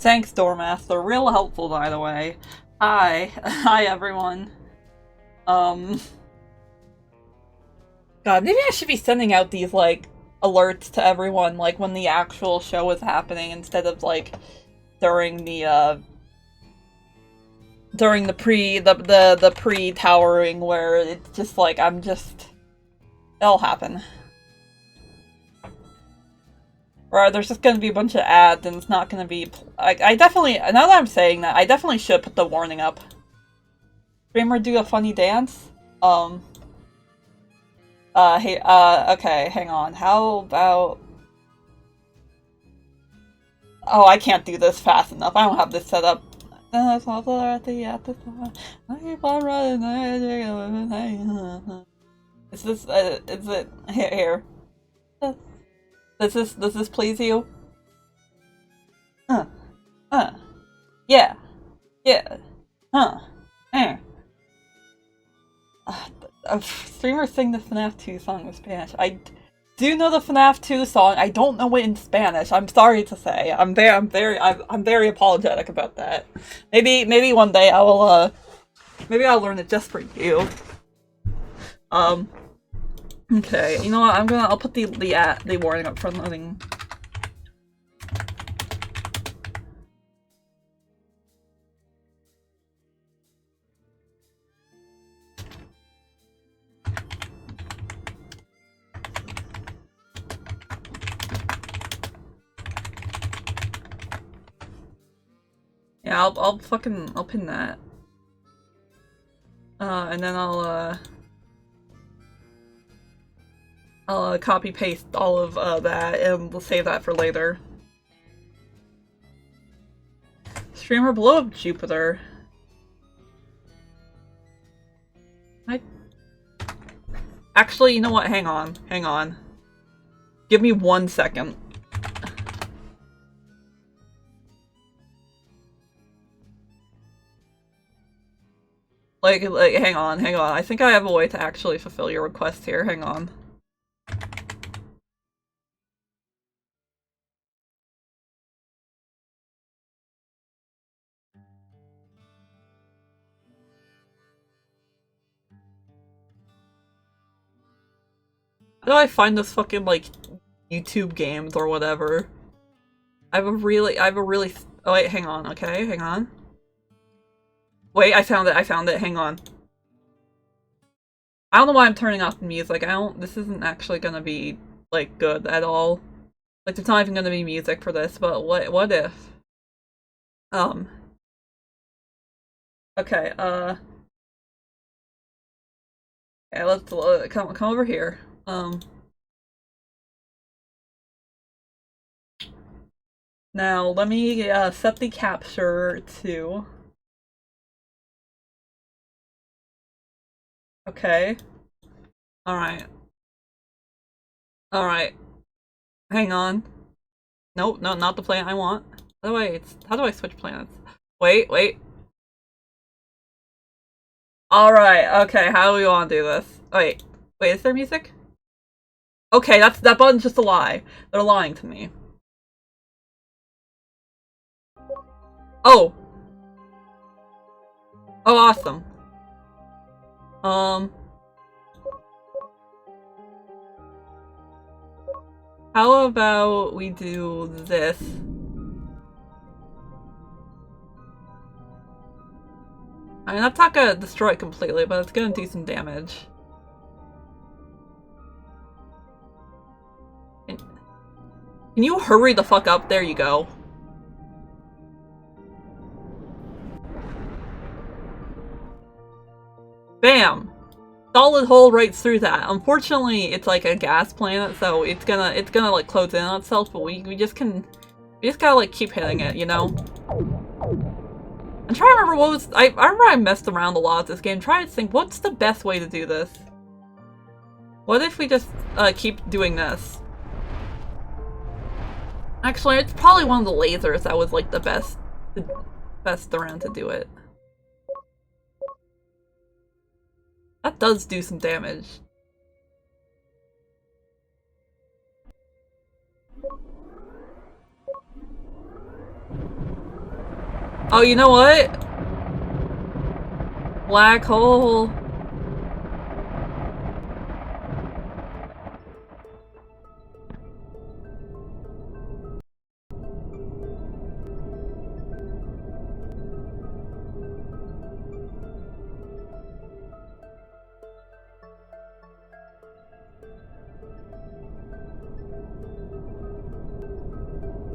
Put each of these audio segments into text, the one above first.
Thanks, Dormaster. They're real helpful, by the way. Hi. Hi, everyone. Um... God, maybe I should be sending out these, like, alerts to everyone, like, when the actual show is happening, instead of, like, during the, during the pre-towering, where it's just, like, it'll happen. Or there's just gonna be a bunch of ads, and it's not gonna be... I definitely... Now that I'm saying that, I definitely should put the warning up. Streamer do a funny dance? Hey, okay, hang on. How about... Oh, I can't do this fast enough. I don't have this set up. Is this, is it... Here. Does this please you? Yeah. Yeah. Streamers sing the FNAF 2 song in Spanish. I do know the FNAF 2 song. I don't know it in Spanish. I'm sorry to say. I'm very apologetic about that. Maybe one day I will, maybe I'll learn it just for you. Okay, you know what? I'll put the warning up for loading. Yeah, I'll pin that. And then I'll copy paste all of that, and we'll save that for later. Streamer blow up Jupiter. Actually, you know what? Hang on. Give me 1 second. Like, hang on. I think I have a way to actually fulfill your request here. Hang on. How do I find this fucking, like, YouTube games or whatever? I have a really, oh wait, hang on, okay, hang on. Wait, I found it, hang on. I don't know why I'm turning off the music. This isn't actually gonna be, like, good at all. Like, there's not even gonna be music for this, but what if? Okay, okay, let's, come over here. Now, let me, set the capture to... Okay. Alright. Alright. Hang on. Nope, no, not the planet I want. How do I switch planets? Wait. Alright, okay, how do we want to do this? Wait, is there music? Okay, that button's just a lie. They're lying to me. Oh! Oh, awesome. How about we do this? I mean, that's not gonna destroy it completely, but it's gonna do some damage. Can you hurry the fuck up? There you go. Bam! Solid hole right through that. Unfortunately, it's like a gas planet, so it's gonna like close in on itself, but we just gotta like keep hitting it, you know? I'm trying to remember what was- I remember I messed around a lot with this game, trying to think, what's the best way to do this? What if we just, keep doing this? Actually, it's probably one of the lasers that was, like, the best around to do it. That does do some damage. Oh, you know what? Black hole.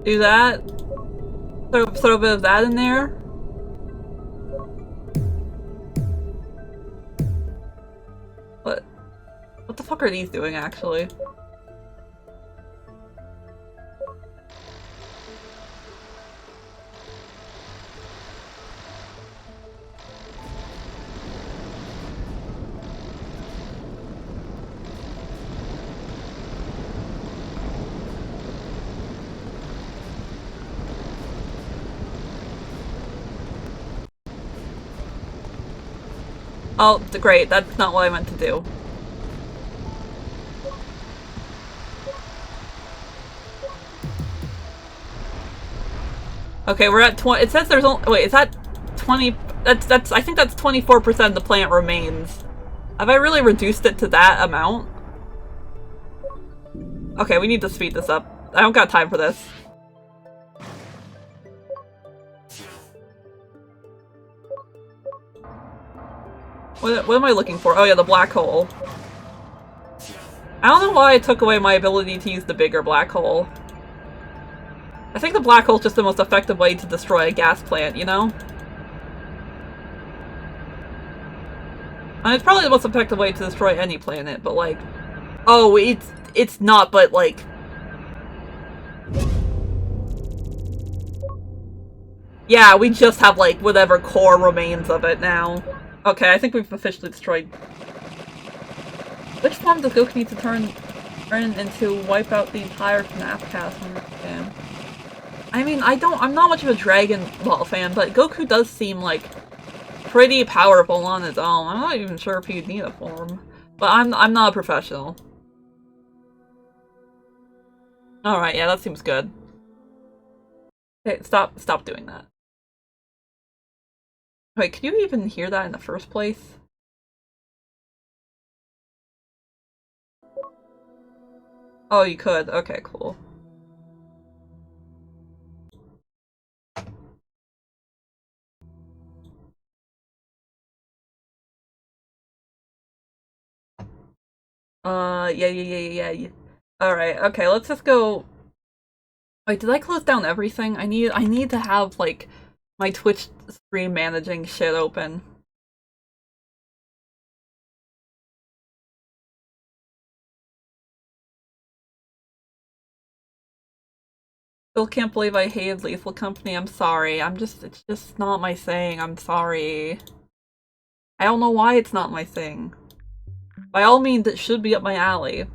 Do that. Throw a bit of that in there. What the fuck are these doing, actually? Oh, great. That's not what I meant to do. Okay, we're at 20. It says there's only. Wait, is that 20? That's. I think that's 24% of the plant remains. Have I really reduced it to that amount? Okay, we need to speed this up. I don't got time for this. What am I looking for? Oh yeah, the black hole. I don't know why I took away my ability to use the bigger black hole. I think the black hole's just the most effective way to destroy a gas plant, you know? And it's probably the most effective way to destroy any planet, but like... Oh, it's not, but like... Yeah, we just have like whatever core remains of it now. Okay, I think we've officially destroyed... Which form does Goku need to turn into wipe out the entire FNAF cast in this game? I mean, I'm not much of a Dragon Ball fan, but Goku does seem like pretty powerful on his own. I'm not even sure if he'd need a form. But I'm not a professional. Alright, yeah, that seems good. Okay, stop doing that. Wait, could you even hear that in the first place? Oh, you could. Okay, cool. Yeah. Alright, okay, let's just go... Wait, did I close down everything? I need to have, like, my Twitch stream managing shit open. Still can't believe I hated Lethal Company. I'm sorry. It's just not my thing. I'm sorry. I don't know why it's not my thing. By all means, it should be up my alley.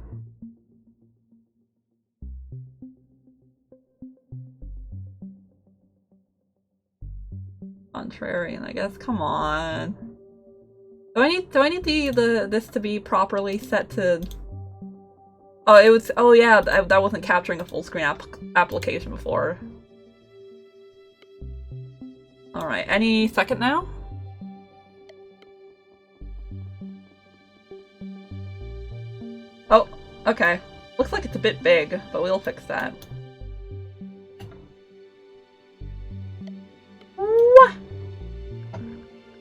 Contrarian, I guess. Come on. Do I need this to be properly set to... Oh, it was... Oh yeah, that wasn't capturing a full screen application before. Alright, any second now? Oh, okay. Looks like it's a bit big, but we'll fix that.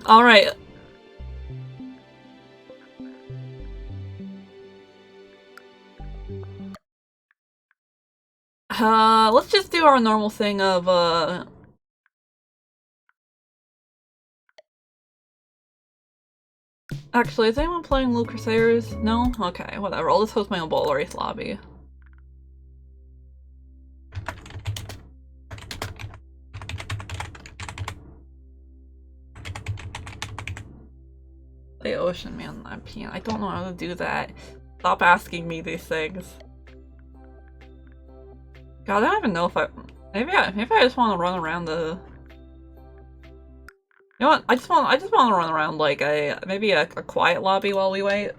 Alright. Let's just do our normal thing of, Actually, is anyone playing Little Crusaders? No? Okay, whatever. I'll just host my own Ball Race lobby. Play Ocean Man, I'm peeing. I don't know how to do that. Stop asking me these things. God, I don't even know if maybe I just want to run around the... You know what? I just want to run around like maybe a quiet lobby while we wait.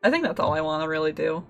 I think that's all I want to really do.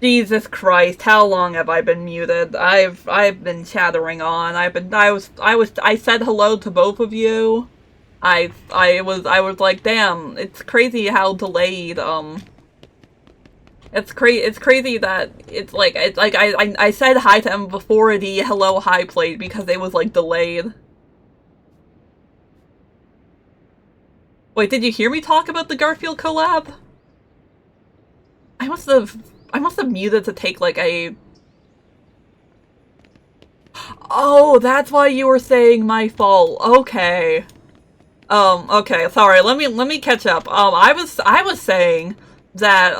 Jesus Christ, how long have I been muted? I've been chattering on. I said hello to both of you. I was like, damn, it's crazy how delayed, it's crazy that I said hi to him before the hello hi played because it was, like, delayed. Wait, did you hear me talk about the Garfield collab? I must have muted to take, like, a... Oh, that's why you were saying my fault. Okay. Okay, sorry, let me catch up. I was saying that,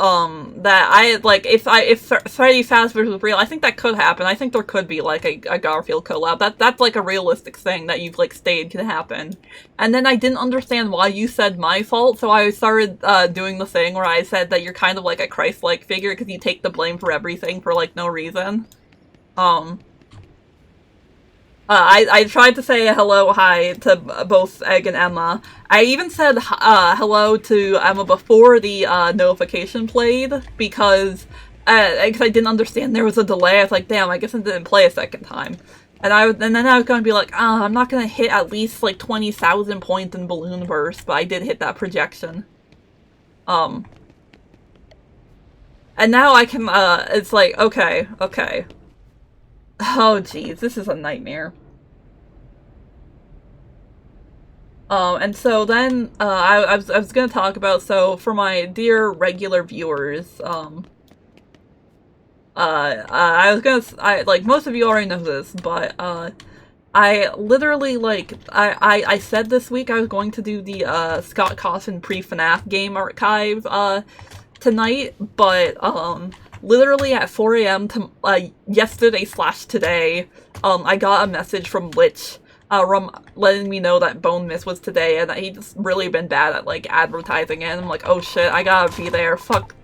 that I, like, if Freddy Fazbear was real, I think that could happen. I think there could be, like, a Garfield collab. That's, like, a realistic thing that you've, like, stated could happen. And then I didn't understand why you said my fault, so I started, doing the thing where I said that you're kind of like a Christ-like figure because you take the blame for everything for, like, no reason. I tried to say hello, hi to both Egg and Emma. I even said hello to Emma before the notification played because I didn't understand there was a delay. I was like, damn, I guess it didn't play a second time. And then I was going to be like, I'm not going to hit at least like 20,000 points in Balloon Burst, but I did hit that projection. And now I can, it's like, okay. Oh, jeez, this is a nightmare. And so then, I was gonna talk about, so for my dear regular viewers, like, most of you already know this, but, I literally, like, I said this week I was going to do the, Scott Cawthon pre-FNAF game archive, tonight, but, literally at 4 AM to, yesterday/today, I got a message from Lich, letting me know that BONEMAS was today, and that he's really been bad at, like, advertising it, and I'm like, oh shit, I gotta be there, fuck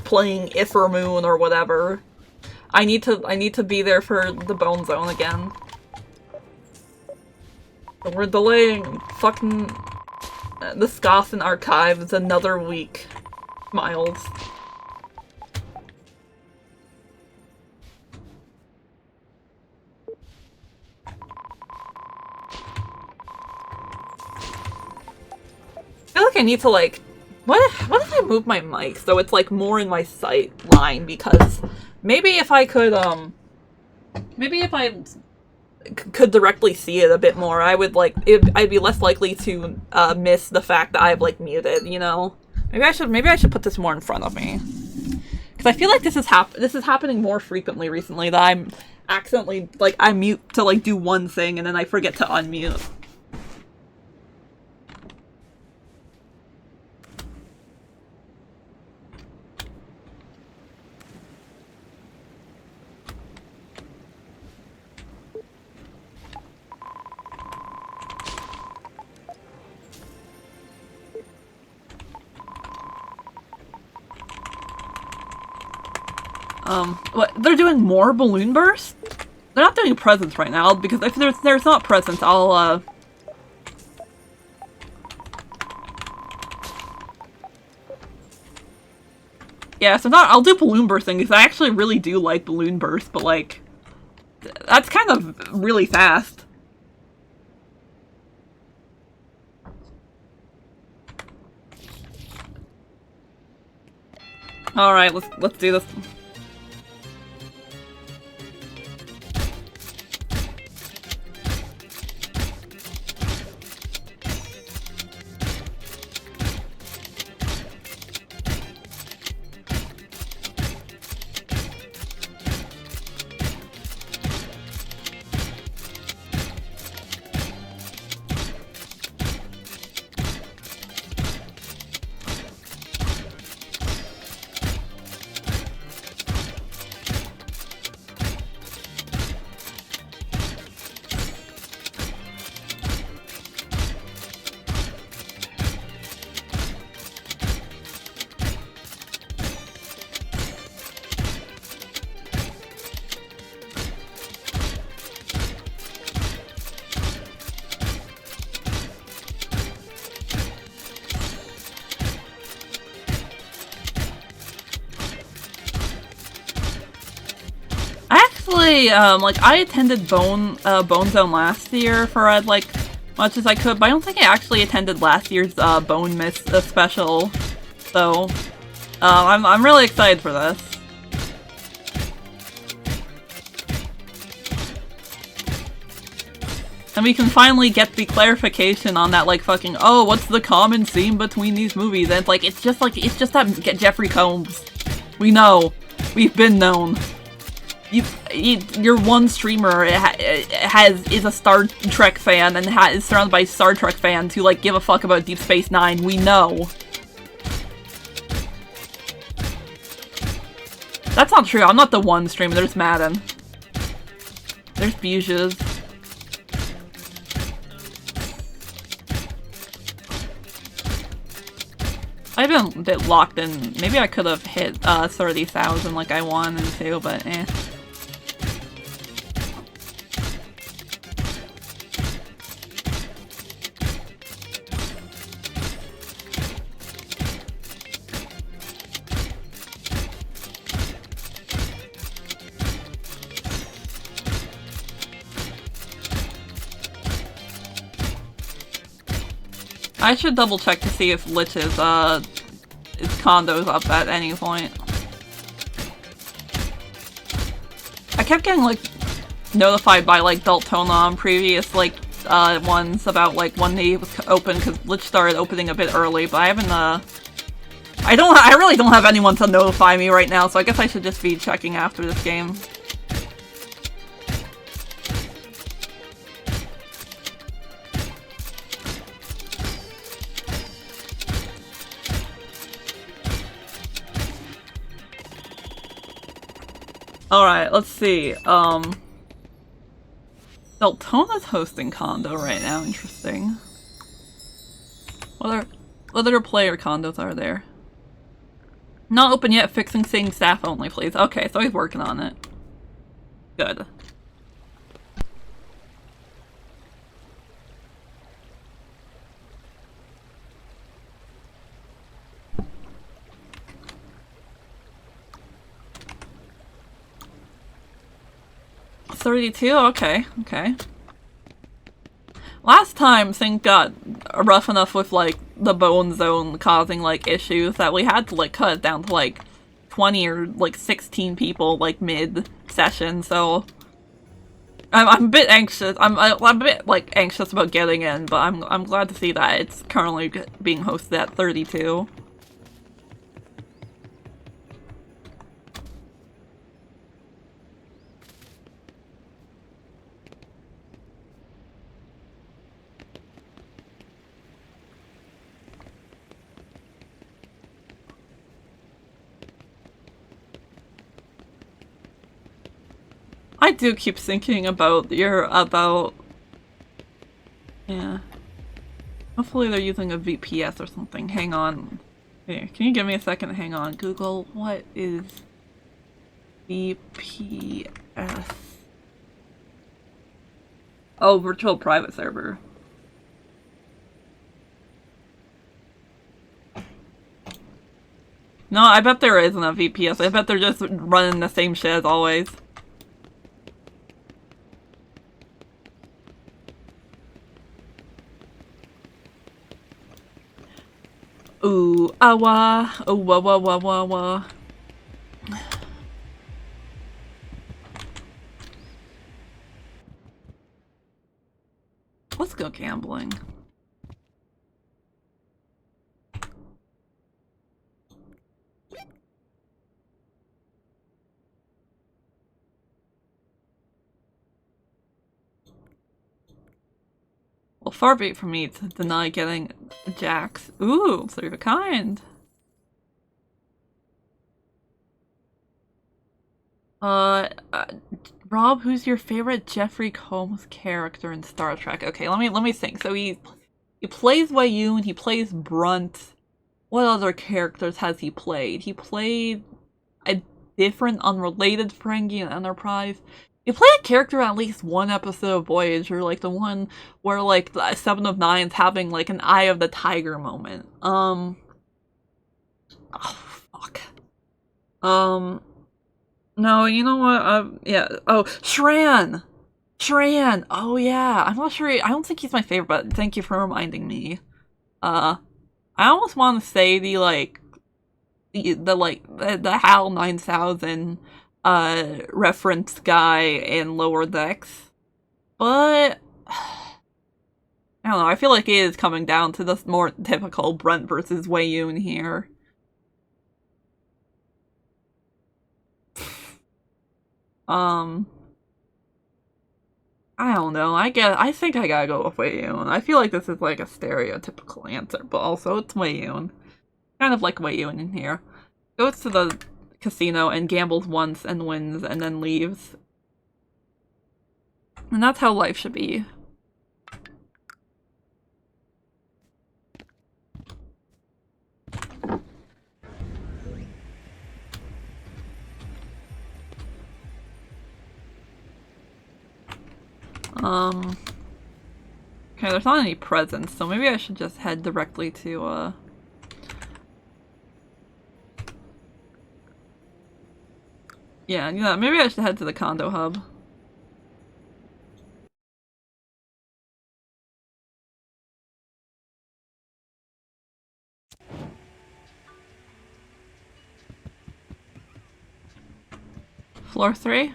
playing Ifr Moon or whatever. I need to be there for the Bone Zone again. But we're delaying fucking the Scothan archives another week. Miles. I feel like I need to, like, what if I move my mic so it's, like, more in my sight line, because maybe if I could, maybe if I could directly see it a bit more, I would, like, I'd be less likely to, miss the fact that I've, like, muted, you know? Maybe I should put this more in front of me. Because I feel like this is happening more frequently recently, that I'm accidentally, like, I mute to, like, do one thing, and then I forget to unmute. What? They're doing more Balloon Burst? They're not doing presents right now, because if there's not presents, I'll, yeah, so I'll do Balloon Bursting, because I actually really do like Balloon Burst, but, like, that's kind of really fast. Alright, let's do this. Honestly, like, I attended Bone Zone last year for as, like, much as I could, but I don't think I actually attended last year's, BONEMAS special. So, I'm really excited for this. And we can finally get the clarification on that, like, fucking, oh, what's the common theme between these movies? And it's like, it's just that Jeffrey Combs. We know. We've been known. Your one streamer is a Star Trek fan and is surrounded by Star Trek fans who, like, give a fuck about Deep Space Nine. We know. That's not true. I'm not the one streamer. There's Madden. There's Buges. I've been a bit locked in. Maybe I could have hit 30,000 like I wanted to, but eh. I should double check to see if Lich's condo's up at any point. I kept getting, like, notified by, like, Deltona on previous, like, ones about, like, when they was open, because Lich started opening a bit early, but I haven't, I really don't have anyone to notify me right now, so I guess I should just be checking after this game. Alright, let's see. Deltona's hosting condo right now, interesting. What other player condos are there? Not open yet, fixing seeing staff only, please. Okay, so he's working on it. Good. $32? Okay, okay. Last time things got rough enough with, like, the Bone Zone causing, like, issues that we had to, like, cut it down to, like, 20 or, like, 16 people, like, mid-session, so... I'm a bit anxious. I'm a bit, like, anxious about getting in, but I'm glad to see that it's currently being hosted at 32. I do keep thinking about yeah. Hopefully they're using a VPS or something. Hang on. Here, can you give me a second? Hang on. Google, what is VPS? Oh, virtual private server. No, I bet there isn't a VPS. I bet they're just running the same shit as always. Ooh, awa, ooh, wah, wah, wah, wah, wah. Let's go gambling. Well, far be it from me to deny getting jacks. Ooh, 3 of a kind. Rob, who's your favorite Jeffrey Combs character in Star Trek? Okay, let me think. So he plays Wayun, he plays Brunt. What other characters has he played? He played a different unrelated Ferengi in Enterprise. You play a character at least one episode of Voyager, like the one where, like, the 7 of 9's having, like, an Eye of the Tiger moment. Oh, fuck. No, you know what? Yeah. Oh, Shran! Shran! Oh yeah. I'm not sure. I don't think he's my favorite, but thank you for reminding me. Uh, I almost want to say the HAL 9000 reference guy in Lower Decks, but I don't know. I feel like it is coming down to the more typical Brent versus Wei-Yun here. Um, I don't know. I think I gotta go with Wei-Yun. I feel like this is like a stereotypical answer, but also it's Wei-Yun. Kind of like Wei-Yun in here. Goes to the casino and gambles once and wins and then leaves. And that's how life should be. Okay, there's not any presents, so maybe I should just head directly to, yeah, maybe I should head to the condo hub. Floor 3?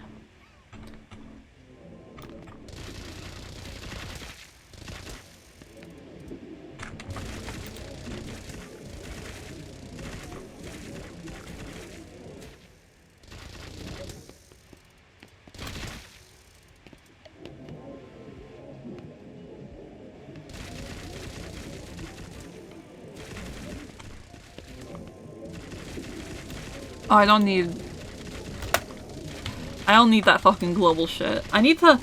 Oh, I don't need that fucking global shit. I need to...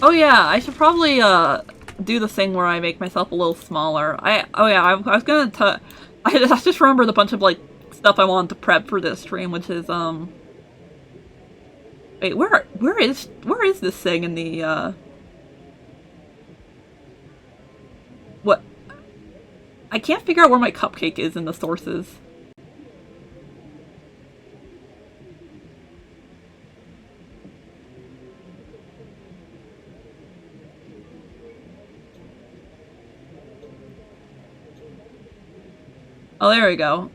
Oh yeah, I should probably, do the thing where I make myself a little smaller. Oh yeah, I was gonna I just remembered a bunch of, like, stuff I wanted to prep for this stream, which is, Wait, where is this thing in the, What? I can't figure out where my cupcake is in the sources. Oh, there we go.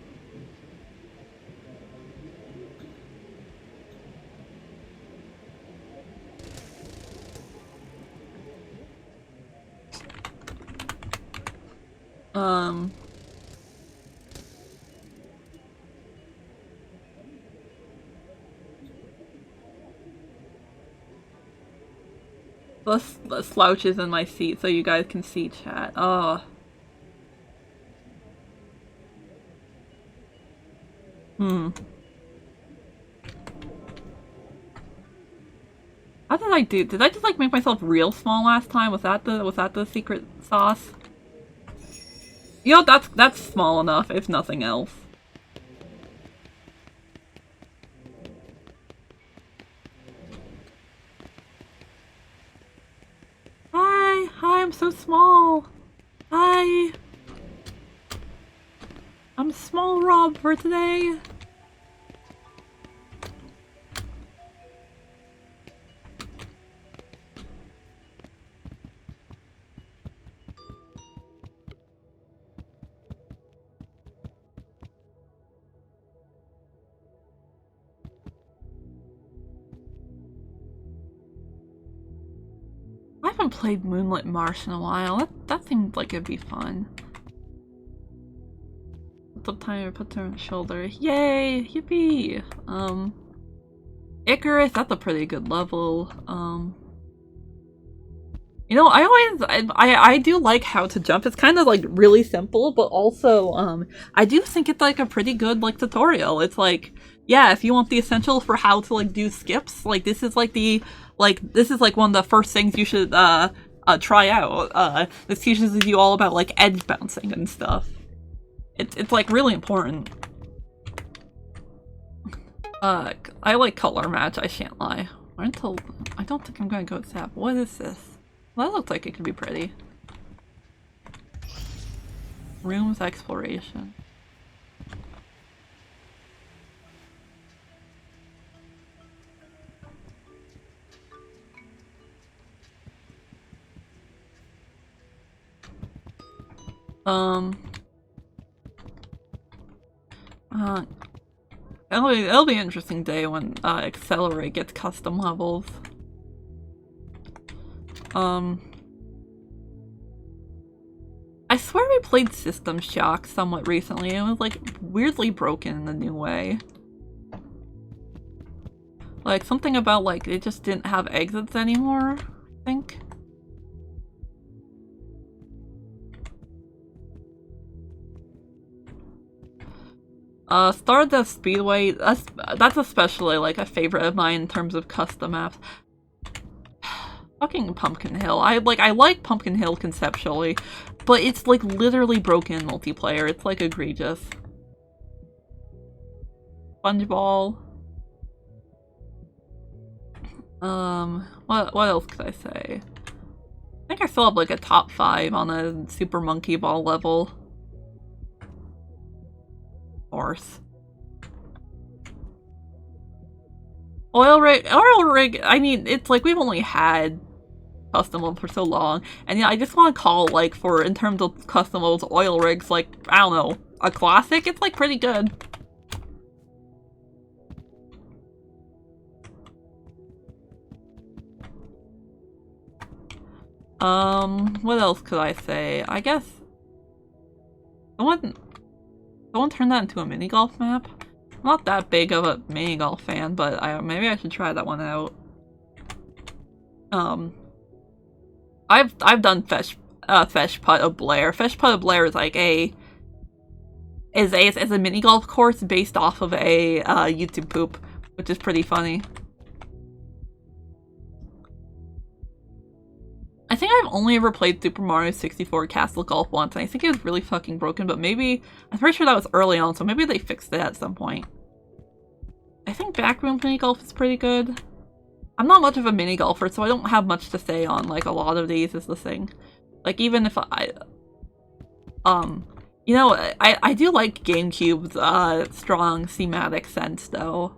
The slouches in my seat so you guys can see chat. Oh. How did I do? Did I just like make myself real small last time? Was that the secret sauce? You know, that's small enough, if nothing else. Hi, I'm so small. Hi. I'm small Rob for today. I haven't played Moonlit Marsh in a while. That seemed like it'd be fun. What's up, time put her on the shoulder. Yay! Yippee! Icarus, that's a pretty good level. You know, I do like how to jump. It's kind of like really simple, but also, I do think it's like a pretty good like tutorial. It's like, yeah, if you want the essentials for how to like do skips, like this is like this is like one of the first things you should try out. This teaches you all about like edge bouncing and stuff. It's like really important. I like color match, I shan't lie. I don't think I'm gonna go tap. What is this? Well, that looks like it could be pretty. Rooms exploration. Um, uh, it'll be an interesting day when Accelerate gets custom levels. I swear we played System Shock somewhat recently, and it was like weirdly broken in a new way. Like something about like it just didn't have exits anymore, I think. Stardust Speedway, that's especially like a favorite of mine in terms of custom maps. Fucking Pumpkin Hill. I like Pumpkin Hill conceptually, but it's like literally broken in multiplayer. It's like egregious. Spongeball. What else could I say? I think I still have like a top 5 on a Super Monkey Ball level. Horse. Oil rig, I mean, it's like we've only had custom levels for so long, and yeah, I just want to call, like, for, in terms of custom levels, oil rigs, like, I don't know, a classic? It's, like, pretty good. What else could I say? I guess someone turned that into a mini golf map. I'm not that big of a mini golf fan, but maybe I should try that one out. I've done Fesh Putt of Blair. Fesh Putt of Blair is like a mini golf course based off of a YouTube poop, which is pretty funny. I think I've only ever played Super Mario 64 Castle Golf once, and I think it was really fucking broken, but maybe, I'm pretty sure that was early on, so maybe they fixed it at some point. I think Backroom Mini Golf is pretty good. I'm not much of a mini golfer, so I don't have much to say on, like, a lot of these is the thing. Like, even if you know, I do like GameCube's, strong thematic sense, though.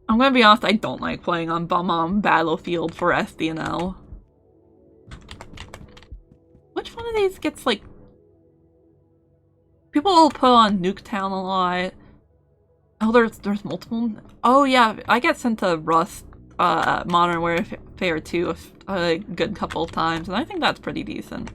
I'm gonna be honest, I don't like playing on Battlefield for SDNL. Which one of these gets, like... People will put on Nuketown a lot. Oh, there's multiple... Oh, yeah, I get sent to Rust, Modern Warfare 2 a good couple of times, and I think that's pretty decent.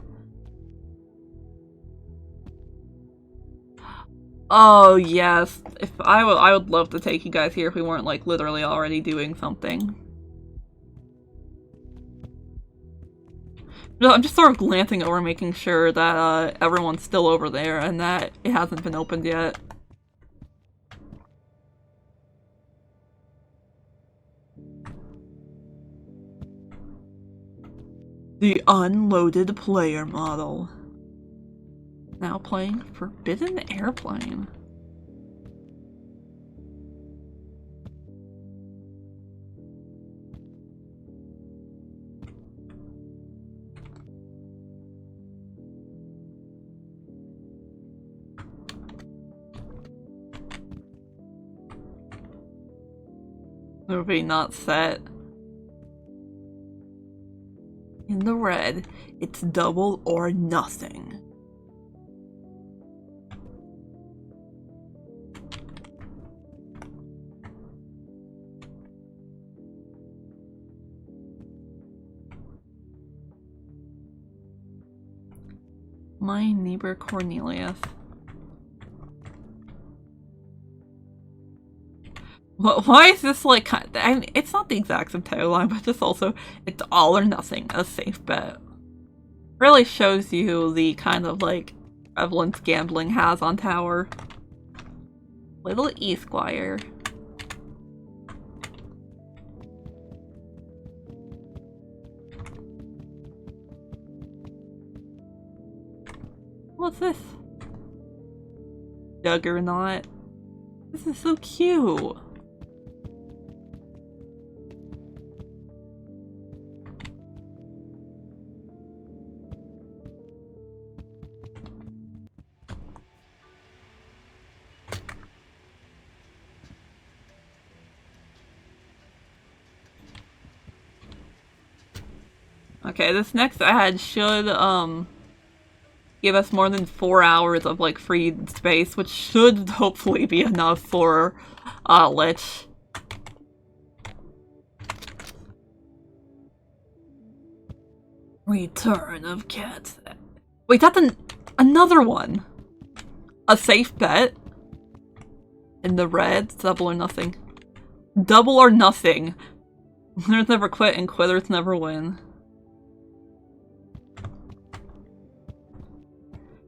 Oh, yes. I would love to take you guys here if we weren't, like, literally already doing something. No, I'm just sort of glancing over, making sure that, everyone's still over there and that it hasn't been opened yet. The unloaded player model. Now playing Forbidden Airplane. Movie not set. In the red, it's double or nothing. My neighbor Cornelius. Why is this like, I mean, it's not the exact same tagline, but just also, it's all or nothing, a safe bet. Really shows you the kind of like prevalence gambling has on Tower. Little Esquire. What's this? Juggernaut. This is so cute. Okay, this next ad should, give us more than 4 hours of like free space, which should hopefully be enough for Lich. Return of cats. Wait, that's another one. A safe bet. In the red, double or nothing. Double or nothing. Winners never quit and quitters never win.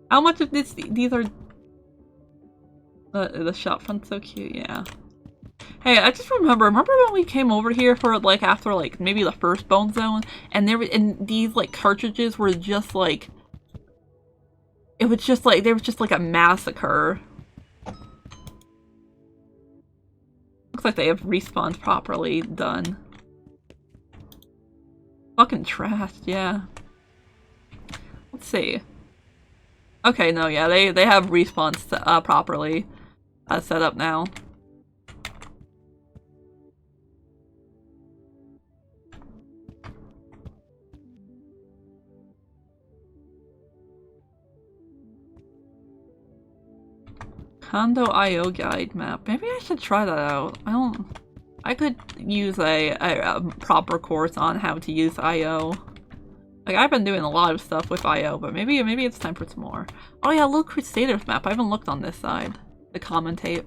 How much of these are... the shop front's so cute, yeah. Hey, I just remember when we came over here for like after like maybe the first Bone Zone, and these like cartridges were just like... It was just like, there was just like a massacre. Looks like they have respawns properly done. Fucking trashed, yeah. Let's see. Okay, no, yeah, they have respawns properly set up now. Condo IO guide map. Maybe I should try that out. I could use a proper course on how to use IO. Like, I've been doing a lot of stuff with IO, but maybe it's time for some more. Oh yeah, Little Crusaders map. I haven't looked on this side. The commentate.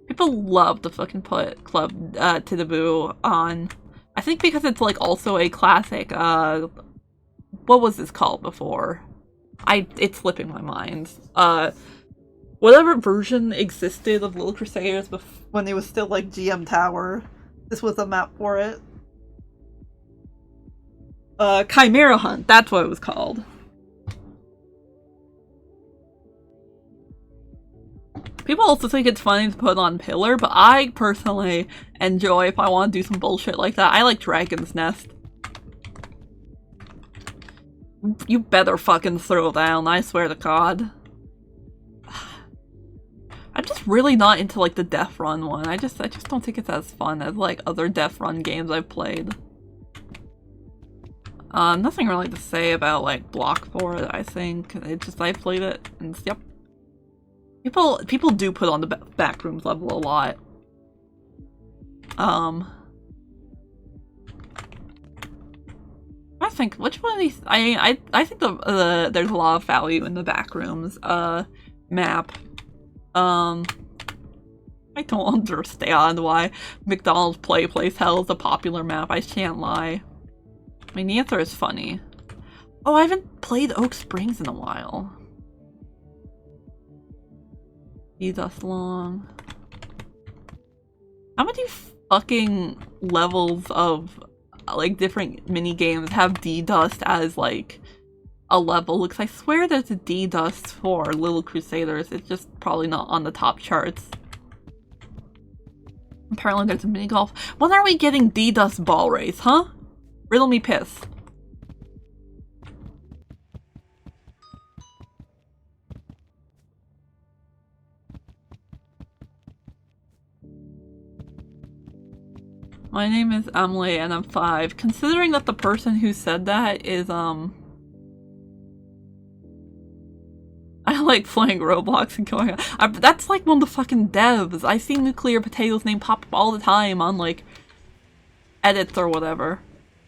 People love to fucking put Club to the Boo on. I think because it's like also a classic, what was this called before? It's slipping my mind. Whatever version existed of Little Crusaders when it was still like GM Tower, this was a map for it. Chimera Hunt, that's what it was called. People also think it's funny to put on Pillar, but I personally enjoy if I want to do some bullshit like that. I like Dragon's Nest. You better fucking throw down, I swear to God. I'm just really not into like the Death Run one. I just don't think it's as fun as like other Death Run games I've played. Nothing really to say about like Block for it, I think. It's just I played it and yep. People do put on the backrooms level a lot. I think which one of these I think there's a lot of value in the backrooms map. I don't understand why McDonald's Play Place Hell is a popular map. I can't lie. I mean, the answer is funny. Oh, I haven't played Oak Springs in a while. D-Dust Long. How many fucking levels of like different mini games have D-Dust as like a level? Looks, I swear there's a D-Dust for Little Crusaders. It's just probably not on the top charts. Apparently there's a mini golf. When are we getting D-Dust Ball Race, huh? Riddle me piss. My name is Emily and I'm 5. Considering that the person who said that is, I like playing Roblox and going on. That's like one of the fucking devs. I see Nuclear Potato's name pop up all the time on like edits or whatever.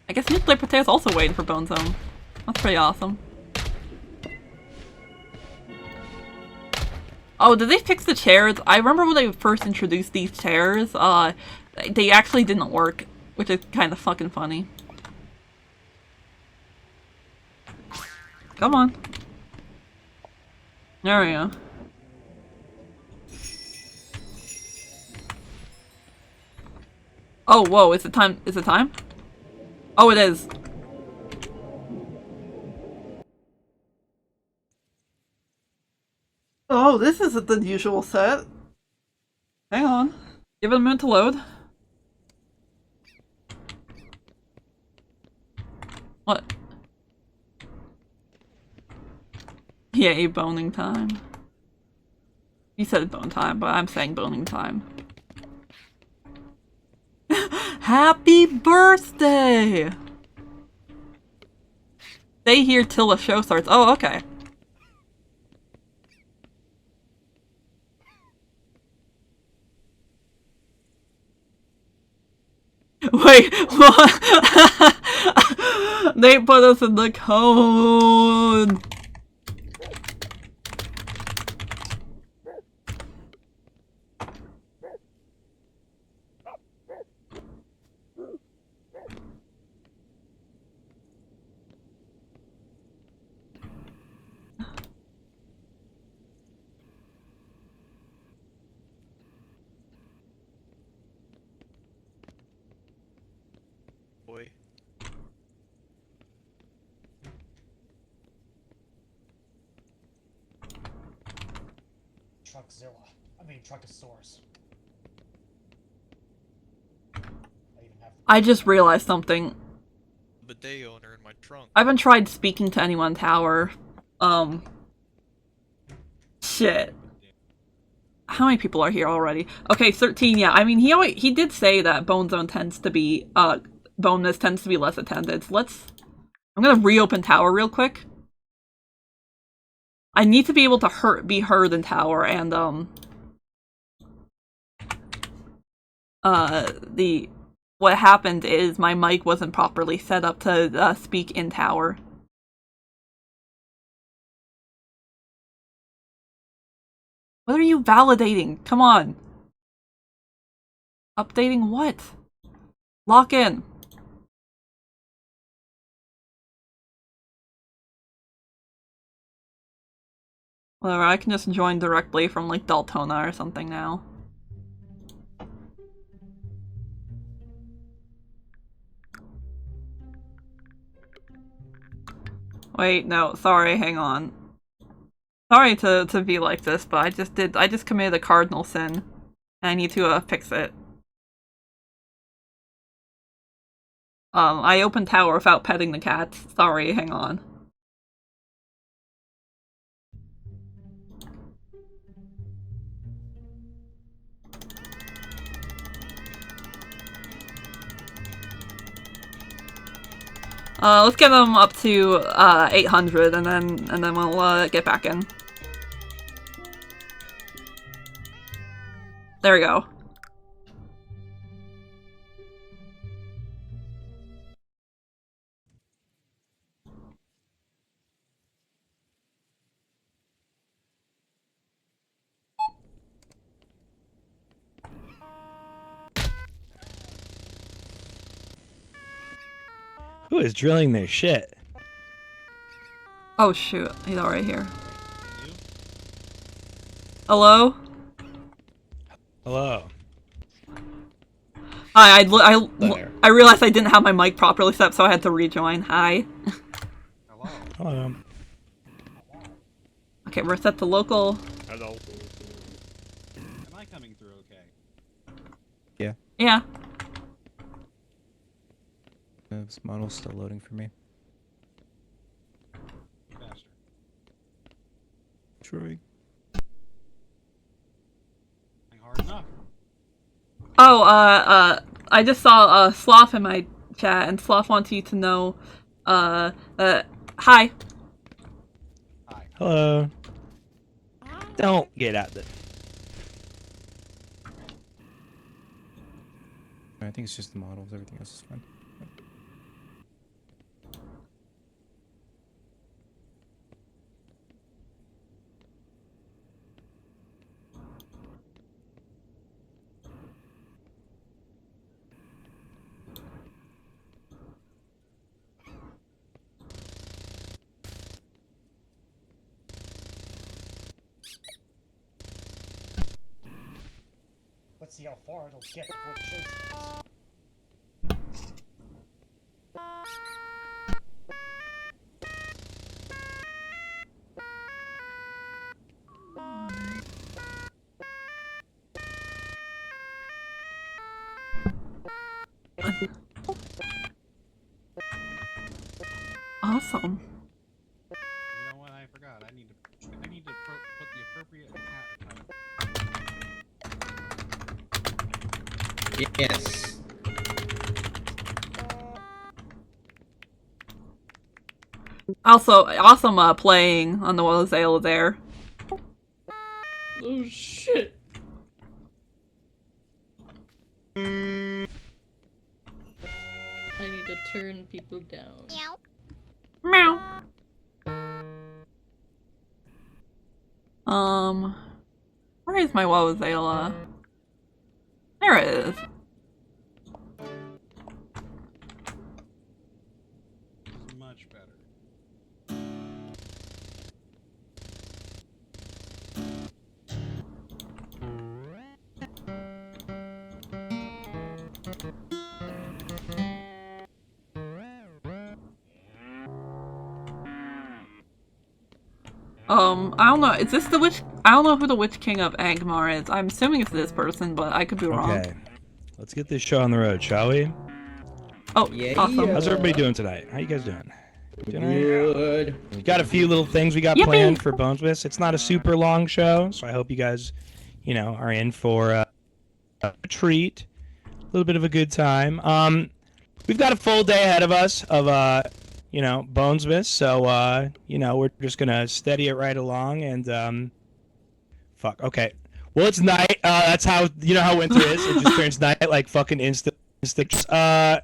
I guess Nuclear Potato's also waiting for Bone Zone. That's pretty awesome. Oh, did they fix the chairs? I remember when they first introduced these chairs, they actually didn't work, which is kind of fucking funny. Come on. There we go. Oh, whoa, is it time? Is it time? Oh, it is. Oh, this isn't the usual set. Hang on. Give it a minute to load. What? Yay, boning time. You said bone time, but I'm saying boning time. Happy birthday! Stay here till the show starts. Oh, okay. Wait, what? They put us in the cone. Boy. Truckzilla. I mean, Truckosaurus. I just realized something. Bidet owner in my trunk. I haven't tried speaking to anyone in tower. Shit. How many people are here already? Okay, 13, yeah. I mean, he did say that BONEMAS tends to be, less attended. So I'm gonna reopen tower real quick. I need to be able to be heard in tower, and, what happened is my mic wasn't properly set up to, speak in tower. What are you validating? Come on. Updating what? Lock in. Whatever, I can just join directly from, like, Deltona or something now. Wait, no, sorry, hang on. Sorry to be like this, but I just committed a cardinal sin. And I need to, fix it. I opened tower without petting the cat. Sorry, hang on. Let's get them up to, 800, and then we'll, get back in. There we go. Who is drilling their shit? Oh shoot, he's already here. Hello? Hello. Hi, I realized I didn't have my mic properly set up, so I had to rejoin. Hi. Hello. Hello. Okay, we're set to local. Hello. Am I coming through okay? Yeah. Yeah. This model's still loading for me. Faster. Troy. Hard enough. Oh, I just saw, Sloth in my chat, and Sloth wants you to know, hi. Hi. Hello. Don't get out there. I think it's just the models. Everything else is fine. Let's see how far it'll get before it shows us. Awesome. You know what? I forgot. I need to put the appropriate cat. Yes. Also, awesome, playing on the Wazale there. Oh shit. to turn people down. Meow. Where is my Wozela? There it is. Much better. I don't know. Is this the witch? I don't know who the Witch King of Angmar is. I'm assuming it's this person, but I could be wrong. Okay, let's get this show on the road, shall we? Oh, Yeah. awesome. How's everybody doing tonight? How you guys doing? Doing all right? Good. We got a few little things we got Yippee! planned for BONEMAS. It's not a super long show, so I hope you guys, are in for a treat, a little bit of a good time. We've got a full day ahead of us of BONEMAS, so we're just gonna steady it right along and fuck. Okay. Well, it's night. That's how how winter is. It just turns night like fucking instant.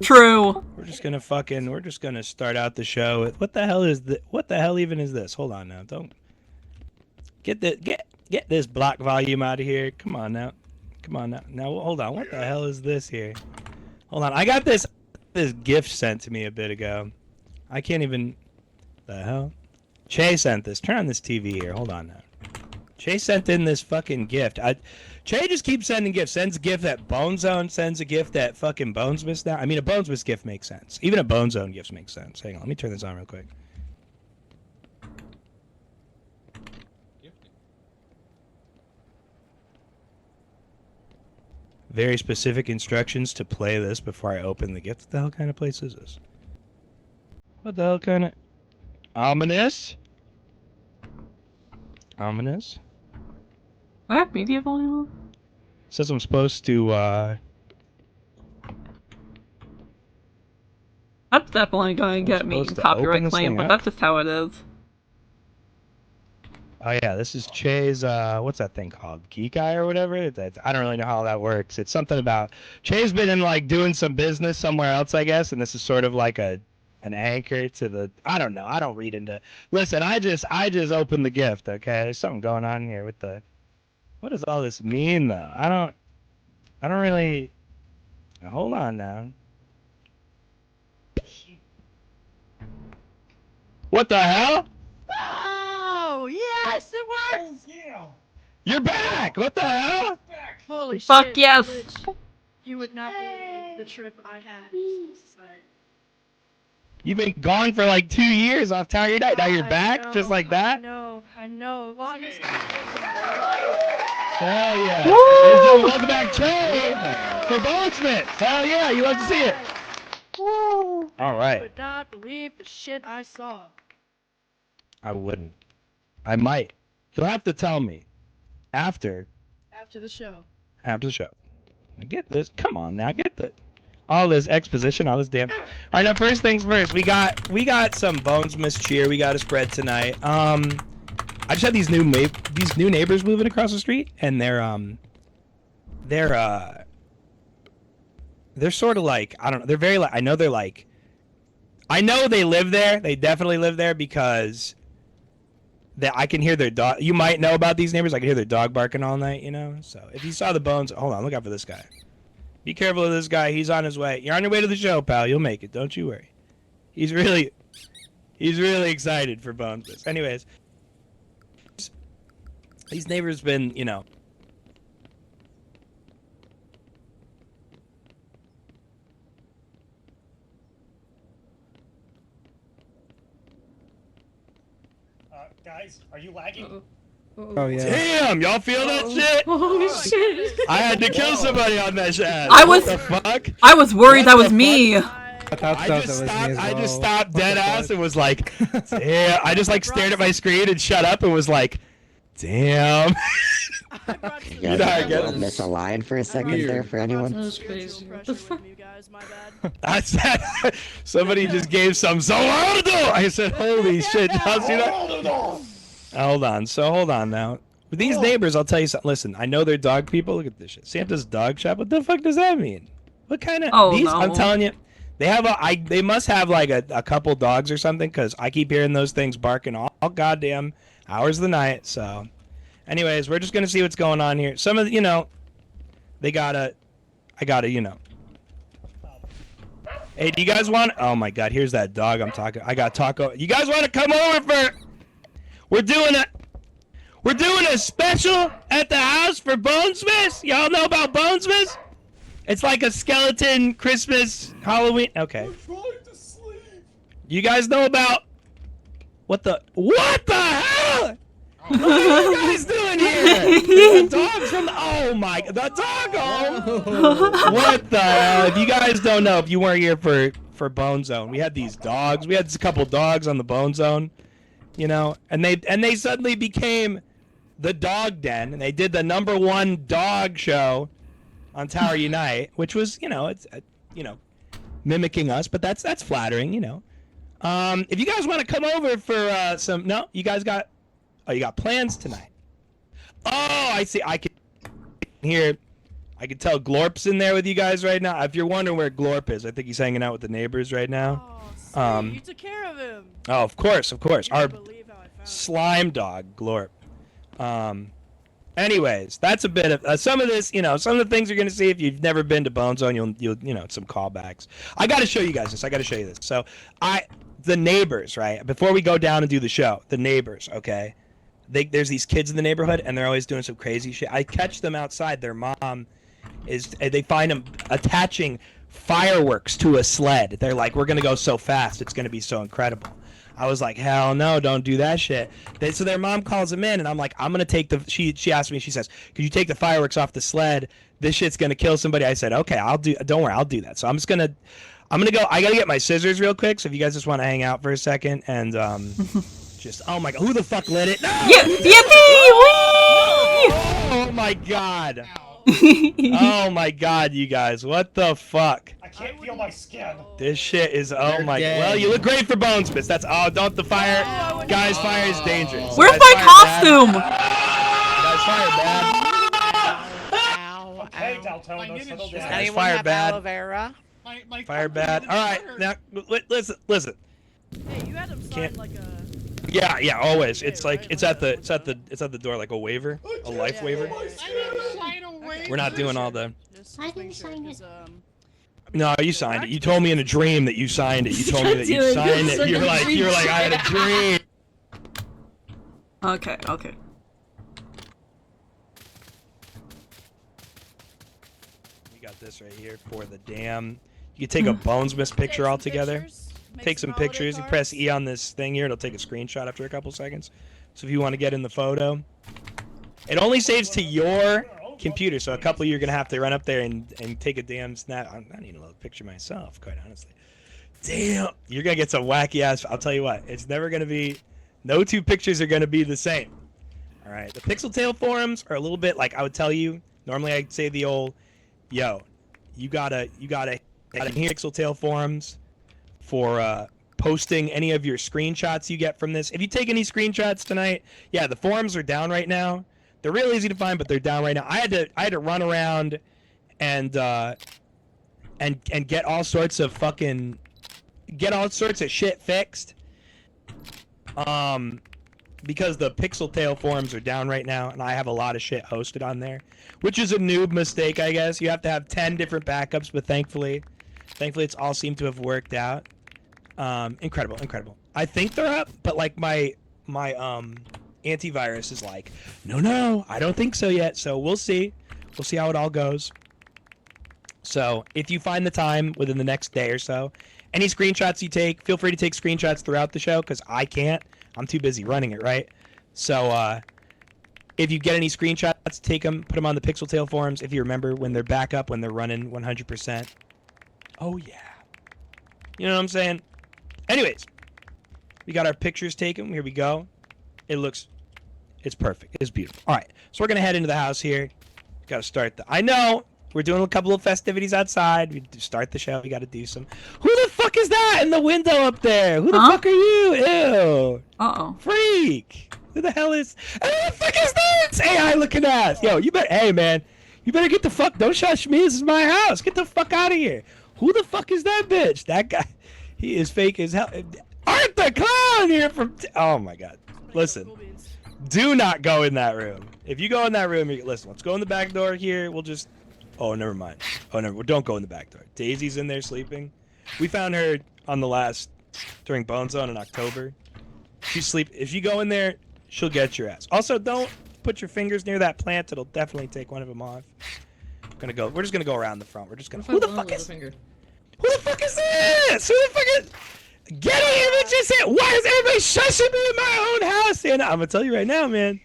True. We're just gonna start out the show with what the hell even is this? Hold on now. Don't get this block volume out of here. Come on now. Now hold on. What the hell is this here? Hold on. I got this gift sent to me a bit ago. I can't even. The hell? Che sent this. Turn on this TV here. Hold on now. Che sent in this fucking gift. Che just keeps sending gifts. Sends a gift at Bone Zone. Sends a gift at fucking BONEMAS now. I mean, a BONEMAS gift makes sense. Even a Bone Zone gift makes sense. Hang on. Let me turn this on real quick. Very specific instructions to play this before I open the gift. What the hell kind of place is this? What the hell kind of... Ominous? Ominous? I have media volume on? Says I'm supposed to, That's definitely going to get me supposed to copyright open this claim, thing but up? that's just how it is. Oh yeah, this is Che's, what's that thing called? Geek Eye or whatever? I don't really know how that works. It's something about... Che's been in, doing some business somewhere else, I guess, and this is sort of like an anchor to the... I don't know. I don't read into... Listen, I just opened the gift, okay? There's something going on here with the... What does all this mean, though? I don't really... Hold on now. What the hell? Oh, yes, it works! You're back! What the hell? Holy Fuck shit, yes! Glitch. You would not believe the trip I had. You've been gone for 2 years off Tower Your Night. Now you're back? Just like that? I know. Longest. Hell yeah. Woo! And welcome back, Che, for BONEMAS. Hell yeah, you love to see it. Woo! All I right. would not believe the shit I saw. I wouldn't. I might. You'll have to tell me after After the show. the show. Now get this. Come on now, get the all this exposition, all this damn. All right, now first things first. We got some BONEMAS cheer. We got to spread tonight. I just had these new neighbors moving across the street, and they're sort of like, I don't know. They're very like, I know they live there. They definitely live there because I can hear their dog. You might know about these neighbors. I can hear their dog barking all night, So if you saw the bones, hold on, look out for this guy. Be careful of this guy. He's on his way. You're on your way to the show, pal. You'll make it. Don't you worry. He's really excited for BONEMAS. Anyways, these neighbors been, Guys, are you lagging? Oh yeah. damn, y'all feel that shit? Holy shit! I had to kill somebody on that shit. I was- What the fuck? I was worried that What was the me! I just stopped dead ass and was like, damn. I just stared at my screen and shut up and was like, damn. You know, I guess- miss a line for a second there for anyone. That was crazy. What the fuck? I said, somebody just gave some Zolando. I said, holy shit. Y'all see that? Hold on now. With these neighbors, I'll tell you something. Listen, I know they're dog people. Look at this shit. Santa's dog shop. What the fuck does that mean? What kind of... Oh, these, no. I'm telling you, They have they must have like a couple dogs or something, because I keep hearing those things barking all goddamn hours of the night. So, anyways, we're just gonna see what's going on here. Some of the, I gotta, Hey, do you guys want? Oh my God, here's that dog I'm talking. I got Taco. You guys want to come over for? We're doing a special at the house for BONEMAS. Y'all know about BONEMAS? It's like a skeleton Christmas Halloween. Okay. I'm trying to sleep. You guys know about what the hell? What are you guys doing here? The dog's from the the doggo. What the hell? If you guys don't know, if you weren't here for Bone Zone, we had these dogs. We had a couple dogs on the Bone Zone, and they suddenly became the Dog Den, and they did the #1 dog show on Tower Unite, which was, it's mimicking us, but that's flattering, If you guys want to come over for you guys got. Oh, you got plans tonight. Oh, I see. I can tell Glorp's in there with you guys right now. If you're wondering where Glorp is, I think he's hanging out with the neighbors right now. Oh, sweet. You took care of him. Oh, of course. Our believe how I found slime dog, Glorp. Anyways, that's a bit of some of this. Some of the things you're gonna see if you've never been to Bone Zone. You'll some callbacks. I got to show you guys this. So the neighbors, right? Before we go down and do the show, the neighbors, okay? There's these kids in the neighborhood, and they're always doing some crazy shit. I catch them outside. Their mom they find them attaching fireworks to a sled. They're like, we're going to go so fast. It's going to be so incredible. I was like, hell no, don't do that shit. So their mom calls them in, and I'm like, I'm going to take she asked me, she says, could you take the fireworks off the sled? This shit's going to kill somebody. I said, okay, don't worry, I'll do that. So I'm going to go, I got to get my scissors real quick. So if you guys just want to hang out for a second and, oh my God, who the fuck lit it? No! Yippee! Oh my God. Oh my God, you guys, what the fuck? I can't feel my skin. This shit is, well, you look great for BONEMAS. That's, don't the fire, guys, fire is dangerous. Where's my costume? Guys, fire bad. Ow, Okay, ow. Daltona, settle down. Guys, Anyone fire have bad. aloe vera? Fire bad. All right, now listen. Hey, you had him sign like a. Yeah, always. It's like it's at the door like a waiver, a life waiver. We're not doing all the. I didn't sign it. No, you signed it. You told me in a dream that you signed it. You told me that you signed it. You're like I had a dream. Okay. We got this right here for the dam. You can take a BONEMAS picture all together. Take some pictures. You press E on this thing here. It'll take a screenshot after a couple seconds. So if you want to get in the photo, it only saves to your computer. So a couple of you are gonna have to run up there and take a damn snap. I need a little picture myself, quite honestly. Damn, you're gonna get some wacky ass. I'll tell you what, it's never gonna be. No two pictures are gonna be the same. All right, the Pixel Tail forums are a little bit like I would tell you. Normally I'd say the old, yo, you gotta hear Pixel Tail forums for posting any of your screenshots you get from this. If you take any screenshots tonight, yeah, the forums are down right now. They're real easy to find, but they're down right now. I had to run around and get all sorts of shit fixed. Because the Pixel Tail forums are down right now, and I have a lot of shit hosted on there, which is a noob mistake, I guess. You have to have 10 different backups, but thankfully it's all seemed to have worked out. Incredible. I think they're up, but like my antivirus is like, no, I don't think so yet. So we'll see how it all goes. So if you find the time within the next day or so, any screenshots you take, feel free to take screenshots throughout the show, because I can't. I'm too busy running it, right? So if you get any screenshots, take them, put them on the Pixel Tail forums. If you remember when they're back up, when they're running 100%. Oh yeah. You know what I'm saying? Anyways, we got our pictures taken. Here we go. It's perfect. It's beautiful. All right, so we're gonna head into the house here. Got to start I know we're doing a couple of festivities outside. We start the show. We got to do some. Who the fuck is that in the window up there? Who the fuck are you? Ew. Uh-oh. Freak. Who the hell is? Who the fuck is this? AI looking ass. Yo, you better. Hey man, you better get the fuck. Don't shush me. This is my house. Get the fuck out of here. Who the fuck is that bitch? That guy, he is fake as hell. Art the Clown here from. Oh my god. Listen, do not go in that room. If you go in that room, listen. Let's go in the back door here. We'll just. Oh, never mind. Oh, never. Don't go in the back door. Daisy's in there sleeping. We found her on the last during Bone Zone in October. She's sleep. If you go in there, she'll get your ass. Also, don't put your fingers near that plant. It'll definitely take one of them off. We're just gonna go around the front. We're just gonna. Who the fuck is? Who the fuck is this? Who the fuck is? Get out here, bitches! Why is everybody shushing me in my own house? Santa, I'm gonna tell you right now, man.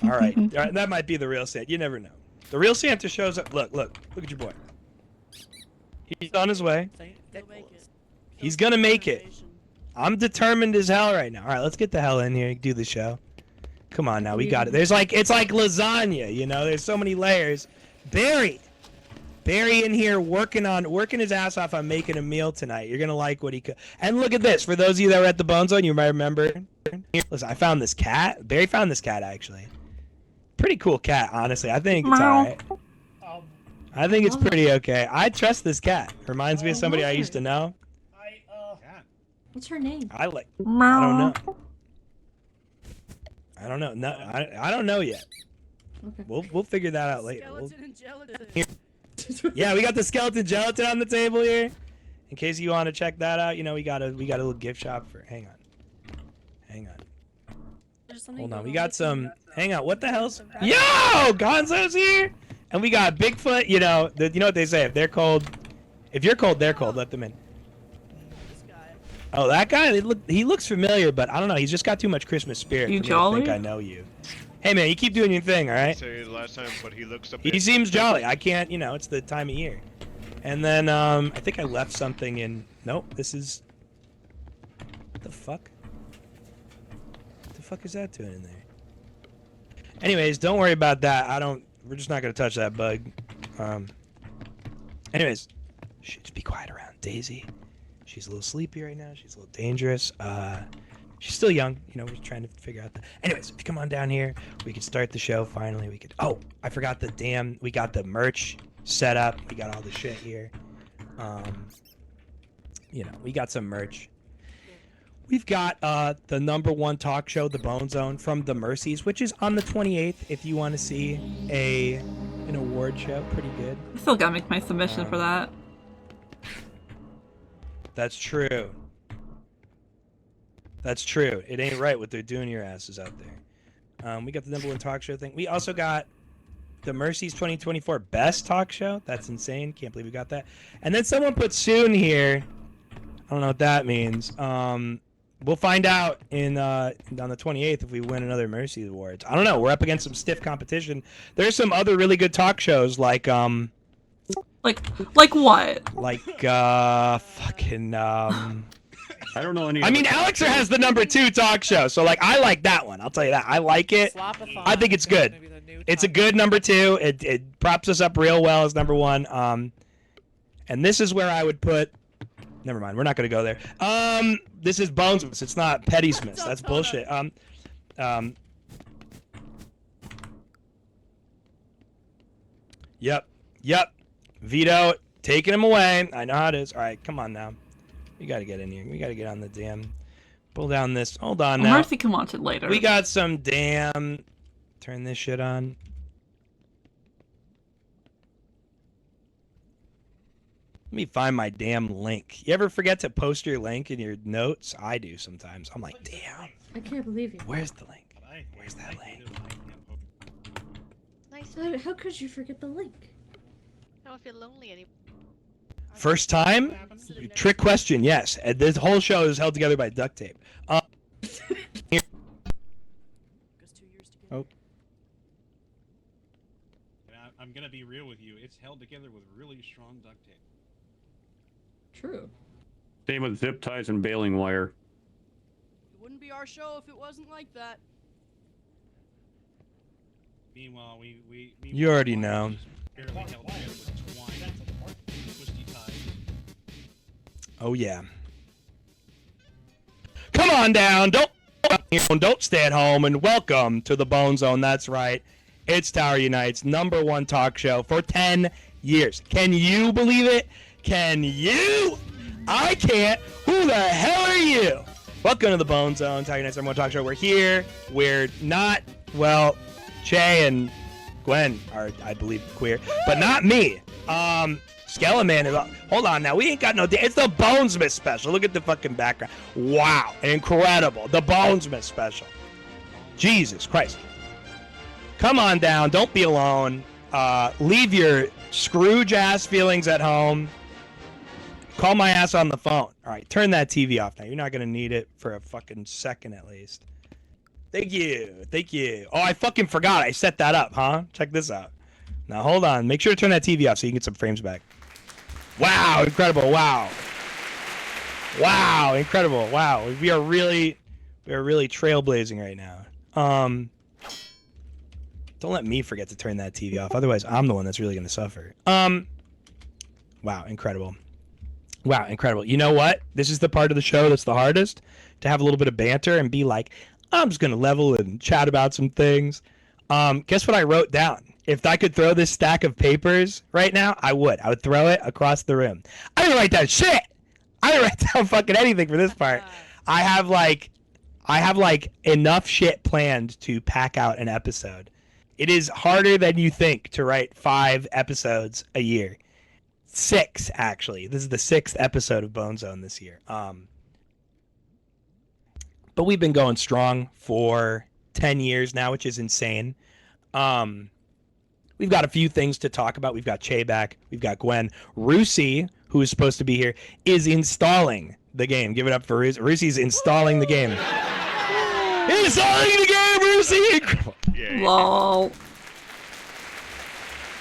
All right, that might be the real Santa. You never know. The real Santa shows up. Look at your boy. He's on his way. He's gonna make it. I'm determined as hell right now. All right, let's get the hell in here and do the show. Come on now, we got it. It's like lasagna, you know. There's so many layers. Barry in here working his ass off on making a meal tonight. You're gonna like what he could. And look at this. For those of you that were at the Bone Zone, you might remember. Listen, I found this cat. Barry found this cat actually. Pretty cool cat, honestly. I think it's alright. I think it's pretty okay. I trust this cat. Reminds me of somebody I used to know. What's her name? I don't know. I don't know. No, I don't know yet. Okay. We'll figure that out later. Skeleton and gelatin. Yeah, we got the skeleton gelatin on the table here. In case you want to check that out, you know, we got a little gift shop for. Hang on. Hold on. We got some. Hang on. What the hell's? Yo, Gonzo's here, and we got Bigfoot. You know what they say. If you're cold, they're cold. Let them in. Oh, that guy. He looks familiar, but I don't know. He's just got too much Christmas spirit for me to think I know you. Hey man, you keep doing your thing, all right? Say the last time, but he looks. He seems jolly. I can't, you know, it's the time of year. And then I think I left something in. Nope, this is. What the fuck? What the fuck is that doing in there? Anyways, don't worry about that. We're just not gonna touch that bug. Anyways, just be quiet around Daisy. She's a little sleepy right now. She's a little dangerous. She's still young, you know, we're trying to figure out anyways, if you come on down here, we could start the show finally. We could I forgot we got the merch set up. We got all the shit here. You know, we got some merch. We've got the #1 talk show, The Bone Zone, from the Mercies, which is on the 28th if you want to see an award show. Pretty good. I still gotta make my submission for that. That's true. That's true. It ain't right what they're doing to your asses out there. We got the #1 talk show thing. We also got the Mercies 2024 Best Talk Show. That's insane. Can't believe we got that. And then someone put soon here. I don't know what that means. We'll find out on the 28th if we win another Mercy Awards. I don't know. We're up against some stiff competition. There's some other really good talk shows like what? Like fucking I don't know any. I mean, Alexer has the #2 talk show, so like I like that one. I'll tell you that. I like it. I think it's good. It's a good #2. It props us up real well as #1. And this is where I would put. Never mind. We're not gonna go there. This is BONEMAS. It's not Petty Smiths. That's bullshit. Yep. Vito taking him away. I know how it is. All right, come on now. We gotta get in here. We gotta get on the damn. Pull down this. Hold on now. Mercy can watch it later. We got some damn. Turn this shit on. Let me find my damn link. You ever forget to post your link in your notes? I do sometimes. I'm like, damn. I can't believe you. Where's the link? Where's that link? Nice. How could you forget the link? I don't feel lonely anymore. First time? Trick question, yes. And this whole show is held together by duct tape. Oh. I'm gonna be real with you. It's held together with really strong duct tape. True. Same with zip ties and baling wire. It wouldn't be our show if it wasn't like that. Meanwhile, You already know. barely held together with twine, twisty ties. Oh yeah. Come on down. Don't stay at home and welcome to the Bone Zone. That's right. It's Tower Unite's #1 talk show for 10 years. Can you believe it? Can you? I can't. Who the hell are you? Welcome to the Bone Zone, Tiger Night's #1 talk show. We're here. We're not, well, Che and Gwen are, I believe, queer, but not me. Skeleman is, hold on now, we ain't got no, it's the Bonesmith special. Look at the fucking background. Wow, incredible. The Bonesmith special. Jesus Christ. Come on down, don't be alone. Leave your Scrooge-ass feelings at home. Call my ass on the phone. All right, turn that TV off now. You're not going to need it for a fucking second at least. Thank you. Thank you. Oh, I fucking forgot. I set that up, huh? Check this out. Now, hold on. Make sure to turn that TV off so you can get some frames back. Wow, incredible. Wow. Wow, incredible. Wow. We are really trailblazing right now. Don't let me forget to turn that TV off. Otherwise, I'm the one that's really going to suffer. Wow, incredible. Wow, incredible. You know what? This is the part of the show that's the hardest, to have a little bit of banter and be like, I'm just going to level and chat about some things. Guess what I wrote down? If I could throw this stack of papers right now, I would. I would throw it across the room. I didn't write down shit. I didn't write down fucking anything for this part. I have like enough shit planned to pack out an episode. It is harder than you think to write 5 episodes a year. 6, actually. This is the 6th episode of Bone Zone this year. But we've been going strong for 10 years now, which is insane. We've got a few things to talk about. We've got Che back. We've got Gwen. Rusi, who is supposed to be here, is installing the game. Give it up for Rusi. Rusi's installing the game. Installing the game, Rusi! Yeah. Lol.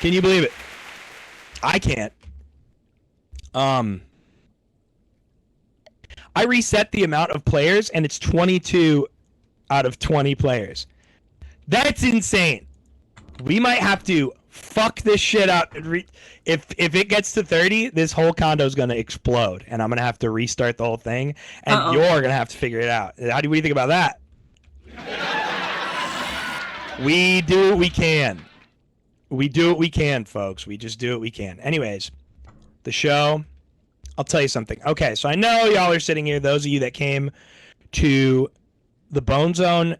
Can you believe it? I can't. I reset the amount of players, and it's 22 out of 20 players. That's insane. We might have to fuck this shit up. If it gets to 30, this whole condo is gonna explode, and I'm gonna have to restart the whole thing, and you're gonna have to figure it out. What do you think about that? We do what we can. We do what we can, folks. We just do what we can. Anyways, the show, I'll tell you something. Okay, so I know y'all are sitting here, those of you that came to the Bone Zone,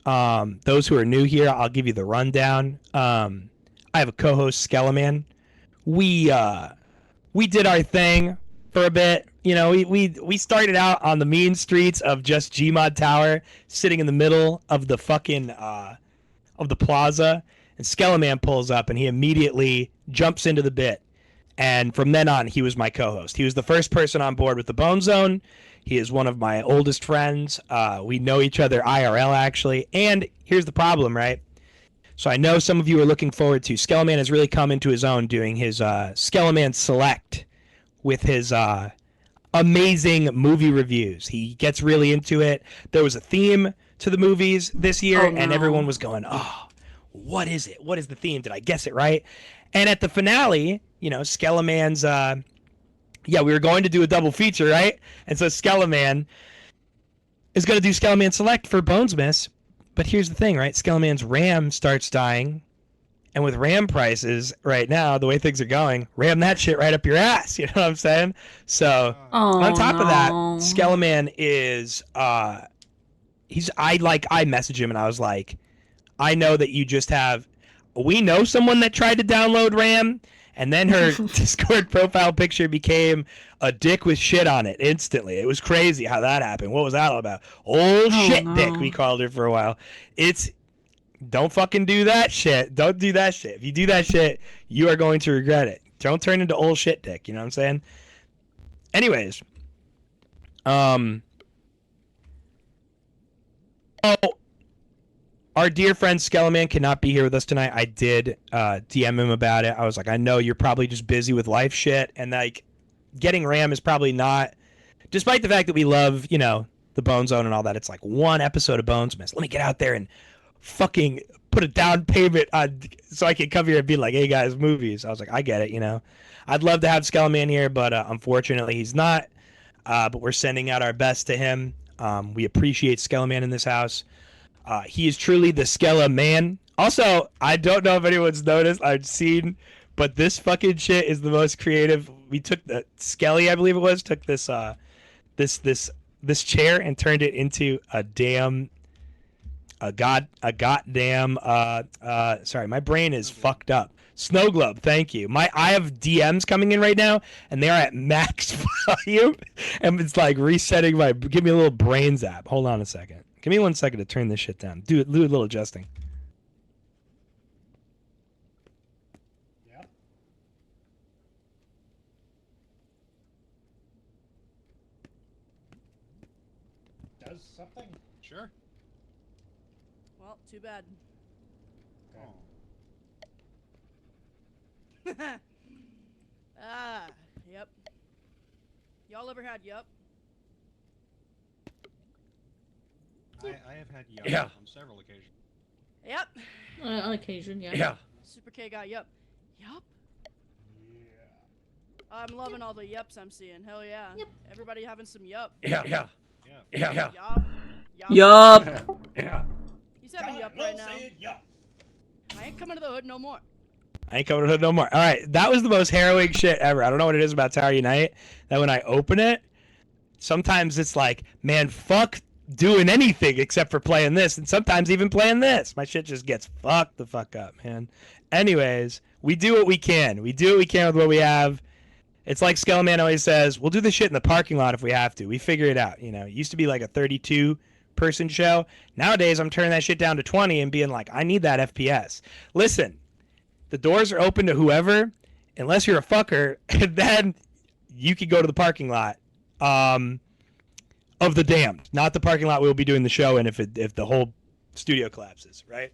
those who are new here, I'll give you the rundown. I have a co-host, Skeleman. We did our thing for a bit. You know, we started out on the mean streets of just Gmod Tower, sitting in the middle of the fucking of the plaza, and Skeleman pulls up and he immediately jumps into the bit. And from then on, he was my co-host. He was the first person on board with the Bone Zone. He is one of my oldest friends. We know each other IRL, actually. And here's the problem, right? So I know some of you are looking forward to, Skeleman has really come into his own doing his Skeleman Select with his amazing movie reviews. He gets really into it. There was a theme to the movies this year, and everyone was going, oh, what is it? What is the theme? Did I guess it right? And at the finale, you know, Skeleman's, we were going to do a double feature, right? And so Skeleman is going to do Skeleman Select for Bonesmith. But here's the thing, right? Skeleman's RAM starts dying. And with RAM prices right now, the way things are going, ram that shit right up your ass. You know what I'm saying? So on top of that, Skeleman is, I messaged him and I was like, I know that you just have, we know someone that tried to download RAM, and then her Discord profile picture became a dick with shit on it instantly. It was crazy how that happened. What was that all about? Old shit dick, we called her for a while. Don't fucking do that shit. Don't do that shit. If you do that shit, you are going to regret it. Don't turn into old shit dick, you know what I'm saying? Anyways. Our dear friend Skeleman cannot be here with us tonight. I did DM him about it. I was like, I know you're probably just busy with life shit, and like getting RAM is probably not, despite the fact that we love, you know, the Bone Zone and all that, it's like one episode of Bonesmith. Let me get out there and fucking put a down payment on so I can come here and be like, hey guys, movies. I was like, I get it, you know. I'd love to have Skeleman here, but unfortunately he's not. But we're sending out our best to him. We appreciate Skeleman in this house. He is truly the Skeleman. Also, I don't know if anyone's noticed, I've seen, but this fucking shit is the most creative we took the Skelly, I believe it was, took this this chair and turned it into a goddamn sorry, my brain is fucked up. Snow globe, thank you. I have DMs coming in right now, and they are at max volume, and it's like resetting my. Give me a little brain zap. Hold on a second. Give me 1 second to turn this shit down. Do a little adjusting. Yeah. Does something? Sure. Well, too bad. Okay. Ah, yep. Y'all ever had yup? I have had yup Yeah. on several occasions. Yep. On occasion, yeah. Yeah. Super K got yup. Yup? Yeah. I'm loving all the yups I'm seeing. Hell yeah. Yep. Everybody having some yup. Yeah. Yeah. Yeah. Yeah. Yeah. Yup. Yup. Yup. Yeah. He's having yup right now. Yeah. I ain't coming to the hood no more. I ain't coming to hood no more. All right, that was the most harrowing shit ever. I don't know what it is about Tower Unite that when I open it, sometimes it's like, man, fuck doing anything except for playing this, and sometimes even playing this. My shit just gets fucked the fuck up, man. Anyways, we do what we can. We do what we can with what we have. It's like Skeleman always says, we'll do this shit in the parking lot if we have to. We figure it out, you know. It used to be like a 32-person show. Nowadays, I'm turning that shit down to 20 and being like, I need that FPS. Listen, the doors are open to whoever, unless you're a fucker, and then you can go to the parking lot of the Damned, not the parking lot we'll be doing the show in if the whole studio collapses, right?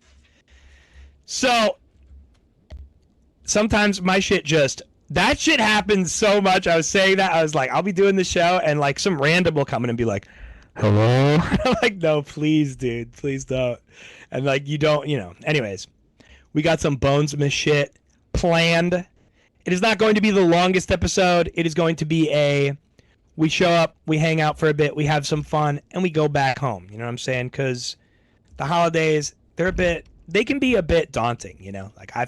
So sometimes my shit that shit happens so much. I was saying that, I was like, I'll be doing the show, and like some random will come in and be like, hello? I'm like, no, please, dude, please don't. And like, you don't, you know. Anyways, we got some BONEMAS shit planned. It is not going to be the longest episode. It is going to be we show up, we hang out for a bit, we have some fun, and we go back home. You know what I'm saying? Because the holidays, they can be a bit daunting, you know? Like I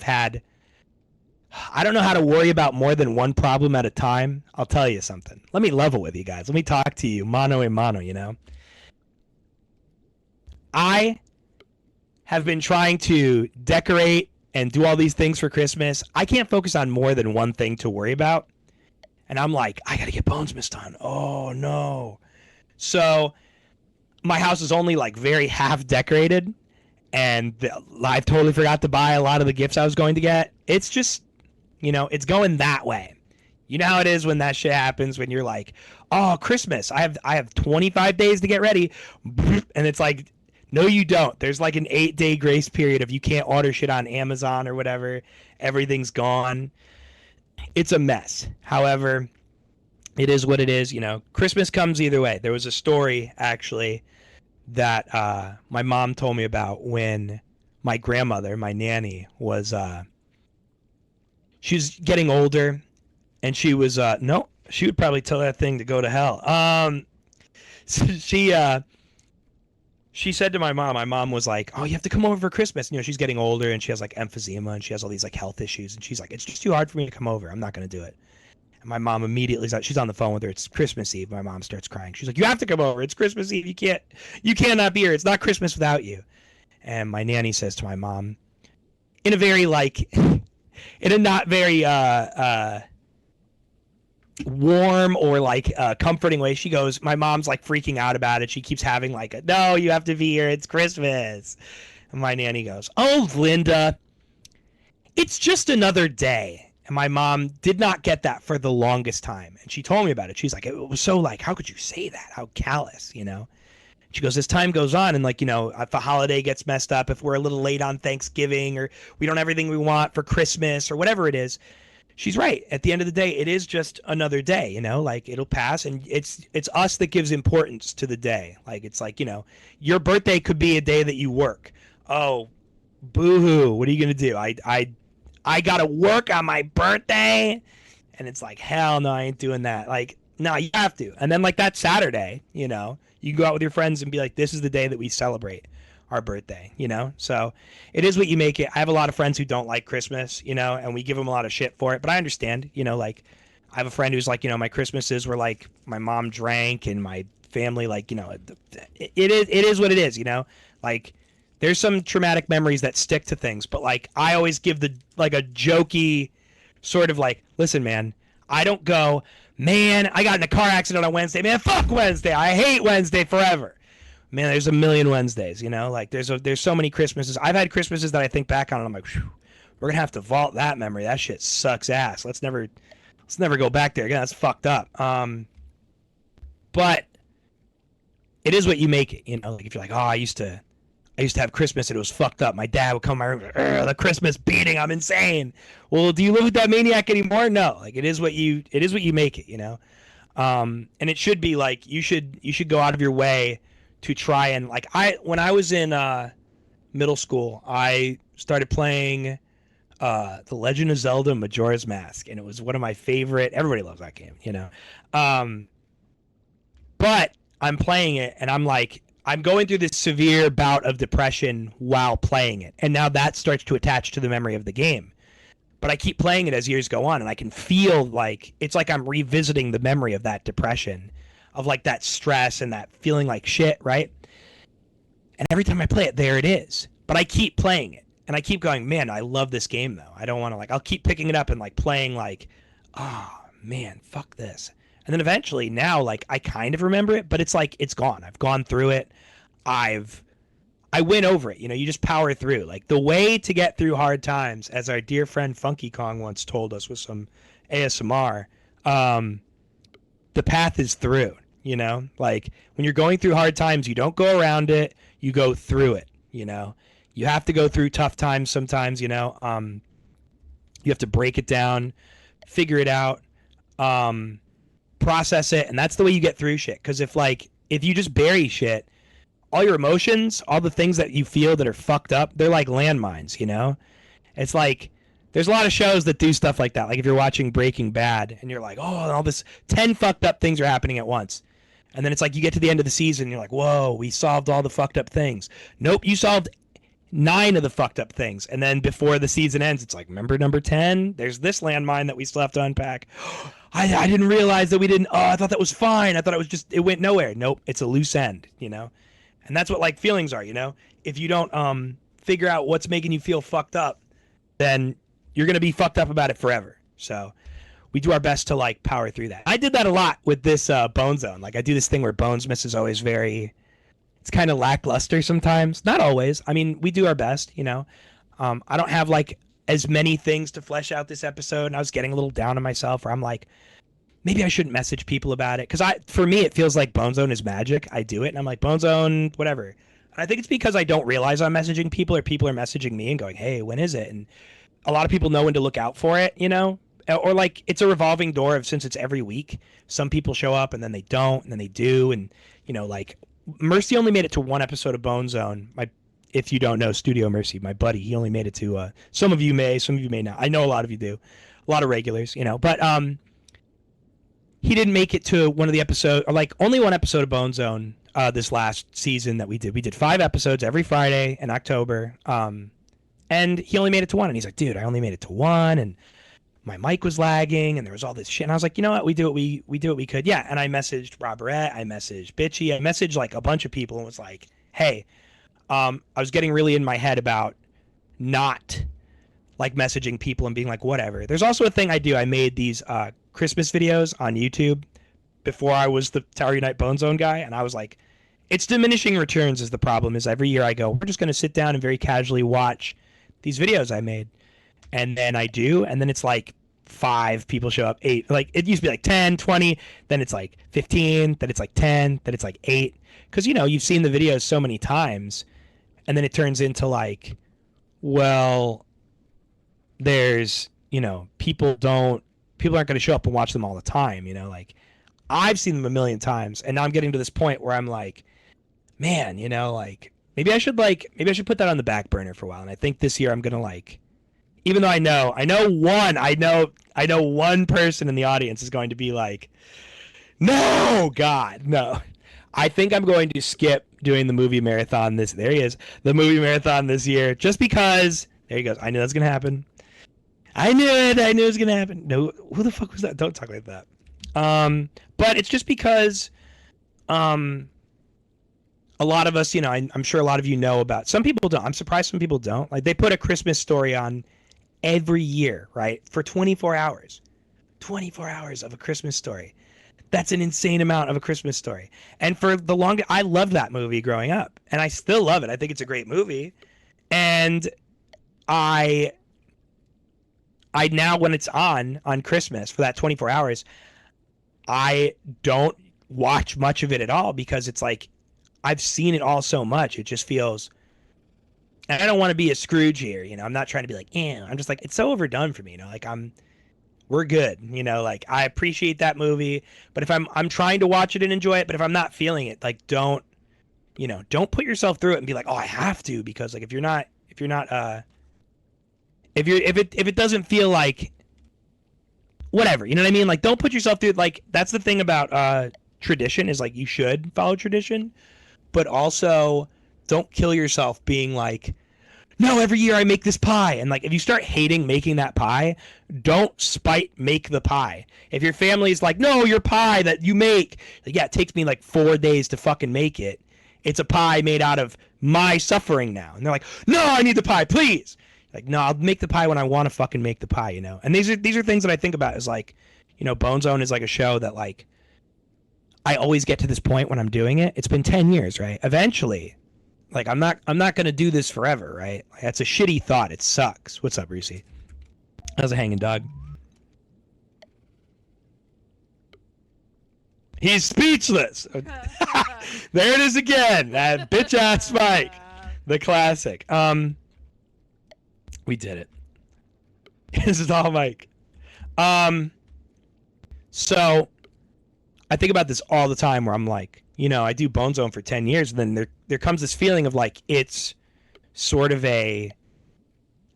don't know how to worry about more than one problem at a time. I'll tell you something. Let me level with you guys. Let me talk to you mano a mano, you know? I have been trying to decorate and do all these things for Christmas. I can't focus on more than one thing to worry about. And I'm like, I gotta get BONEMAS done. Oh no. So my house is only like very half decorated, and I totally forgot to buy a lot of the gifts I was going to get. It's just, you know, it's going that way. You know how it is when that shit happens, when you're like, oh, Christmas, I have 25 days to get ready. And it's like, no, you don't. There's like an 8-day grace period if you can't order shit on Amazon or whatever. Everything's gone. It's a mess. However, it is what it is. You know, Christmas comes either way. There was a story, actually, that my mom told me about when my grandmother, my nanny, was she was getting older, and she was no, she would probably tell that thing to go to hell. So she said to my mom was like, oh, you have to come over for Christmas. You know, she's getting older and she has like emphysema and she has all these like health issues. And she's like, it's just too hard for me to come over. I'm not going to do it. And my mom immediately, she's on the phone with her. It's Christmas Eve. My mom starts crying. She's like, you have to come over. It's Christmas Eve. You cannot be here. It's not Christmas without you. And my nanny says to my mom, in a very like, in a not very warm or like comforting way, she goes, my mom's like freaking out about it. She keeps having like no, you have to be here, it's Christmas. And my nanny goes, oh, Linda, it's just another day. And my mom did not get that for the longest time, and she told me about it. She's like, it was so like, how could you say that, how callous, you know? She goes, as time goes on, and like, you know, if a holiday gets messed up, if we're a little late on Thanksgiving, or we don't have everything we want for Christmas or whatever it is, she's right. At the end of the day, it is just another day, you know, like it'll pass, and it's us that gives importance to the day. Like, it's like, you know, your birthday could be a day that you work. Oh, boo-hoo. What are you going to do? I got to work on my birthday. And it's like, hell no, I ain't doing that. Like, no, you have to. And then like that Saturday, you know, you go out with your friends and be like, this is the day that we celebrate our birthday, you know? So it is what you make it. I have a lot of friends who don't like Christmas, you know, and we give them a lot of shit for it, but I understand, you know, like I have a friend who's like, my Christmases were like my mom drank and my family, like, it is what it is, like there's some traumatic memories that stick to things, but like I always give the like a jokey sort of like, listen, man, I don't go, man, I got in a car accident on Wednesday, man, fuck Wednesday, I hate Wednesday forever. Man, there's a million Wednesdays, like there's so many Christmases. I've had Christmases that I think back on and I'm like, whew, we're gonna have to vault that memory. That shit sucks ass. Let's never go back there again. That's fucked up. But it is what you make it. Like if you're like, oh, I used to have Christmas and it was fucked up. My dad would come in my room, the Christmas beating, I'm insane. Well, do you live with that maniac anymore? No. Like it is what you make it. And it should be like you should go out of your way to try and like when I was in middle school, I started playing The Legend of Zelda Majora's Mask, and it was one of my favorite. Everybody loves that game, but I'm playing it and I'm going through this severe bout of depression while playing it, and now that starts to attach to the memory of the game. But I keep playing it as years go on, and I can feel like it's like I'm revisiting the memory of that depression, of like that stress and that feeling like shit, right? And every time I play it, there it is. But I keep playing it, and I keep going, man, I love this game though. I don't want to I'll keep picking it up and like playing like, oh man, fuck this. And then eventually now like I kind of remember it, but it's like it's gone. I've gone through it. I went over it. You just power through. Like the way to get through hard times, as our dear friend Funky Kong once told us with some ASMR, the path is through. Like when you're going through hard times, you don't go around it, you go through it. You have to go through tough times sometimes. You have to break it down, figure it out, process it, and that's the way you get through shit. Because if you just bury shit, all your emotions, all the things that you feel that are fucked up, they're like landmines. It's like there's a lot of shows that do stuff like that. Like if you're watching Breaking Bad and you're like, oh, all this 10 fucked up things are happening at once, and then it's like you get to the end of the season and you're like, whoa, we solved all the fucked up things. Nope, you solved 9 of the fucked up things, and then before the season ends, it's like, remember number 10? There's this landmine that we still have to unpack. I didn't realize that we didn't. Oh, I thought that was fine. I thought it went nowhere. Nope, it's a loose end. And that's what like feelings are. If you don't figure out what's making you feel fucked up, then you're gonna be fucked up about it forever. So we do our best to like power through that. I did that a lot with this Bone Zone. Like I do this thing where Bonesmas is always it's kind of lackluster sometimes. Not always. I mean, we do our best. I don't have like as many things to flesh out this episode, and I was getting a little down on myself where I'm like, maybe I shouldn't message people about it. Because for me, it feels like Bone Zone is magic. I do it, and I'm like, Bone Zone, whatever. And I think it's because I don't realize I'm messaging people, or people are messaging me and going, hey, when is it? And a lot of people know when to look out for it, Or like, it's a revolving door of, since it's every week, some people show up, and then they don't, and then they do. And, like, Mercy only made it to 1 episode of Bone Zone. If you don't know, Studio Mercy, my buddy, he only made it to, some of you may not. I know a lot of you do. A lot of regulars, But, he didn't make it to one of the episodes, or like only 1 episode of Bone Zone this last season that we did. We did 5 episodes every Friday in October, and he only made it to 1. And he's like, dude, I only made it to 1, and my mic was lagging, and there was all this shit. And I was like, you know what? We do what we could. Yeah. And I messaged Roberette, I messaged Bitchy, I messaged like a bunch of people, and was like, hey, I was getting really in my head about not like messaging people and being like, whatever. There's also a thing I do. I made these Christmas videos on YouTube before I was the Tower Unite Bone Zone guy, and I was like, it's diminishing returns is the problem. Is every year I go, we're just going to sit down and very casually watch these videos I made, and then I do, and then it's like 5 people show up, 8, like it used to be like 10, 20, then it's like 15, then it's like 10, then it's like 8, because you've seen the videos so many times, and then it turns into like, well, there's people aren't going to show up and watch them all the time, like I've seen them a million times, and now I'm getting to this point where I'm like, man, like maybe I should put that on the back burner for a while. And I think this year I'm going to like, even though I know one person in the audience is going to be like, no, God, no. I think I'm going to skip doing the movie marathon the movie marathon this year, just because, there he goes. I knew that's going to happen. I knew it. I knew it was gonna happen. No, who the fuck was that? Don't talk like that. But it's just because, a lot of us, I'm sure a lot of you know about. Some people don't. I'm surprised some people don't. Like they put a Christmas Story on every year, right? For 24 hours. 24 hours of a Christmas Story. That's an insane amount of a Christmas Story. And for the longest, I loved that movie growing up, and I still love it. I think it's a great movie. And I now, when it's on Christmas for that 24 hours, I don't watch much of it at all because it's like I've seen it all so much. It just feels, and I don't want to be a Scrooge here, I'm not trying to be like, I'm just like, it's so overdone for me, like we're good, like I appreciate that movie, but if I'm trying to watch it and enjoy it, but if I'm not feeling it, like don't put yourself through it and be like, oh, I have to, because like if it doesn't feel like whatever, you know what I mean? Like don't put yourself through it. Like that's the thing about tradition, is like you should follow tradition, but also don't kill yourself being like, no, every year I make this pie. And like if you start hating making that pie, don't make the pie. If your family's like, no, your pie that you make, like, yeah, it takes me like 4 days to fucking make it. It's a pie made out of my suffering now. And they're like, no, I need the pie, please. Like, no, I'll make the pie when I want to fucking make the pie, And these are things that I think about, is like, Bone Zone is like a show that like I always get to this point when I'm doing it. It's been 10 years, right? Eventually, like I'm not gonna do this forever, right? Like, that's a shitty thought. It sucks. What's up, Reese? How's it hanging, dog? He's speechless. There it is again. That bitch ass Mike. The classic. We did it. This is all Mike. So I think about this all the time, where I'm like, I do Bone Zone for 10 years, and then there comes this feeling of like it's sort of a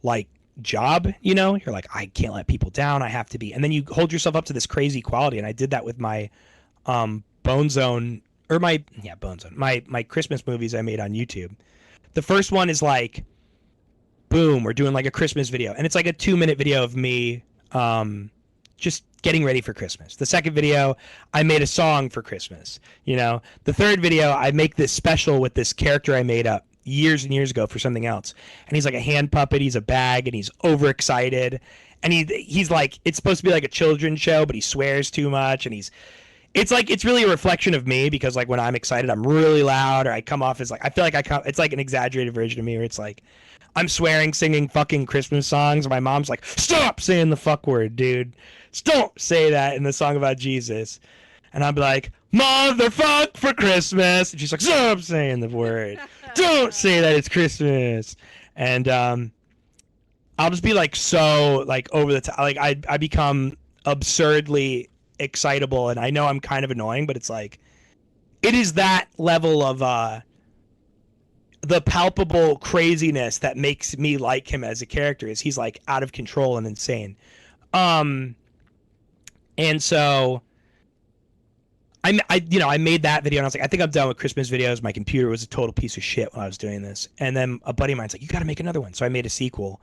like job, you're like, I can't let people down, I have to be, and then you hold yourself up to this crazy quality. And I did that with my Bone Zone, or my Christmas movies I made on YouTube. The first one is like, boom, we're doing like a Christmas video, and it's like a 2-minute video of me just getting ready for Christmas. The second video, I made a song for Christmas. The third video, I make this special with this character I made up years and years ago for something else, and he's like a hand puppet, he's a bag, and he's overexcited, and he's like, it's supposed to be like a children's show, but he swears too much, and it's really a reflection of me, because like when I'm excited, I'm really loud, or I come off as like, I feel like it's like an exaggerated version of me, where it's like I'm swearing, singing fucking Christmas songs, and my mom's like, stop saying the fuck word, dude. Don't say that in the song about Jesus. And I'm like, motherfuck for Christmas. And she's like, stop saying the word. Don't say that it's Christmas. And I'll just be like so like over the top. Like I become absurdly excitable, and I know I'm kind of annoying, but it's like, it is that level of the palpable craziness that makes me like him as a character, is he's like out of control and insane. And so I made that video, and I was like, I think I'm done with Christmas videos. My computer was a total piece of shit when I was doing this. And then a buddy of mine's like, you got to make another one. So I made a sequel,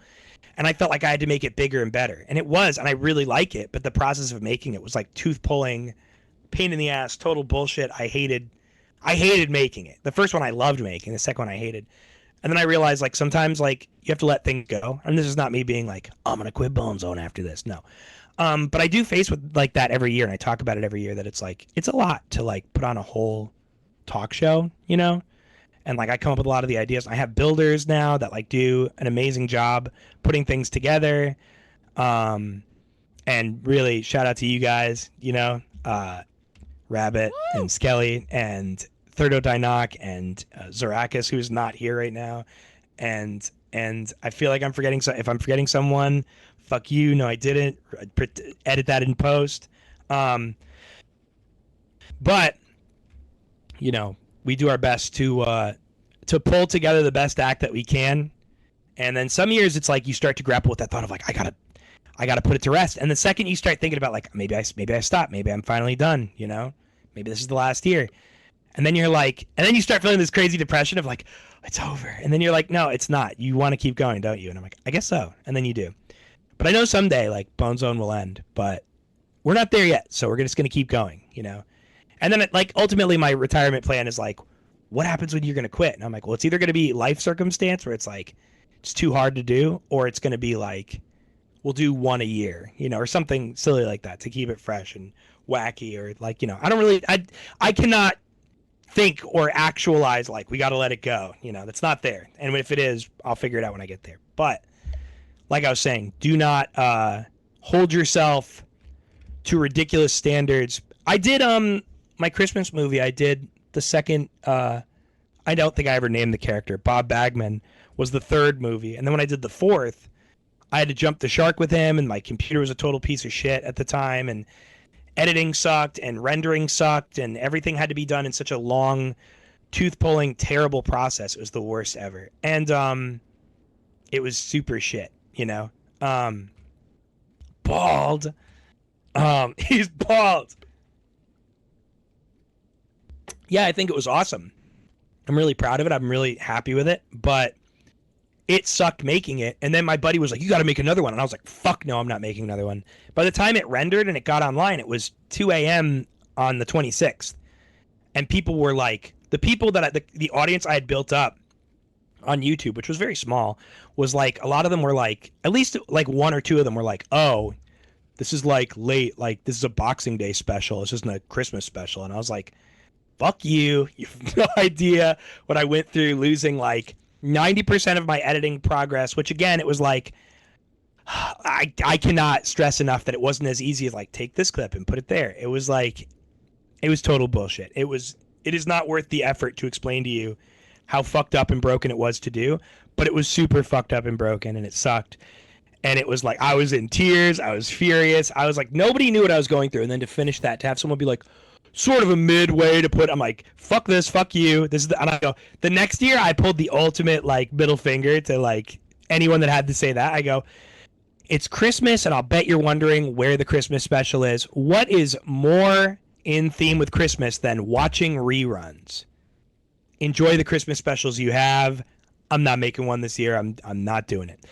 and I felt like I had to make it bigger and better. And it was, and I really like it. But the process of making it was like tooth pulling, pain in the ass, total bullshit. I hated making it. The first one I loved making. The second one I hated. And then I realized like sometimes like you have to let things go. And this is not me being like, I'm going to quit Bone Zone after this. No. But I do face with like that every year, and I talk about it every year, that it's like, it's a lot to like put on a whole talk show, and like I come up with a lot of the ideas. I have builders now that like do an amazing job putting things together. And really shout out to you guys, Rabbit and Skelly and Thirdodynok and Zarakis, who's not here right now. And I feel like I'm forgetting, so if I'm forgetting someone, fuck you. No, I didn't. Edit that in post. But we do our best to pull together the best act that we can. And then some years it's like you start to grapple with that thought of like, I gotta put it to rest. And the second you start thinking about like, maybe I stop, maybe I'm finally done, maybe this is the last year. And then you're like, and then you start feeling this crazy depression of like, it's over. And then you're like, no, it's not. You want to keep going, don't you? And I'm like, I guess so. And then you do. But I know someday, like, Bone Zone will end, but we're not there yet, so we're just gonna keep going, you know. And then, like, ultimately, my retirement plan is like, what happens when you're gonna quit? And I'm like, well, it's either gonna be life circumstance where it's like it's too hard to do, or it's gonna be like we'll do one a year, you know, or something silly like that to keep it fresh and wacky, or like, you know, I cannot think or actualize like we got to let it go, you know. That's not there, and if it is, I'll figure it out when I get there. But like I was saying, do not hold yourself to ridiculous standards. I did my Christmas movie. I did the second. I don't think I ever named the character. Bob Bagman was the third movie, and then when I did the fourth, I had to jump the shark with him, and my computer was a total piece of shit at the time, and editing sucked, and rendering sucked, and everything had to be done in such a long, tooth-pulling, terrible process. It was the worst ever, and it was super shit, you know. Bald. He's bald. Yeah, I think it was awesome. I'm really proud of it. I'm really happy with it, but it sucked making it. And then my buddy was like, you got to make another one. And I was like, fuck no, I'm not making another one. By the time it rendered and it got online, it was 2 a.m. on the 26th. And people were like, the people that the audience I had built up on YouTube, which was very small, was like, a lot of them were like, at least like one or two of them were like, oh, this is like late. Like, this is a Boxing Day special. This isn't a Christmas special. And I was like, fuck you. You have no idea what I went through losing like 90% of my editing progress, which again, it was like, I cannot stress enough that it wasn't as easy as like, take this clip and put it there. It was like, it was total bullshit. It is not worth the effort to explain to you how fucked up and broken it was to do, but it was super fucked up and broken, and it sucked. And it was like, I was in tears. I was furious. I was like, nobody knew what I was going through. And then to finish that, to have someone be like, sort of a midway to put, I'm like, fuck this, fuck you. This is and I go, the next year I pulled the ultimate like middle finger to like anyone that had to say that. I go, it's Christmas, and I'll bet you're wondering where the Christmas special is. What is more in theme with Christmas than watching reruns? Enjoy the Christmas specials you have. I'm not making one this year. I'm not doing it.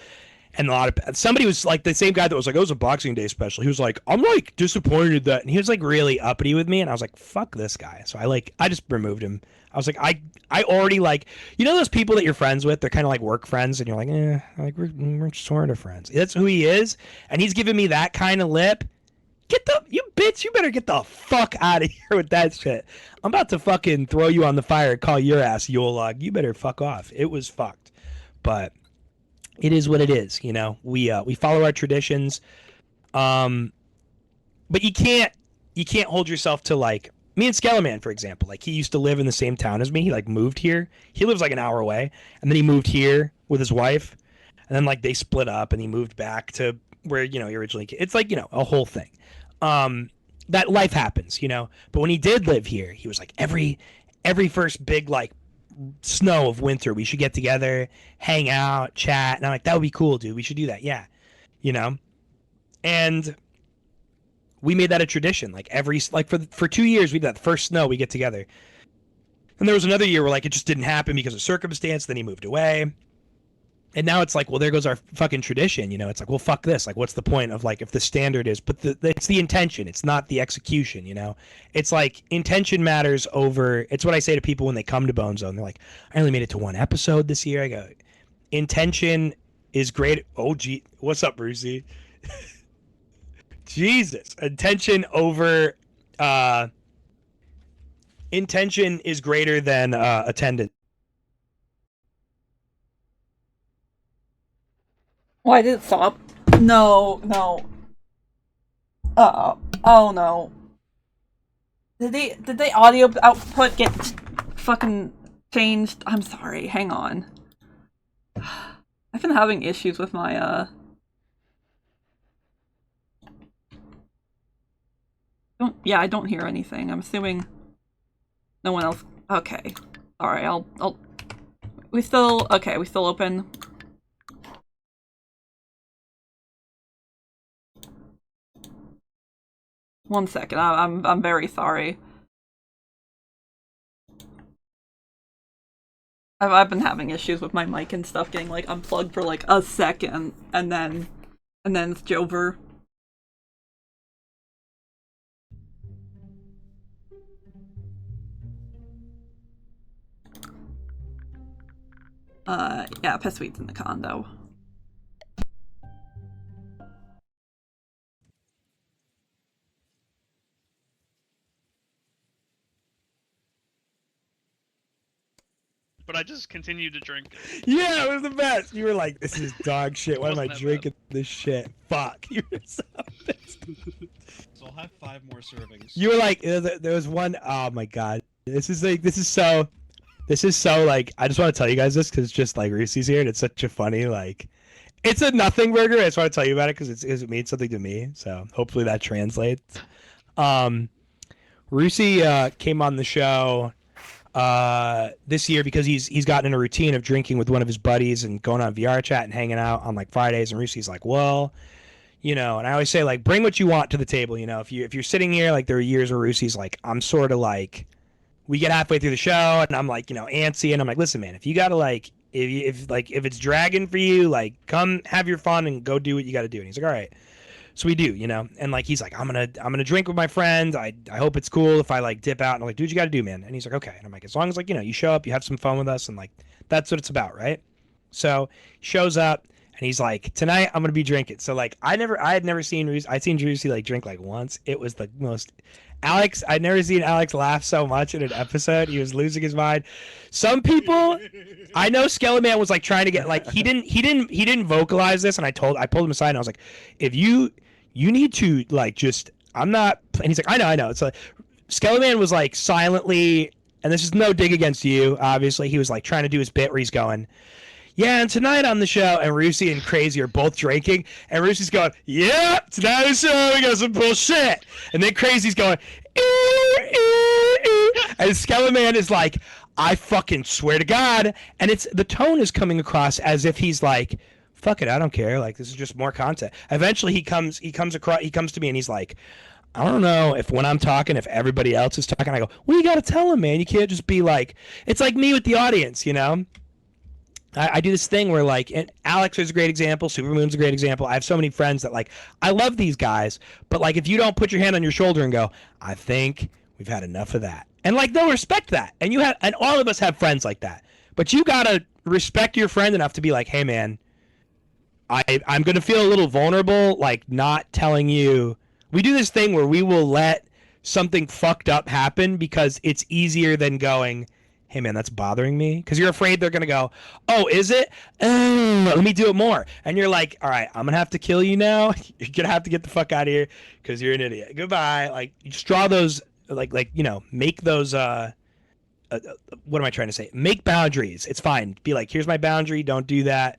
And somebody was like, the same guy that was like, oh, it was a Boxing Day special. He was like, I'm like disappointed that, and he was like really uppity with me, and I was like, fuck this guy. So I just removed him. I was like, I already like, you know those people that you're friends with, they're kind of like work friends, and you're like, like we're sort of friends. That's who he is, and he's giving me that kind of lip. You bitch, you better get the fuck out of here with that shit. I'm about to fucking throw you on the fire and call your ass Yule log. You better fuck off. It was fucked, but it is what it is, you know. We follow our traditions, but you can't hold yourself to like me and Skeleman, for example. Like, he used to live in the same town as me. He like moved here. He lives like an hour away, and then he moved here with his wife, and then like they split up, and he moved back to where, you know, he originally came. It's like, you know, a whole thing. That life happens, you know. But when he did live here, he was like, every first big like snow of winter, we should get together, hang out, chat. And I'm like, that would be cool, dude. We should do that. Yeah. You know? And we made that a tradition. Like for 2 years, we did that first snow, we get together. And there was another year where like it just didn't happen because of circumstance. Then he moved away. And now it's like, well, there goes our fucking tradition. You know, it's like, well, fuck this. Like, what's the point of like, if the standard is, but it's the intention. It's not the execution, you know? It's like intention matters over, it's what I say to people when they come to Bone Zone. They're like, I only made it to one episode this year. I go, intention is great. Oh, gee. What's up, Brucey? Jesus. Intention is greater than attendance. Why did it stop? No. Oh no. Did they audio output get fucking changed? I'm sorry, hang on. I've been having issues with my I don't hear anything. I'm assuming no one else. Okay. Alright, we still open. 1 second, I'm very sorry. I've been having issues with my mic and stuff getting like unplugged for like a second and then And then it's Jover. Yeah, Pessweet's in the condo. But I just continued to drink. Yeah, it was the best. You were like, "This is dog shit. Why am I Wasn't that drinking this shit? Fuck." You were so pissed. So I'll have 5 more servings. You were like, there was one. Oh my god, this is so like. I just want to tell you guys this because it's just like Reese's here, and it's such a funny like. It's a nothing burger. I just want to tell you about it because it means something to me. So hopefully that translates. Rusi came on the show this year because he's gotten in a routine of drinking with one of his buddies and going on VR chat and hanging out on like Fridays. And Rusi's like, well, you know, and I always say like, bring what you want to the table. You know, if you're sitting here, like there are years where Rusi's like, I'm sort of like, we get halfway through the show and I'm like, you know, antsy, and I'm like, listen, man, if you gotta like, if it's dragging for you, like come have your fun and go do what you got to do. And he's like, all right. So we do, you know, and like he's like, I'm gonna drink with my friends. I hope it's cool if I like dip out. And I'm like, dude, you got to do, man. And he's like, okay. And I'm like, as long as like, you know, you show up, you have some fun with us, and like that's what it's about, right? So he shows up and he's like, tonight I'm gonna be drinking. So like I had never seen Juicy like drink like once. It was the most. Alex, I'd never seen Alex laugh so much in an episode. He was losing his mind. Some people, I know Skeleman was like trying to get like he didn't vocalize this, and I pulled him aside and I was like, if you need to like just I'm not, and he's like, I know. It's like Skeleman was like silently, and this is no dig against you, obviously. He was like trying to do his bit where he's going, yeah, and tonight on the show, and Rusi and Crazy are both drinking, and Rusi's going, yeah, tonight on the show, we got some bullshit. And then Crazy's going, and Skeleman is like, I fucking swear to God. And the tone is coming across as if he's like, fuck it, I don't care. Like, this is just more content. Eventually he comes to me and he's like, I don't know if when I'm talking, if everybody else is talking, I go, well, you got to tell him, man. You can't just be like, it's like me with the audience, you know? I do this thing where like, and Alex is a great example. Supermoon's a great example. I have so many friends that like, I love these guys, but like, if you don't put your hand on your shoulder and go, I think we've had enough of that. And like, they'll respect that. And and all of us have friends like that, but you got to respect your friend enough to be like, hey man, I'm going to feel a little vulnerable. Like not telling you, we do this thing where we will let something fucked up happen because it's easier than going, hey man, that's bothering me, because you're afraid they're gonna go, oh, is it? Let me do it more. And you're like, all right, I'm gonna have to kill you now. You're gonna have to get the fuck out of here because you're an idiot. Goodbye. Like, you just draw those, like you know, make those. What am I trying to say? Make boundaries. It's fine. Be like, here's my boundary. Don't do that.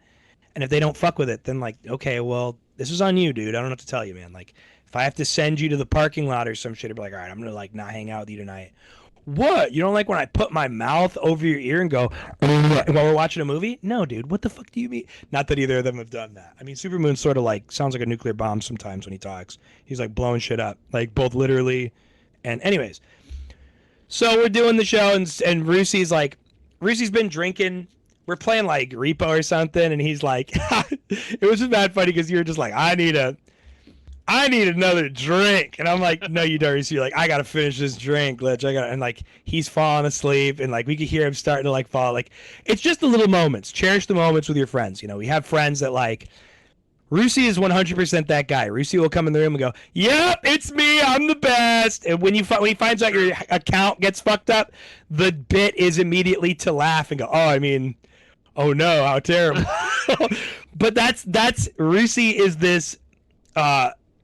And if they don't fuck with it, then like, okay, well, this is on you, dude. I don't know what to tell you, man. Like, if I have to send you to the parking lot or some shit, I'd be like, all right, I'm gonna like not hang out with you tonight. What? You don't like when I put my mouth over your ear and go while we're watching a movie? No, dude. What the fuck do you mean? Not that either of them have done that. I mean, Supermoon sort of like sounds like a nuclear bomb sometimes when he talks. He's like blowing shit up, like both literally. And anyways, so we're doing the show, and Rusi's been drinking. We're playing like Repo or something, and he's like, it was just bad funny because you were just like, I need another drink. And I'm like, no, you don't. So you're like, I got to finish this drink, Lich. And like, he's falling asleep, and like, we could hear him starting to like fall. Like, it's just the little moments. Cherish the moments with your friends. You know, we have friends that like, Rusi is 100% that guy. Rusi will come in the room and go, yep, it's me. I'm the best. And when he finds out your account gets fucked up, the bit is immediately to laugh and go, oh, I mean, oh no, how terrible. But that's Rusi is this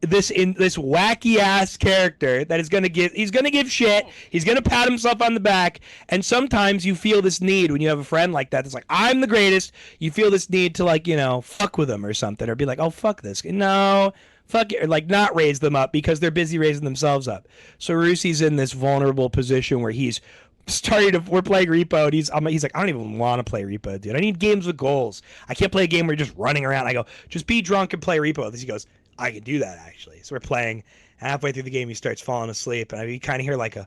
wacky ass character that is gonna give shit. He's gonna pat himself on the back, and sometimes you feel this need when you have a friend like that that's like, I'm the greatest. You feel this need to like, you know, fuck with them or something, or be like, oh fuck this, no, fuck it, or like not raise them up because they're busy raising themselves up. So Rusi's in this vulnerable position where we're playing Repo, and he's like, I don't even want to play Repo, dude. I need games with goals. I can't play a game where you're just running around. I go, just be drunk and play Repo. He goes, I can do that actually. So we're playing. Halfway through the game, he starts falling asleep, and you kind of hear like a,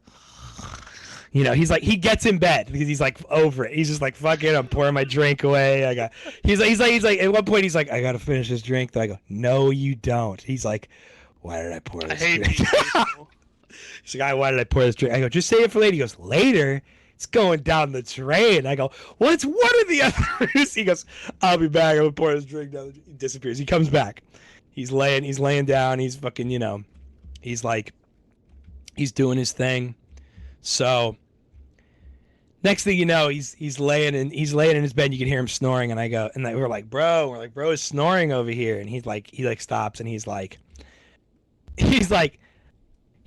You know, he's like, he gets in bed because he's like over it. He's just like, fuck it, I'm pouring my drink away. He's like, at one point he's like, I gotta finish this drink. I go, no, you don't. He's like, why did I pour I this hate drink? these people. He's like, why did I pour this drink? I go, just save it for later. He goes, later? It's going down the drain. I go, well, it's one of the others. He goes, I'll be back. I'm gonna pour this drink down. He disappears. He comes back. He's laying down. He's fucking, you know, he's like, he's doing his thing. So next thing you know, he's laying in his bed. You can hear him snoring, and I go, and we're like, bro is snoring over here, and he stops, and he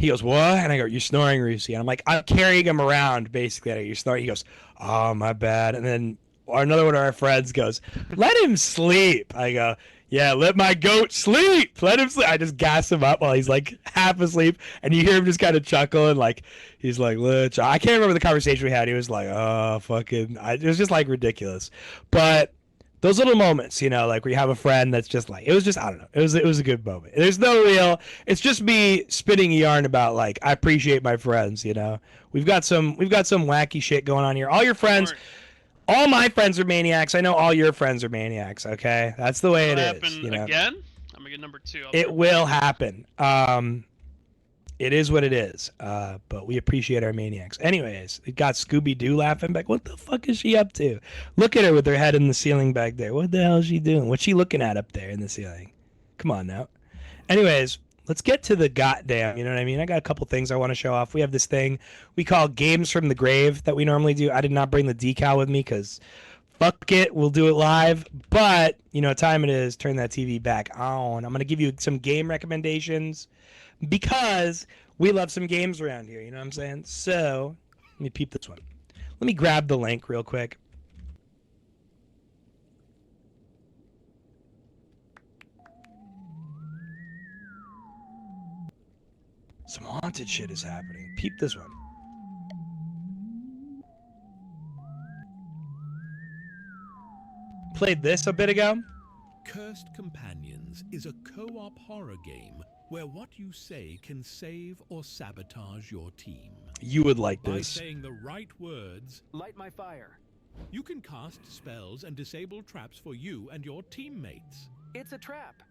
goes, what? And I go, you're snoring, Rusey. And I'm like, I'm carrying him around, basically. I go, you're snoring. He goes, oh, my bad. And then another one of our friends goes, let him sleep. I go, yeah, let my goat sleep. Let him sleep. I just gas him up while he's like half asleep. And you hear him just kind of chuckle, and like, he's like, I can't remember the conversation we had. He was like, oh, fucking. It was just like ridiculous. But those little moments, you know, like where you have a friend that's just like, it was just, I don't know. It was a good moment. There's no real, it's just me spinning a yarn about like, I appreciate my friends, you know. We've got some wacky shit going on here. All your friends, all my friends are maniacs. I know all your friends are maniacs, okay? That's the way it is. You know? Again? I'm gonna get number 2. It will happen. It is what it is. But we appreciate our maniacs. Anyways, it got Scooby-Doo laughing back. What the fuck is she up to? Look at her with her head in the ceiling back there. What the hell is she doing? What's she looking at up there in the ceiling? Come on now. Anyways, let's get to the goddamn, you know what I mean? I got a couple things I want to show off. We have this thing we call Games from the Grave that we normally do. I did not bring the decal with me because fuck it, we'll do it live. But, you know what time it is. Turn that TV back on. I'm going to give you some game recommendations because we love some games around here, you know what I'm saying? So, let me peep this one. Let me grab the link real quick. Some haunted shit is happening. Peep this one. Played this a bit ago. Cursed Companions is a co-op horror game where what you say can save or sabotage your team. You would like By this. saying the right words, light my fire. You can cast spells and disable traps for you and your teammates. It's a trap.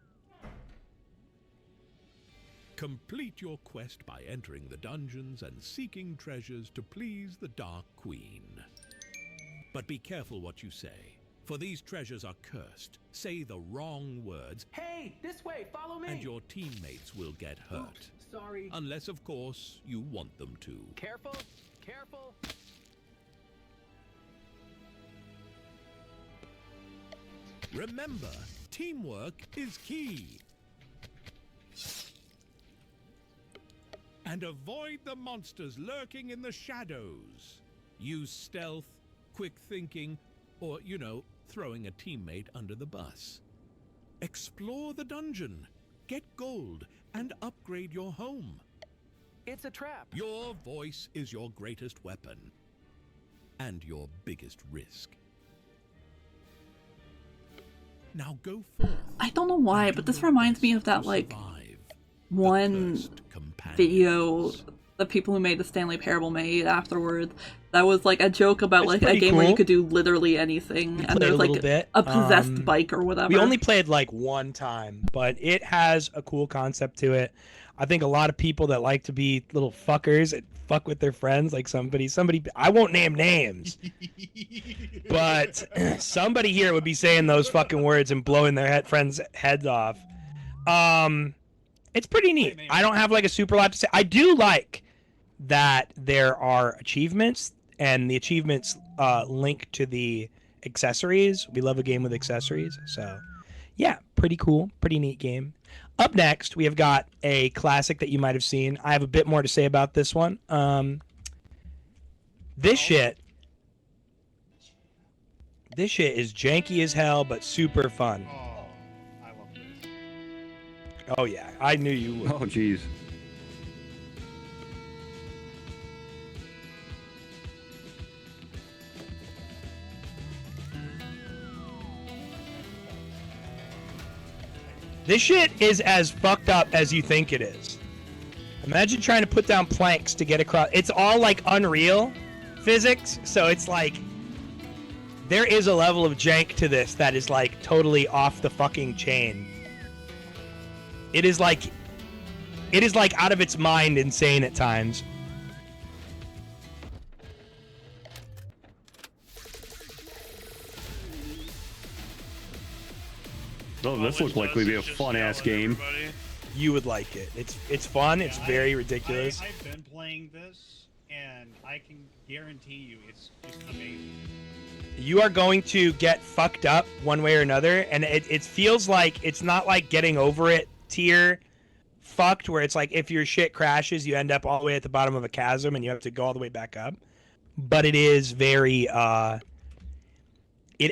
Complete your quest by entering the dungeons and seeking treasures to please the Dark Queen. But be careful what you say, for these treasures are cursed. Say the wrong words. Hey, this way, follow me. And your teammates will get hurt. Oops, sorry. Unless, of course, you want them to. Careful, careful. Remember, teamwork is key. And avoid the monsters lurking in the shadows. Use stealth, quick thinking, or, you know, throwing a teammate under the bus. Explore the dungeon, get gold, and upgrade your home. It's a trap. Your voice is your greatest weapon. And your biggest risk. Now go forth. I don't know why, but this reminds me of that, like, one video the people who made the Stanley Parable made afterward. That was like a joke about like a game where you could do literally anything, and there's like a possessed bike or whatever. We only played like one time, but it has a cool concept to it. I think a lot of people that like to be little fuckers and fuck with their friends, like somebody, I won't name names, but somebody here would be saying those fucking words and blowing their friends' heads off. It's pretty neat. I don't have like a super lot to say. I do like that there are achievements, and the achievements link to the accessories. We love a game with accessories, so yeah, pretty cool, pretty neat game. Up next, we have got a classic that you might have seen. I have a bit more to say about this one. This shit is janky as hell, but super fun. Oh, I love this. Oh yeah, I knew you would. Oh jeez. This shit is as fucked up as you think it is. Imagine trying to put down planks to get across. It's all like Unreal physics, so it's like there is a level of jank to this that is like totally off the fucking chain. It is like out of its mind insane at times. Oh, this looks like would be a fun ass game. You would like it. It's fun. It's very ridiculous. I've been playing this, and I can guarantee you, it's just amazing. You are going to get fucked up one way or another, and it feels like it's not like getting over it tier fucked, where it's like if your shit crashes, you end up all the way at the bottom of a chasm and you have to go all the way back up. But it is very I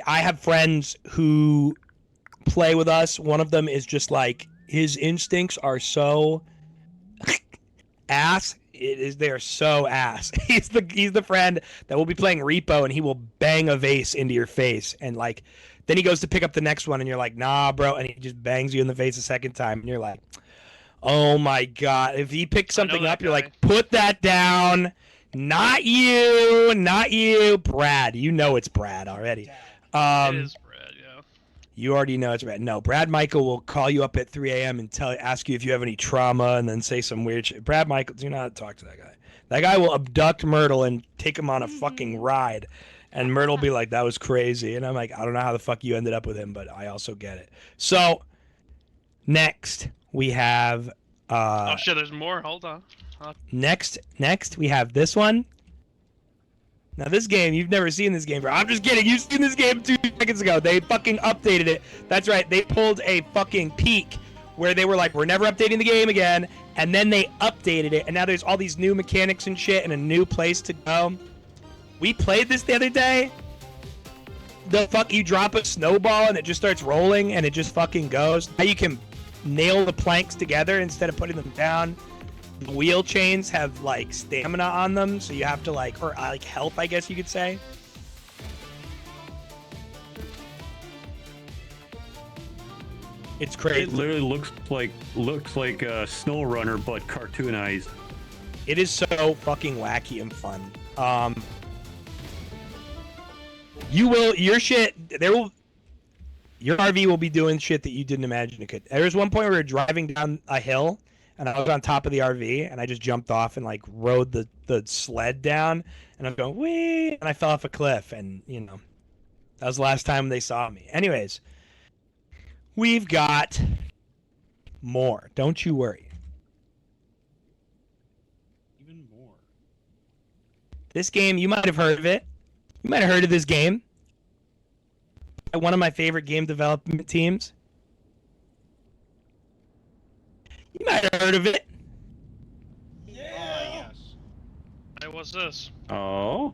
have friends who play with us. One of them is just like, his instincts are so ass. They are so ass. He's the friend that will be playing Repo and he will bang a vase into your face, and like then he goes to pick up the next one and you're like, nah bro, and he just bangs you in the face a second time and you're like, oh my god. If he picks something up, you're like, put that down. Not you, Brad. You know it's Brad already. It is Brad, yeah. You already know it's Brad. No, Brad Michael will call you up at 3 a.m. and ask you if you have any trauma, and then say some weird shit. Brad Michael, do not talk to that guy. That guy will abduct Myrtle and take him on a fucking ride. And Myrtle will be like, that was crazy. And I'm like, I don't know how the fuck you ended up with him, but I also get it. So, next, we have... oh shit, there's more. Hold on. Next, we have this one. Now this game, you've never seen this game, bro. I'm just kidding. You've seen this game 2 seconds ago. They fucking updated it. That's right. They pulled a fucking peak where they were like, we're never updating the game again. And then they updated it. And now there's all these new mechanics and shit and a new place to go. We played this the other day. The fuck, you drop a snowball and it just starts rolling and it just fucking goes. Now you can nail the planks together instead of putting them down. The wheel chains have like stamina on them, so you have to like, or like health, I guess you could say. It's crazy. It literally looks like Snow Runner, but cartoonized. It is so fucking wacky and fun. Your RV will be doing shit that you didn't imagine it could. There was one point where we were driving down a hill, and I was on top of the RV, and I just jumped off and like rode the sled down, and I'm going wee, and I fell off a cliff, and you know, that was the last time they saw me. Anyways, we've got more. Don't you worry. Even more. This game, you might have heard of it. You might have heard of this game. One of my favorite game development teams. You might have heard of it. Yes. Hey, what's this? Oh?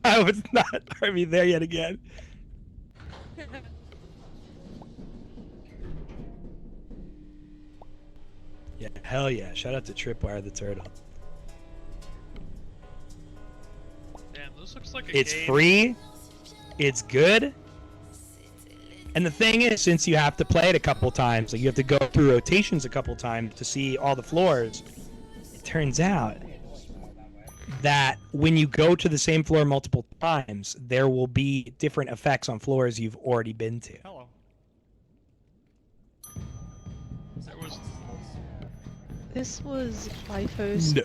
I was not Harvey there yet again. Yeah, hell yeah. Shout out to Tripwire the Turtle. Damn, this looks like a It's game. free. It's good. And the thing is, since you have to play it a couple times, like you have to go through rotations a couple times to see all the floors, it turns out that when you go to the same floor multiple times, there will be different effects on floors you've already been to. Hello. This was my first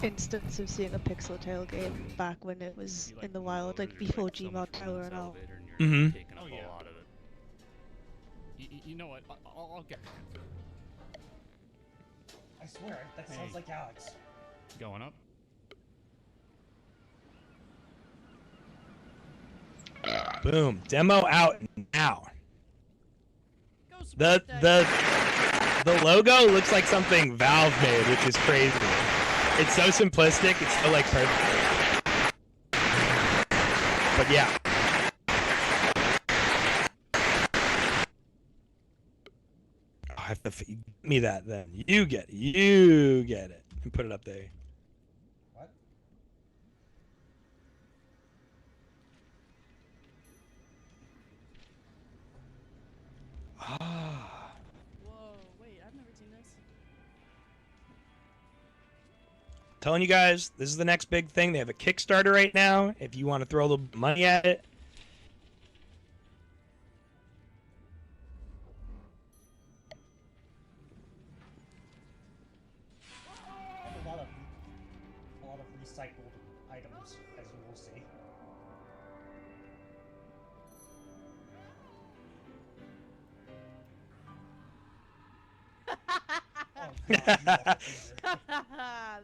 instance of seeing a pixel tail game back when it was in the wild, like before Gmod Tower and all. Mm-hmm. Oh yeah. You know what? I'll get it. I swear, that sounds like Alex. Going up. Boom. Demo out now. The logo looks like something Valve made, which is crazy. It's so simplistic, it's so like perfect. But yeah. Oh, I have to give me that then. You get it. And put it up there. What? Ah. Whoa, wait, I've never seen this. telling you guys, this is the next big thing. They have a Kickstarter right now. If you want to throw a little money at it. A lot of recycled items, as you will see.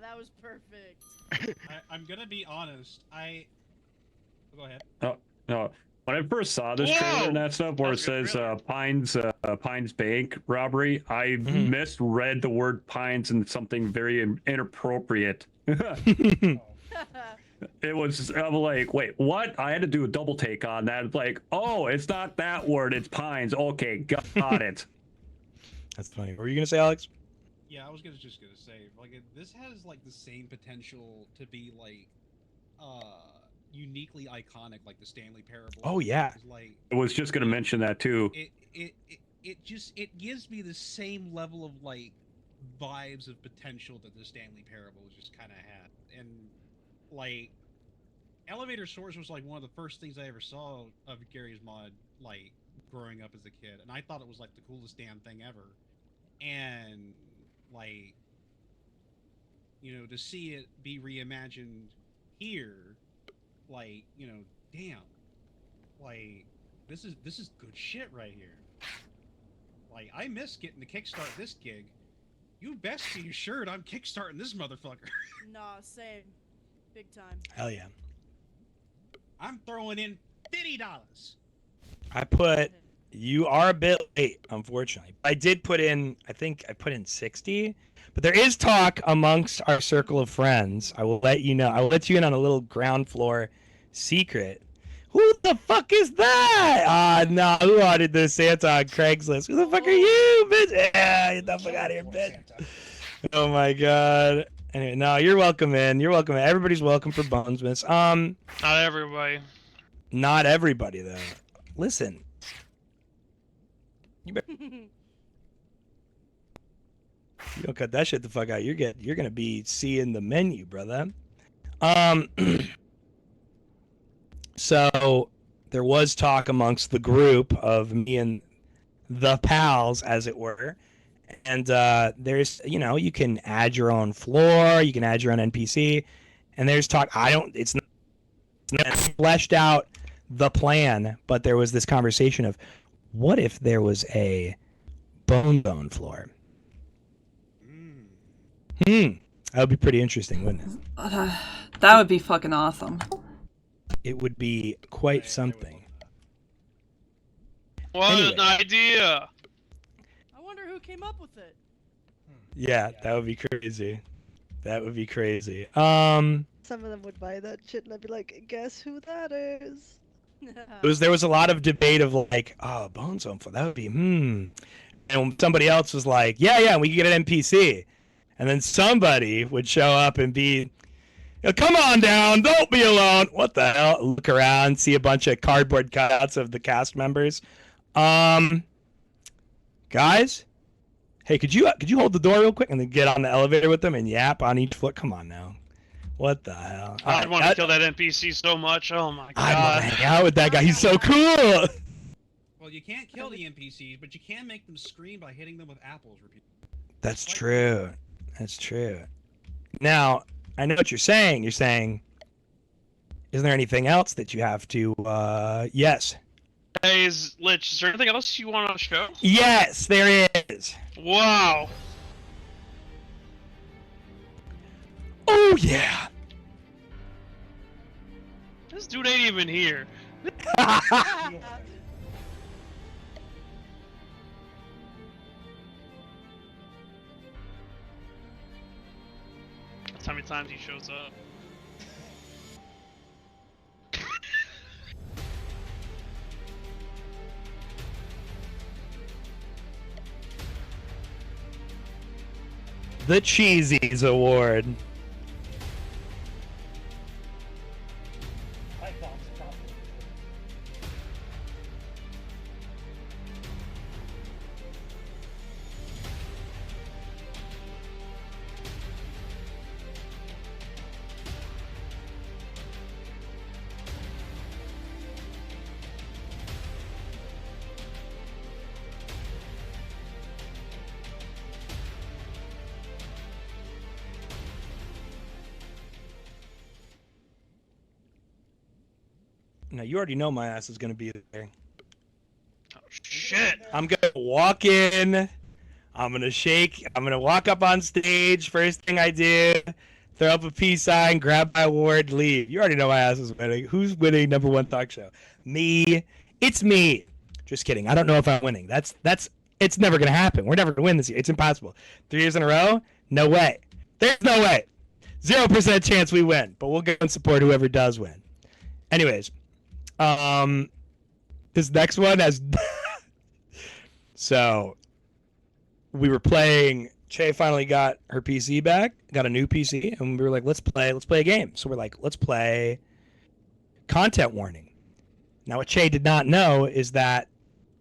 That was perfect. I'm gonna be honest. Go ahead. No. When I first saw this trailer and that stuff, where it says Pines Bank robbery, I misread the word Pines and something very inappropriate. It was, I'm like, wait, what? I had to do a double take on that. It's like, oh, it's not that word, it's Pines. Okay, got it. That's funny. What were you gonna say, Alex? Yeah, I was just gonna say, like, this has like the same potential to be like, uniquely iconic, like the Stanley Parable. Oh yeah. Like, I was just gonna mention that too. It gives me the same level of like vibes of potential that the Stanley Parable just kind of had, and like Elevator Swords was like one of the first things I ever saw of Gary's mod, like growing up as a kid, and I thought it was like the coolest damn thing ever. And like, you know, to see it be reimagined here, like, you know, damn, like this is good shit right here. Like, I miss getting to kickstart this gig. You best be assured I'm kickstarting this motherfucker. Nah, same. Big time. Hell yeah. I'm throwing in $50. You are a bit late, unfortunately. I did put in, I think I put in 60, but there is talk amongst our circle of friends. I will let you know. I will let you in on a little ground floor secret. Who the fuck is that? Ah, no. Who ordered this Santa on Craigslist? Who the fuck are you, bitch? Yeah, get the fuck out of here, bitch. Oh my god. Anyway, no, you're welcome in. You're welcome in. Everybody's welcome for BONEMAS. Not everybody. Not everybody though. Listen. You don't cut that shit the fuck out. You're gonna be seeing the menu, brother. So there was talk amongst the group of me and the pals, as it were, and there's, you know, you can add your own floor, you can add your own NPC, and there's talk. It's not fleshed out the plan, but there was this conversation of, what if there was a bone floor? That would be pretty interesting, wouldn't it? That would be fucking awesome. It would be quite something. What an idea! I wonder who came up with it. Yeah, that would be crazy. That would be crazy. Some of them would buy that shit, and I'd be like, guess who that is? There was a lot of debate of like, oh, Bone Zone, that would be, And somebody else was like, yeah, we could get an NPC. And then somebody would show up and be, come on down, don't be alone. What the hell? Look around, see a bunch of cardboard cutouts of the cast members. Guys, hey, could you hold the door real quick and then get on the elevator with them and yap on each floor? Come on now. What the hell? I'd want to kill that NPC so much. Oh my god. I want to hang out with that guy. He's so cool. Well, you can't kill the NPCs, but you can make them scream by hitting them with apples repeatedly. That's true. That's true. Now, I know what you're saying. You're saying, isn't there anything else that you have to, yes. Hey, Lich, is there anything else you want to show? Yes, there is. Wow. Oh, yeah. This dude ain't even here. That's how many times he shows up. The Cheesies Award. Now you already know my ass is gonna be there. Oh shit! I'm gonna walk in. I'm gonna shake. I'm gonna walk up on stage. First thing I do, throw up a peace sign, grab my award, leave. You already know my ass is winning. Who's winning #1 talk show? Me. It's me. Just kidding. I don't know if I'm winning. That's. It's never gonna happen. We're never gonna win this year. It's impossible. 3 years in a row? No way. There's no way. 0% chance we win. But we'll go and support whoever does win. Anyways, this next one has. So, we were playing. Che finally got her PC back, got a new PC, and we were like, let's play a game. So we're like, let's play content warning. Now, what Che did not know is that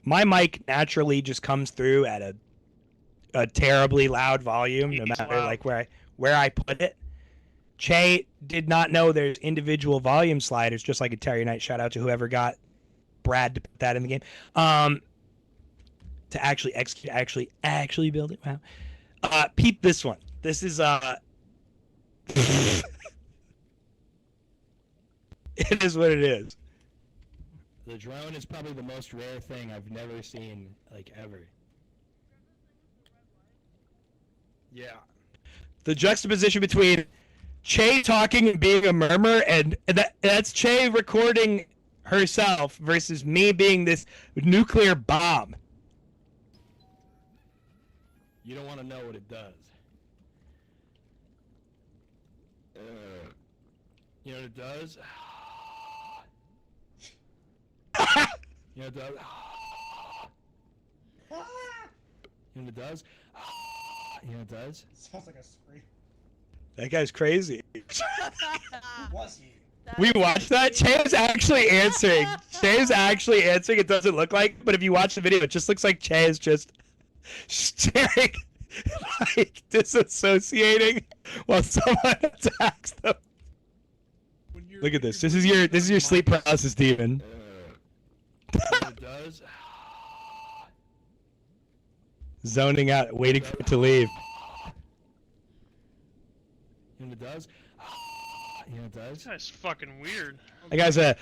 my mic naturally just comes through at a terribly loud volume, no matter like where I put it. Che did not know there's individual volume sliders, just like a Terry Knight. Shout out to whoever got Brad to put that in the game. To actually execute, actually build it. Wow. Peep this one. This is it is what it is. The drone is probably the most rare thing I've never seen, like, ever. Yeah. The juxtaposition between Che talking and being a murmur, and that's Che recording herself versus me being this nuclear bomb. You don't want to know what it does. You know what it does? You know what it does? You know what it does? You know what it does? Sounds like a scream. That guy's crazy. Who was he? We watched that. Che was actually answering. It doesn't look like, but if you watch the video, it just looks like Che is just staring, like disassociating while someone attacks them. Look at this. This is your sleep paralysis demon. It does. Zoning out, waiting for it to leave. You know what it does? You know what it does? That's fucking weird. That guy's a.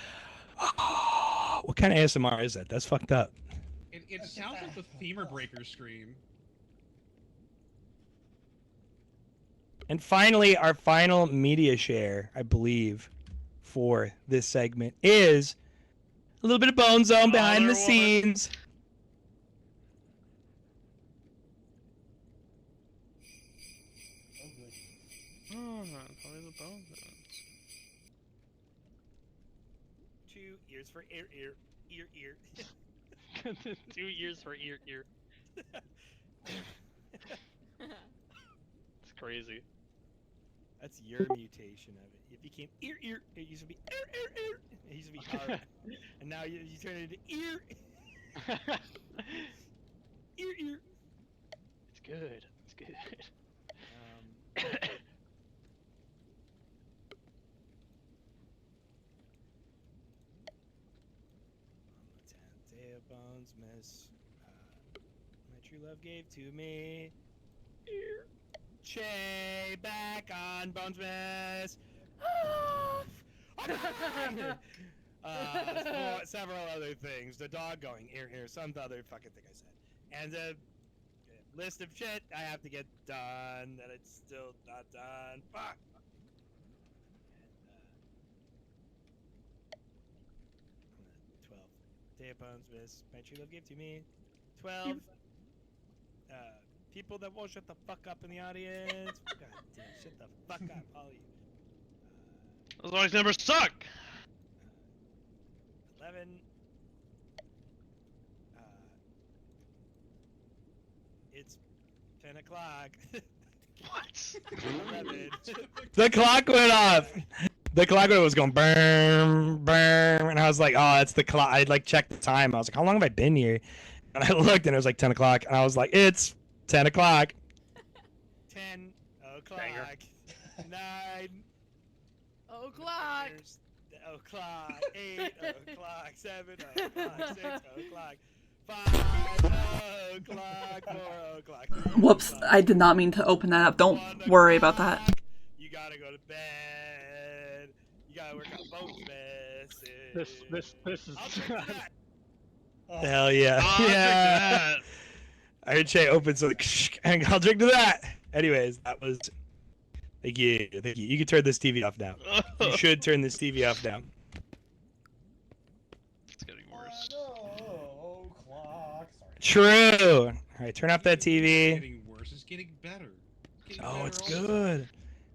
What kind of ASMR is that? That's fucked up. It sounds like the femur breaker scream. And finally, our final media share, I believe, for this segment is a little bit of Bone Zone behind the scenes. Probably the bone zones. 2 ears for ear. 2 years for ear. It's crazy. That's your mutation of it. It became ear. It used to be ear. It used to be R. And now you turn it into ear. Ear. It's good. It's good. Bones miss. My true love gave to me. Ear. Che back on Bones miss. Several other things. The dog going ear. Some other fucking thing I said. And a list of shit I have to get done that it's still not done. Fuck. And 12. Day of Bones miss. My true love gave to me. 12. People that won't shut the fuck up in the audience. God damn, shut the fuck up, all of you. Those always numbers suck. 11. It's 10 o'clock. What? 11. The clock went off. The clock was going burn, and I was like, oh, it's the clock. I like checked the time. I was like, how long have I been here? And I looked, and it was like 10 o'clock, and I was like, it's 10 o'clock. 10 o'clock. 9 o'clock. o'clock. 8 o'clock. 7 o'clock. 6 o'clock. 5 o'clock. 4 o'clock. Whoops, I did not mean to open that up. Don't worry about that. You gotta go to bed. You gotta work out bones, man. This is. I'll drink to that. Hell yeah. I'll drink to that. I heard Shay open, so and I'll drink to that. Anyways, that was. Thank you. Thank you. You can turn this TV off now. You should turn this TV off now. It's getting worse. Oh, clock. Sorry. True. All right, turn off that It's TV. getting worse. It's getting better. It's getting Oh, better it's all the time. good.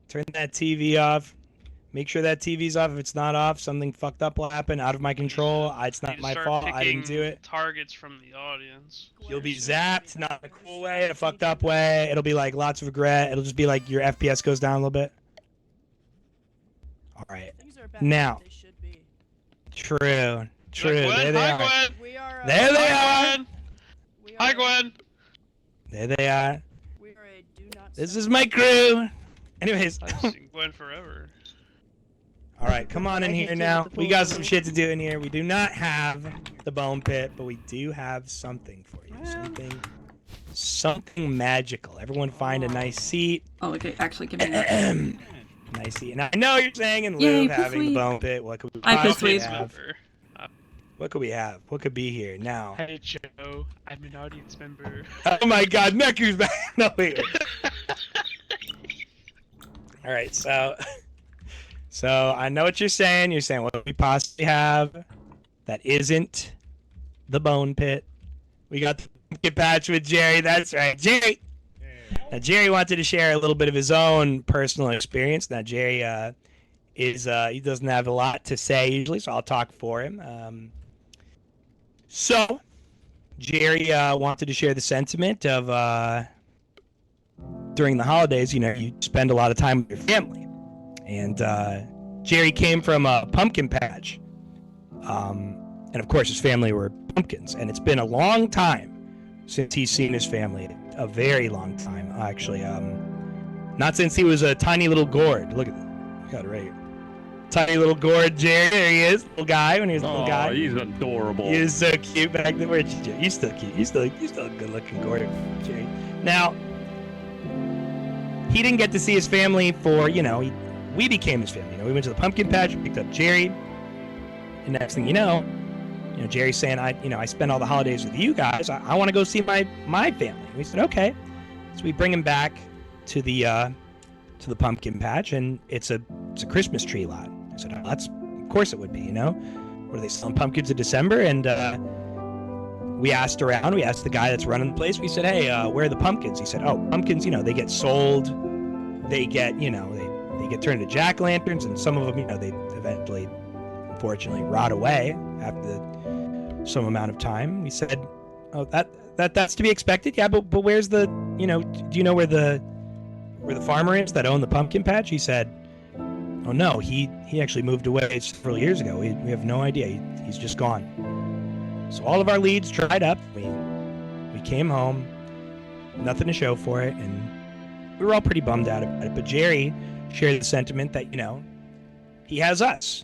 Turn that TV off. Make sure that TV's off. If it's not off, something fucked up will happen. Out of my control. It's You not need to my start fault. I didn't picking do it. Targets from the audience. You'll be zapped, not in a cool way, in a fucked up way. It'll be like lots of regret. It'll just be like your FPS goes down a little bit. All right. Things are back Now. where they should be. True. True. Gwen, There they hi, are. Gwen. We are. There they Hi, are. Gwen. Hi, Gwen. There they are. We are a do not. This is my crew. Anyways. I've seen Gwen forever. All right, come on in here now. We got some shit to do in here. We do not have the bone pit, but we do have something for you. Something magical. Everyone find a nice seat. Oh, okay. Actually, give me that. Nice seat. And I know you're saying in lieu Yay, of having the sweet. bone pit, what could we I piss possibly sweet. have? What could we have? What could be here now? Hey, Joe. I'm an audience member. Oh my God, Neku's back. No, wait. All right, so I know what you're saying. You're saying what do we possibly have that isn't the bone pit? We got the pumpkin patch with Jerry. That's right, Jerry. Now Jerry wanted to share a little bit of his own personal experience. Now Jerry he doesn't have a lot to say usually, so I'll talk for him. So Jerry wanted to share the sentiment of during the holidays, you know, you spend a lot of time with your family. And Jerry came from a pumpkin patch. And of course his family were pumpkins. And it's been a long time since he's seen his family. A very long time, actually. Not since he was a tiny little gourd. Look at that. Got it right here. Tiny little gourd Jerry. There he is. Little guy when he was a little guy. He's adorable. He was so cute back then. Where'd you, Jerry? You're still cute. You're still a good looking gourd, Jerry. Now, he didn't get to see his family for, you know, we became his family. You know, we went to the pumpkin patch, picked up Jerry, and next thing you know, Jerry's saying, I spend all the holidays with you guys. I want to go see my family. We said, okay. So we bring him back to the pumpkin patch, and it's a Christmas tree lot. I said, oh, of course it would be, you know. What are they selling pumpkins in December? And we asked around. We asked the guy that's running the place. We said, hey, where are the pumpkins? He said, oh, pumpkins, they get sold. They get, they get turned into jack-o'-lanterns, and some of them, they eventually, unfortunately, rot away after some amount of time. We said, oh, that's to be expected. Yeah, but where's the, do you know where the farmer is that owned the pumpkin patch? He said, oh no, he actually moved away several years ago. We have no idea. He's just gone. So all of our leads dried up. We came home, nothing to show for it, and we were all pretty bummed out about it. But Jerry shared the sentiment that, he has us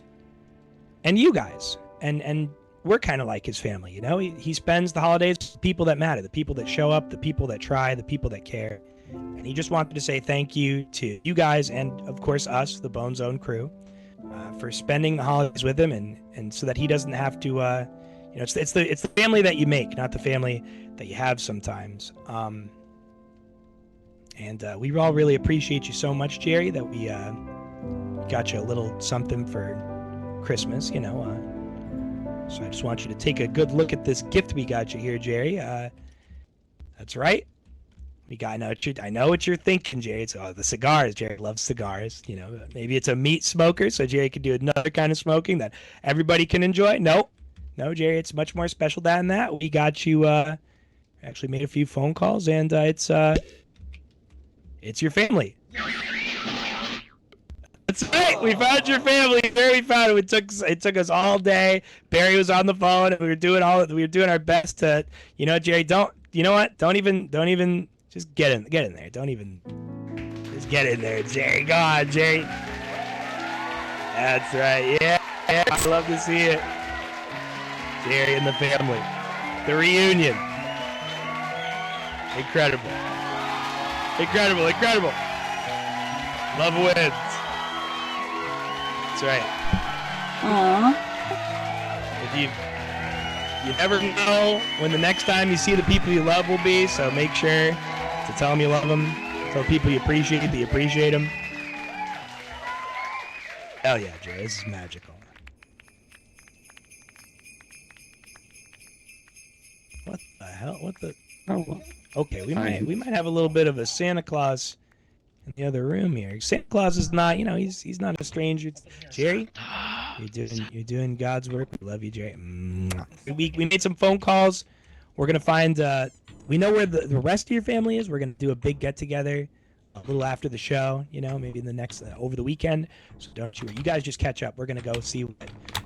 and you guys, and we're kind of like his family, He spends the holidays with the people that matter, the people that show up, the people that try, the people that care. And he just wanted to say thank you to you guys and, of course, us, the Bone Zone crew, for spending the holidays with him, and so that he doesn't have to, it's the family that you make, not the family that you have sometimes. And we all really appreciate you so much, Jerry, that we got you a little something for Christmas, So I just want you to take a good look at this gift we got you here, Jerry. That's right. I know what you're thinking, Jerry. It's the cigars. Jerry loves cigars. Maybe it's a meat smoker, so Jerry could do another kind of smoking that everybody can enjoy. No, Jerry, it's much more special than that. We got you. Actually made a few phone calls, and it's your family. That's right. We found your family. There we found it. It took us all day. Barry was on the phone, and we were doing our best to, Jerry. Don't even. Just get in there. Just get in there, Jerry. Go on, Jerry. That's right. Yeah. I love to see it. Jerry and the family. The reunion. Incredible. Love wins. That's right. Aww. If you never know when the next time you see the people you love will be, so make sure to tell them you love them. Tell people you appreciate that you appreciate them. Hell yeah, Jay, this is magical. What the hell? What the? Oh, Okay, we might have a little bit of a Santa Claus in the other room here. Santa Claus is not, he's not a stranger. Jerry, you're doing God's work. We love you, Jerry. We made some phone calls. We're gonna find. We know where the rest of your family is. We're gonna do a big get together a little after the show. Maybe in the next over the weekend. So don't you guys just catch up. We're gonna go see what.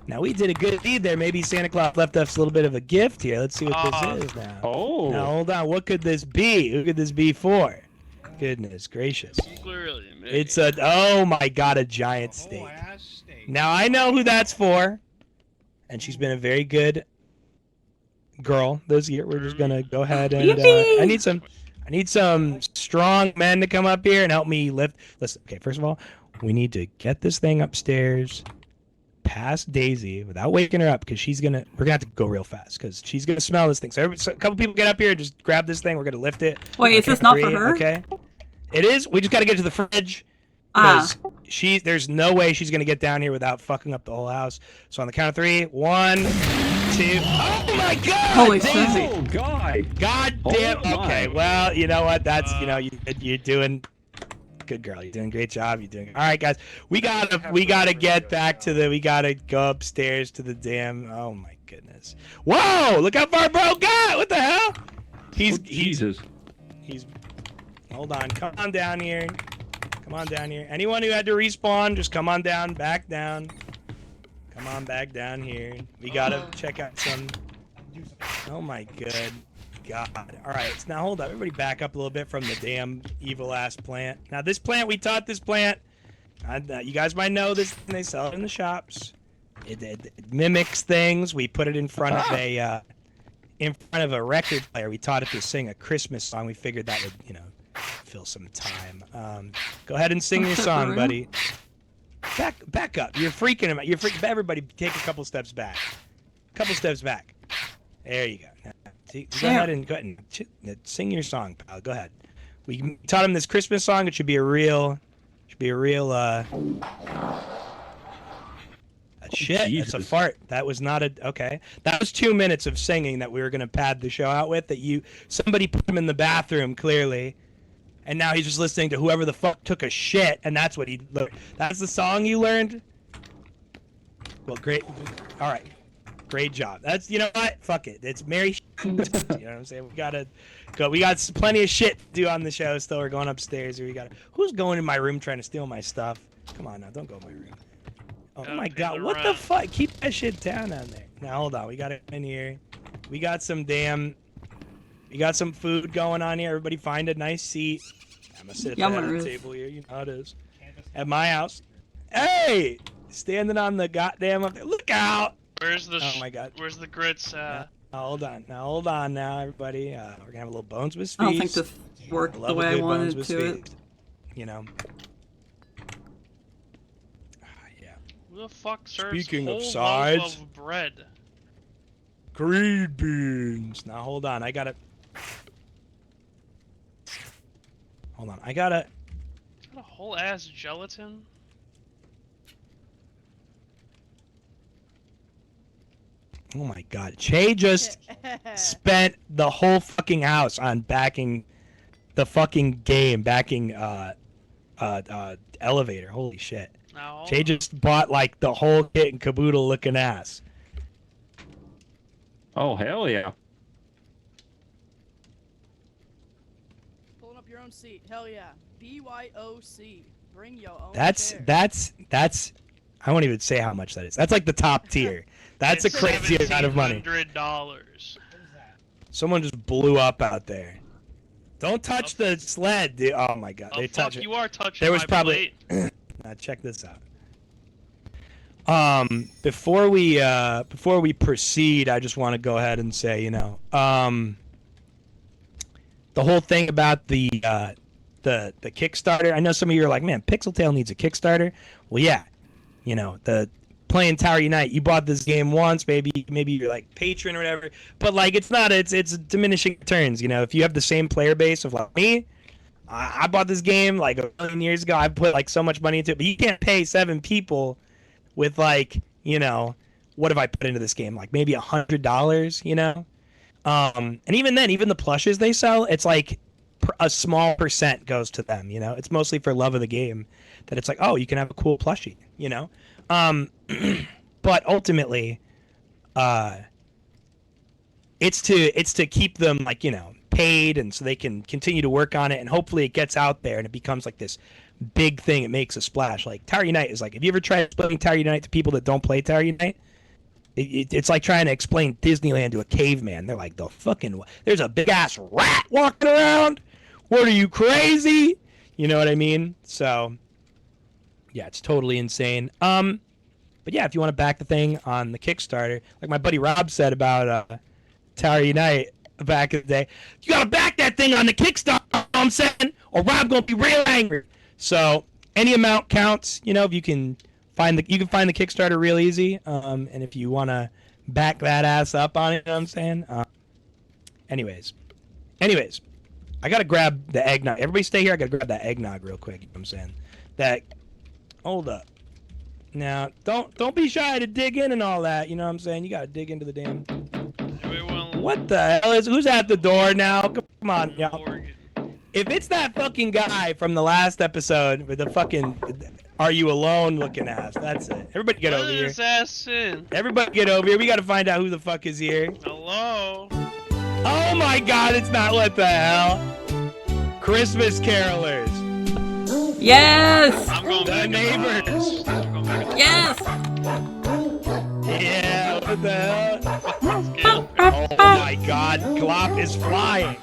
Now we did a good deed there. Maybe Santa Claus left us a little bit of a gift here. Let's see what this is now. Oh. Now hold on. What could this be? Who could this be for? Goodness gracious. Clearly, me. It's oh my god, a giant steak. Now I know who that's for. And she's been a very good girl this year. We're just gonna go ahead and I need some strong men to come up here and help me lift. Listen, okay, first of all, we need to get this thing upstairs past Daisy without waking her up, because we're gonna have to go real fast because she's gonna smell this thing. So a couple people get up here, just grab this thing. We're gonna lift it. Wait, is this not for her? Okay. It is. We just gotta get to the fridge. Because there's no way she's gonna get down here without fucking up the whole house. So on the count of 3, 1, 2. Oh my God! Holy Daisy! Oh God! God damn. Okay, well, you know what? That's you're doing. Good girl. You're doing a great job. You're doing. All right, guys. We gotta get back to we gotta go upstairs to the damn. Oh my goodness! Whoa! Look how far bro got. What the hell? Jesus. He's. Hold on. Come on down here. Come on down here. Anyone who had to respawn, just come on down, back down. Come on back down here. We gotta check out some. Oh my good God. Alright, so now hold up. Everybody back up a little bit from the damn evil ass plant. Now this plant, we taught this plant. You guys might know this, they sell it in the shops. It mimics things. We put it in front of a record player. We taught it to sing a Christmas song. We figured that would, fill some time. Go ahead and sing your song, buddy. Back up. You're freaking him out. Everybody take a couple steps back. Couple steps back. There you go. Now, go ahead and sing your song, pal. Go ahead. We taught him this Christmas song. It should be a real shit. Jesus. That's a fart. That was not okay. That was 2 minutes of singing that we were gonna pad the show out with. Somebody put him in the bathroom clearly. And now he's just listening to whoever the fuck took a shit, and that's what he learned. That's the song you learned? Well, great. All right. Great job. That's, you know what? Fuck it. It's Merry You know what I'm saying? We gotta go. We got plenty of shit to do on the show still. We're going upstairs. Who's going in my room trying to steal my stuff? Come on now. Don't go in my room. Oh my God. What the fuck? Keep that shit down on there. Now, hold on. We got it in here. We got some food going on here. Everybody find a nice seat. I'm gonna sit at the table here. You know how it is. At my house. Hey! Standing on the goddamn up there. Look out! Oh my God. Where's the grits? Now, hold on. Now, everybody. We're gonna have a little bones with feast. I don't think this worked the way I wanted to it. Yeah. Who the fuck serves Speaking of whole sides, loaf of bread? Green beans. Now hold on. I got a whole ass gelatin. Oh my God. Che just spent the whole fucking house on backing the fucking game, backing elevator. Holy shit. No. Che just bought like the whole kit and caboodle looking ass. Oh hell yeah. Pulling up your own seat. Hell yeah. BYOC. Bring your own That's I won't even say how much that is. That's like the top tier. That's a crazy amount of money. $1,700. Someone just blew up out there. Don't touch the sled, dude. Oh my God, they touch it. You are touching There was my probably. plate. Now check this out. Before we proceed, I just want to go ahead and say, the whole thing about the Kickstarter. I know some of you are like, man, Pixeltail needs a Kickstarter. Well, yeah. you know, the playing Tower Unite. You bought this game once, maybe you're like patron or whatever, but like it's diminishing returns. You know, if you have the same player base of like me, I bought this game like a million years ago. I put like so much money into it, but you can't pay 7 people with like, you know, what have I put into this game? Like maybe $100, you know? And even then, even the plushes they sell, it's like a small percent goes to them, you know? It's mostly for love of the game that it's like, oh, you can have a cool plushie, you know? But ultimately, it's to keep them like, you know, paid, and so they can continue to work on it, and hopefully it gets out there and it becomes like this big thing. It makes a splash. Like Tower Unite is like, if you ever try explaining Tower Unite to people that don't play Tower Unite, it's like trying to explain Disneyland to a caveman. They're like, there's a big ass rat walking around. What are you, crazy? You know what I mean? So yeah, it's totally insane. But yeah, if you want to back the thing on the Kickstarter, like my buddy Rob said about Tower Unite back in the day, you gotta back that thing on the Kickstarter, you know what I'm saying, or Rob gonna be real angry. So any amount counts, you know. If you can find the Kickstarter real easy, and if you want to back that ass up on it, you know what I'm saying. Anyways, I gotta grab the eggnog. Everybody stay here. I gotta grab that eggnog real quick. You know what I'm saying. Hold up. Now, don't be shy to dig in and all that. You know what I'm saying. You gotta dig into the damn. What the hell who's at the door now? Come on, y'all. If it's that fucking guy from the last episode with the fucking "Are you alone?" looking ass, that's it. Everybody get over here. His ass in. Everybody get over here. We gotta find out who the fuck is here. Hello. Oh my God! It's not what the hell. Christmas carolers. Yes. I'm going the neighbors. Yes. Yeah. What the hell? Oh my God! Glop is flying.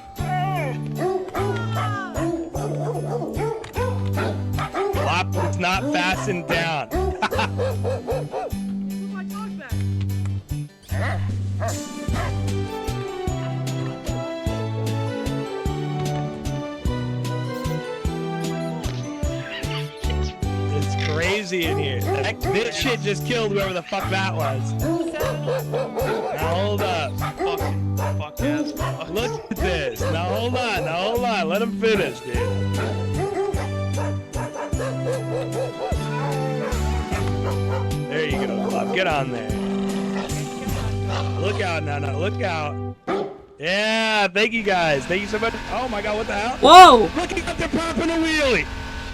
Glop is not fastened down. My dog back. It's crazy in here. This shit just killed whoever the fuck that was. Now hold up. Fuck ass. Look at this. Now hold on. Let him finish, dude. There you go, Glop. Get on there. Look out now. Look out. Yeah, thank you guys. Thank you so much. Oh my God, what the hell? Whoa! Look at they're popping a wheelie.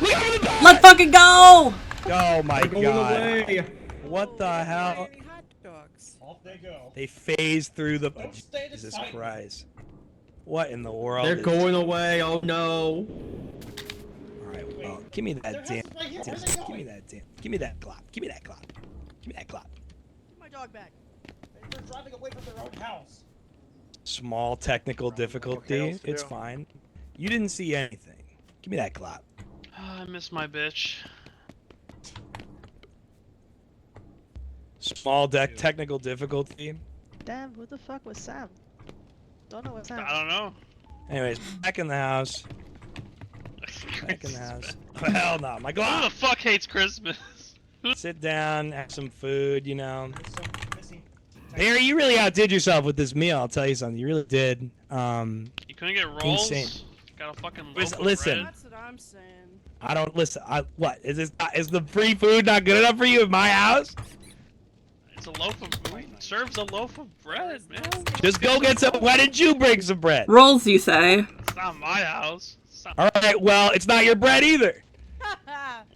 Look over the back. Let's fucking go! Oh my God. What the hell? Off they go. They phase through the. Jesus Christ. What in the world? They're going away. Oh no. Alright, well, give me that damn. Give me that damn. Give me that Glop. Give me that Glop. Give me that Glop. Get my dog back. They're driving away from their own house. Small technical difficulty. It's fine. You didn't see anything. Give me that Glop. I miss my bitch. Small technical difficulty. Damn, who the fuck was Sam? Don't know what Sam. I don't know. Anyways, back in the house. Back in the house. Hell no, my Glop. Who the fuck hates Christmas? Sit down, have some food, you know. Harry, you really outdid yourself with this meal, I'll tell you something. You really did. You couldn't get rolls? Insane. Got a fucking loaf of Listen. bread? That's what I'm saying. I don't listen. What is this? Is the free food not good enough for you at my house? It's a loaf of serves a loaf of bread, man. Just go get some. Why didn't you bring some bread? Rolls, you say? It's not my house. All right. Well, it's not your bread either.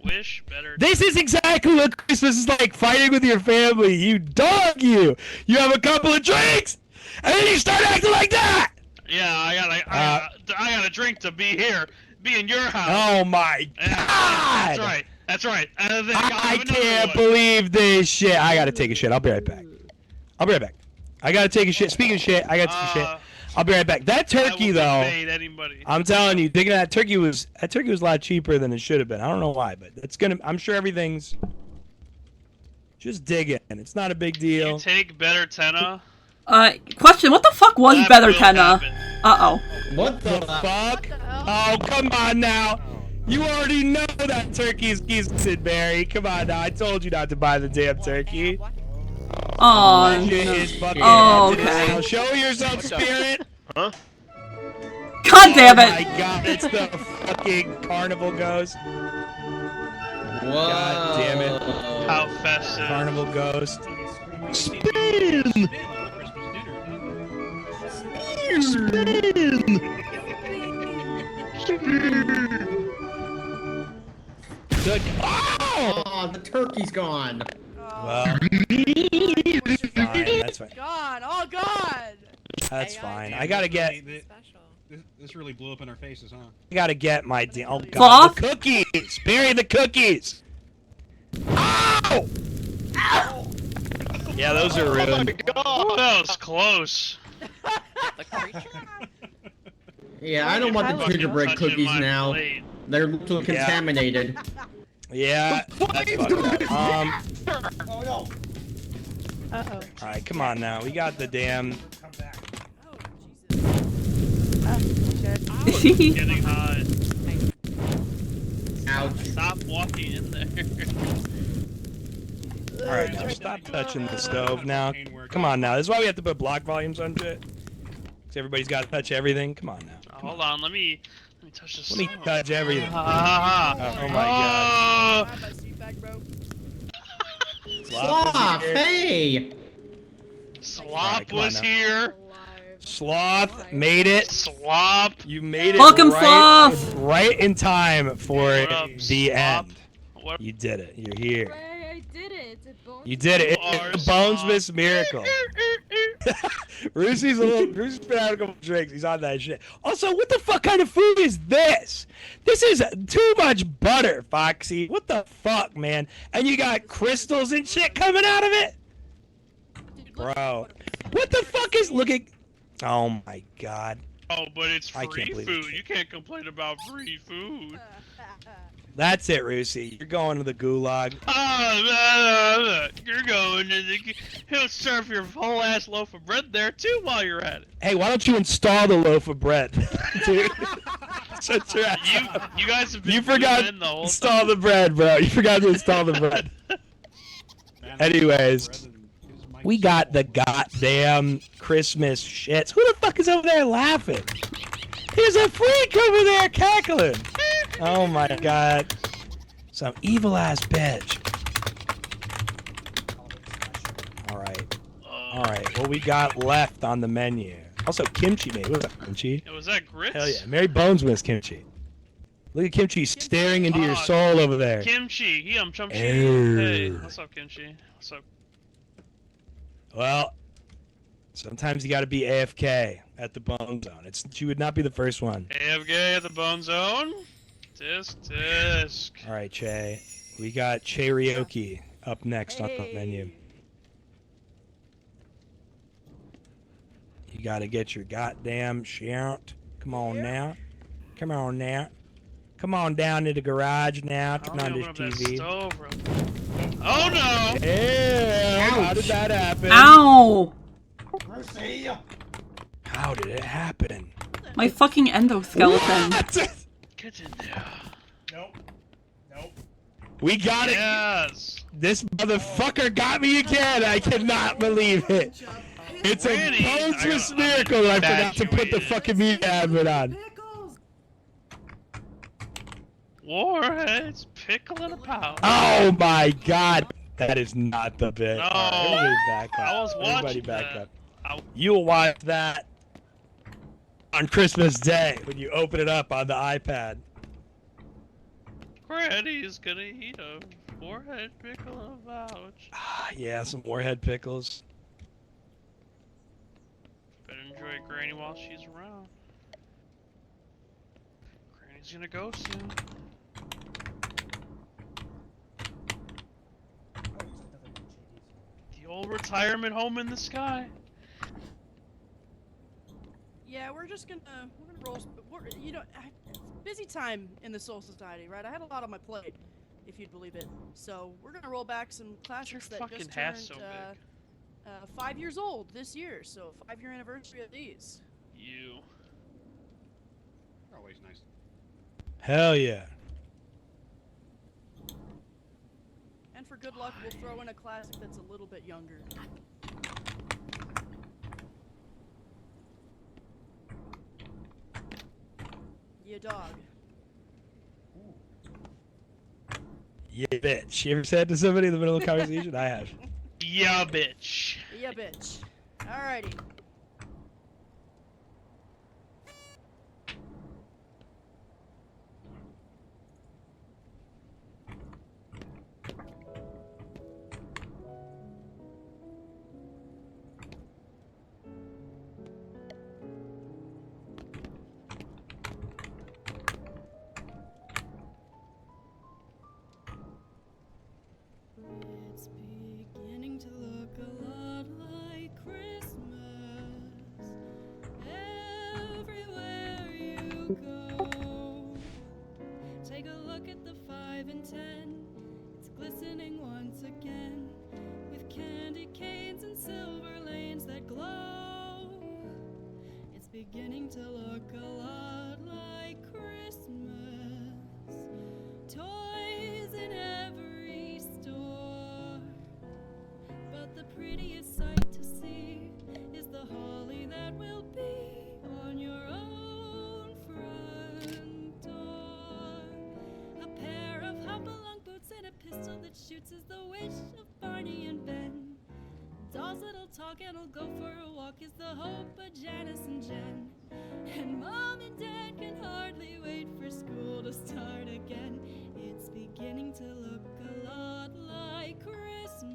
Wish better. This is exactly what Christmas is like. Fighting with your family. You dog. You have a couple of drinks, and then you start acting like that. Yeah, I got a drink to be here, be in your house. Oh my God! That's right. I can't believe this shit. I gotta take a shit. I'll be right back. I gotta take a shit. Speaking of shit, I gotta take a shit. I'll be right back. That turkey, though, I'm telling you, digging that turkey was a lot cheaper than it should have been. I don't know why, but it's gonna. I'm sure everything's just digging. It's not a big deal. You take better tenna. Question, what the fuck was better tenna? Uh-oh. What the fuck? Oh, come on now. You already know that turkey's Sid Barry. Come on now, I told you not to buy the damn turkey. Oh, That shit no. is fucking Oh, empty. okay. Now show yourself, Spirit. Huh? God damn it! Oh my god, it's the fucking carnival ghost. Whoa. God damn it. How festive. Carnival ghost. Spin! Good. Oh, the turkey's gone. Well, fine, that's fine. God, oh God! That's fine. I gotta get. This really blew up in our faces, huh? I gotta get my. Oh god, Sloth? the cookies! Bury the cookies! Ow! Ow! Yeah, those are ruined. Oh my god! That was close. Yeah, I don't want the gingerbread cookies now. They're a little contaminated. Yeah, that's fucked up. Oh no. Uh-oh. Alright, come on now. We got the damn. Getting hot. Ouch. Stop walking in there. Alright, now stop touching the stove now. Come on now. This is why we have to put block volumes on shit. Because everybody's got to touch everything. Come on now. Hold on, let me touch this. Let me touch everything. Ah. Oh my god. Sloth, hey! Slop was here. Sloth made it. Slop. You made it. Welcome, right, Sloth. right in time for the Slop? end. What? You did it. You're here. I did it. You did it. It's a Bonesmas miracle. Roosie's Roosie's been out a couple drinks. He's on that shit. Also, what the fuck kind of food is this? This is too much butter, Foxy. What the fuck, man? And you got crystals and shit coming out of it? Bro. What the fuck is looking... Oh my god. Oh, but it's I can't free believe food. You can't complain about free food. That's it, Roosie. You're going to the gulag. You're going to the... He'll serve your whole ass loaf of bread there too while you're at it. Hey, why don't you install the loaf of bread? Dude. Shut your ass up. You guys have been You forgot doing the to whole install time. the bread, bro. You forgot to install the bread. Anyways, we got the goddamn Christmas shits. Who the fuck is over there laughing? There's a freak over there cackling. Oh my god. Some evil ass bitch. Alright. Alright, what we got left on the menu? Also, kimchi made. What's up, kimchi? Was that grits? Hell yeah. Mary Bones miss kimchi. Look at kimchi staring into your soul over there. Kimchi. Yum chum chi. Ew. Hey, what's up, Kimchi? What's up? Well, sometimes you gotta be AFK at the Bone Zone. She would not be the first one. AFK at the Bone Zone. Tisk. Alright, Che. We got Cherokee up next on the menu. You gotta get your goddamn shout. Come on now. Come on now. Come on down to the garage now. Turn on this TV. Oh no! Yeah, how did that happen? Ow! How did it happen? My fucking endoskeleton. What? Get in there. We got Yes. it. This motherfucker got me again. I cannot believe it. It's a Bonesmas miracle that I forgot to put the fucking meat admin on. Warheads, pickle and a pound. Oh my god. That is not the bit. No. Alright, everybody back up. I was Everybody watching back that. up. You'll watch that on Christmas Day when you open it up on the iPad. Granny's gonna eat a warhead pickle and a pouch. Yeah, some warhead pickles. Better enjoy Granny while she's around. Granny's gonna go soon. The old retirement home in the sky. Yeah, we're gonna roll. You know, busy time in the Soul Society, right? I had a lot on my plate, if you'd believe it. So we're gonna roll back some classics that fucking just hat turned so big? 5 years old this year. So 5-year anniversary of these. You. Always nice. Hell yeah. for good luck, we'll throw in a classic that's a little bit younger. Yeah, dog. Yeah, bitch. You ever said to somebody in the middle of a conversation? I have. Yeah, bitch. Yeah, bitch. Alrighty. It's beginning to look a lot like Christmas everywhere you go. Take a look at the 5 and 10. It's glistening once again with candy canes and silver lanes that glow. It's beginning to look a lot like Christmas. Toys in every store. But the prettiest sight to see is the holly that will be on your own front door. A pair of hop-along boots and a pistol that shoots is the wish of Barney and Ben. Dolls that'll talk and'll go for a walk is the hope of Janice and Jen. And Mom and Dad can hardly wait for school to start again. It's beginning to look a lot like Christmas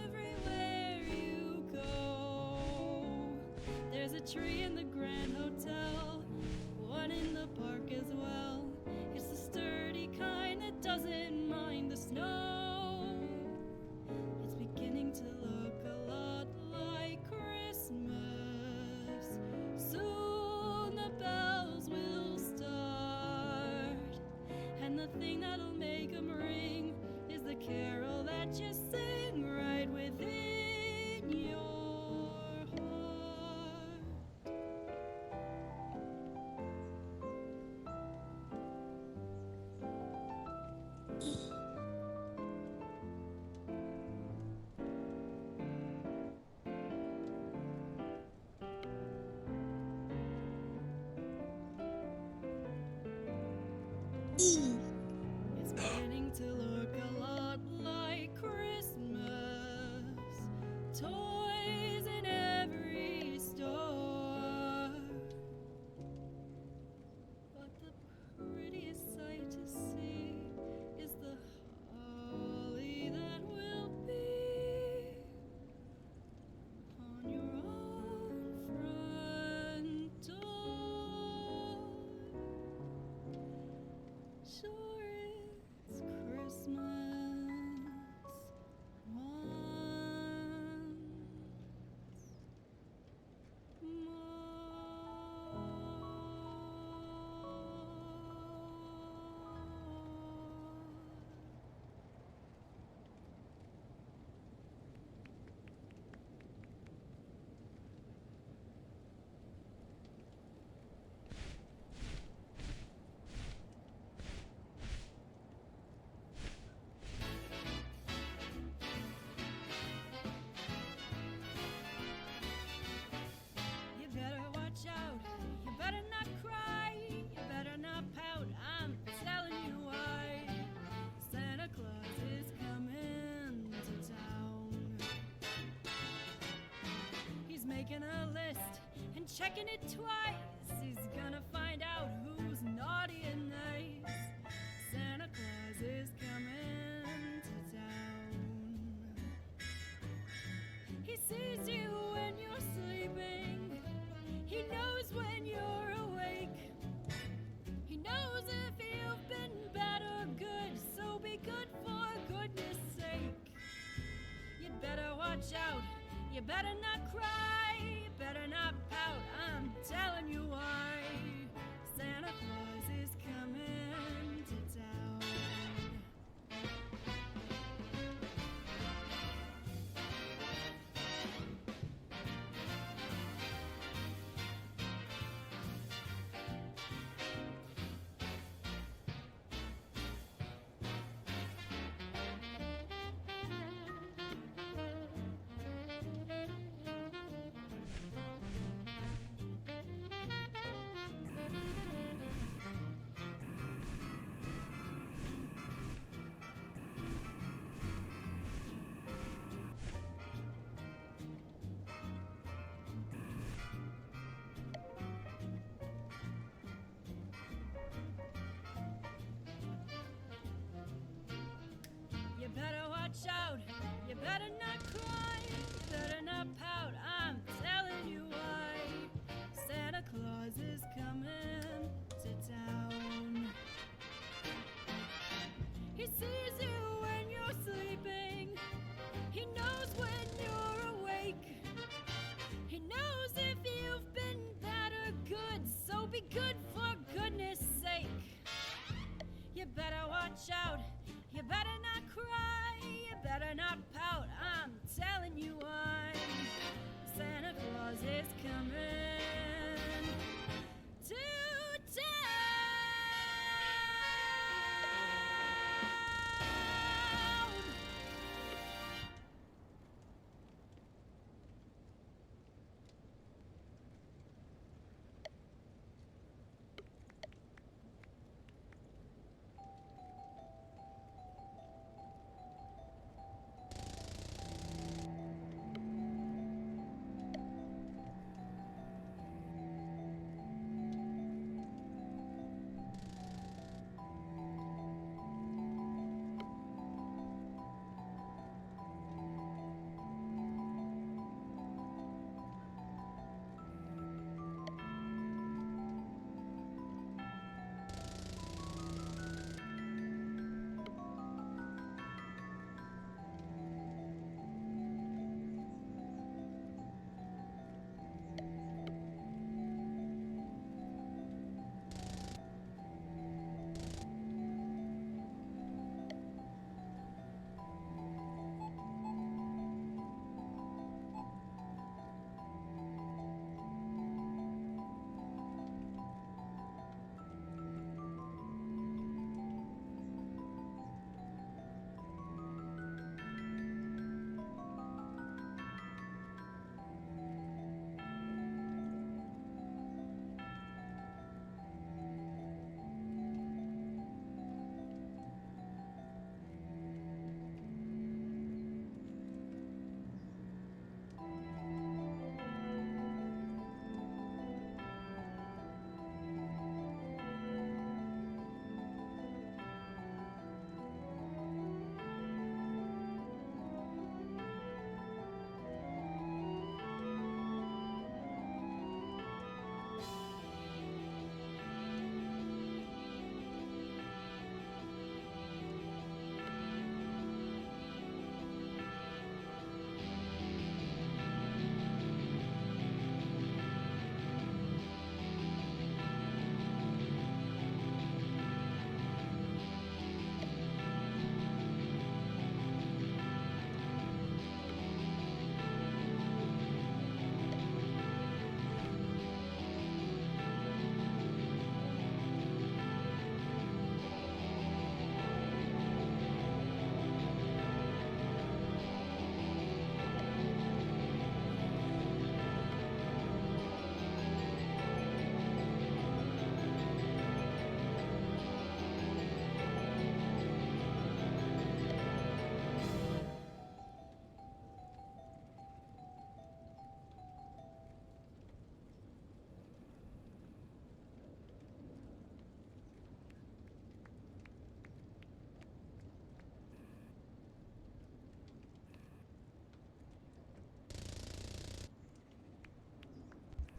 everywhere you go. There's a tree in the Grand Hotel, one in the park as well. It's the sturdy kind that doesn't mind the snow. It's beginning to look a lot like Christmas. Soon the bells will start, and the thing that'll make them ring is the carol that you sing right within your heart. It's beginning to look a lot like Christmas. Toys in every store. But the prettiest sight to see is the holly that will be on your own front door. Sure, it's Christmas once You better watch out, you better not cry, you better not pout, I'm telling you why. Santa Claus is coming to town. He's making a list and checking it twice. He's gonna find out who's naughty and nice. Santa Claus is coming to town. He sees you when you're sleeping. He knows when you're awake. He knows if you've been bad or good, so be good for goodness sake. You'd better watch out, you better not cry, you better not pout, I'm telling you why. Santa Claus is coming to town. sees you when you're sleeping. He knows when you're awake. He knows if you've been bad or good, so be good for goodness sake. You better watch out, you better not cry, you better not pout, I'm telling you why. Santa Claus is coming to town.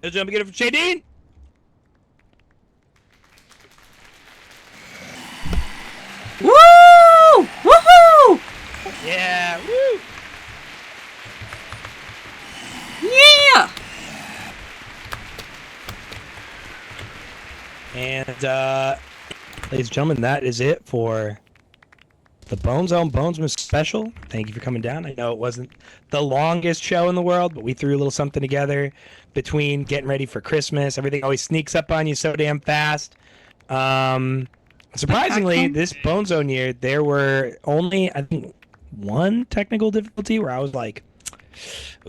Let's jump and get it from Shadeen. Woo! Woohoo! Yeah, woo! Yeah! And, ladies and gentlemen, that is it for the BONEMAS special. Thank you for coming down. I know it wasn't the longest show in the world, but we threw a little something together between getting ready for Christmas. Everything always sneaks up on you so damn fast. Surprisingly, this Bone Zone year, there were only, I think, one technical difficulty where I was like,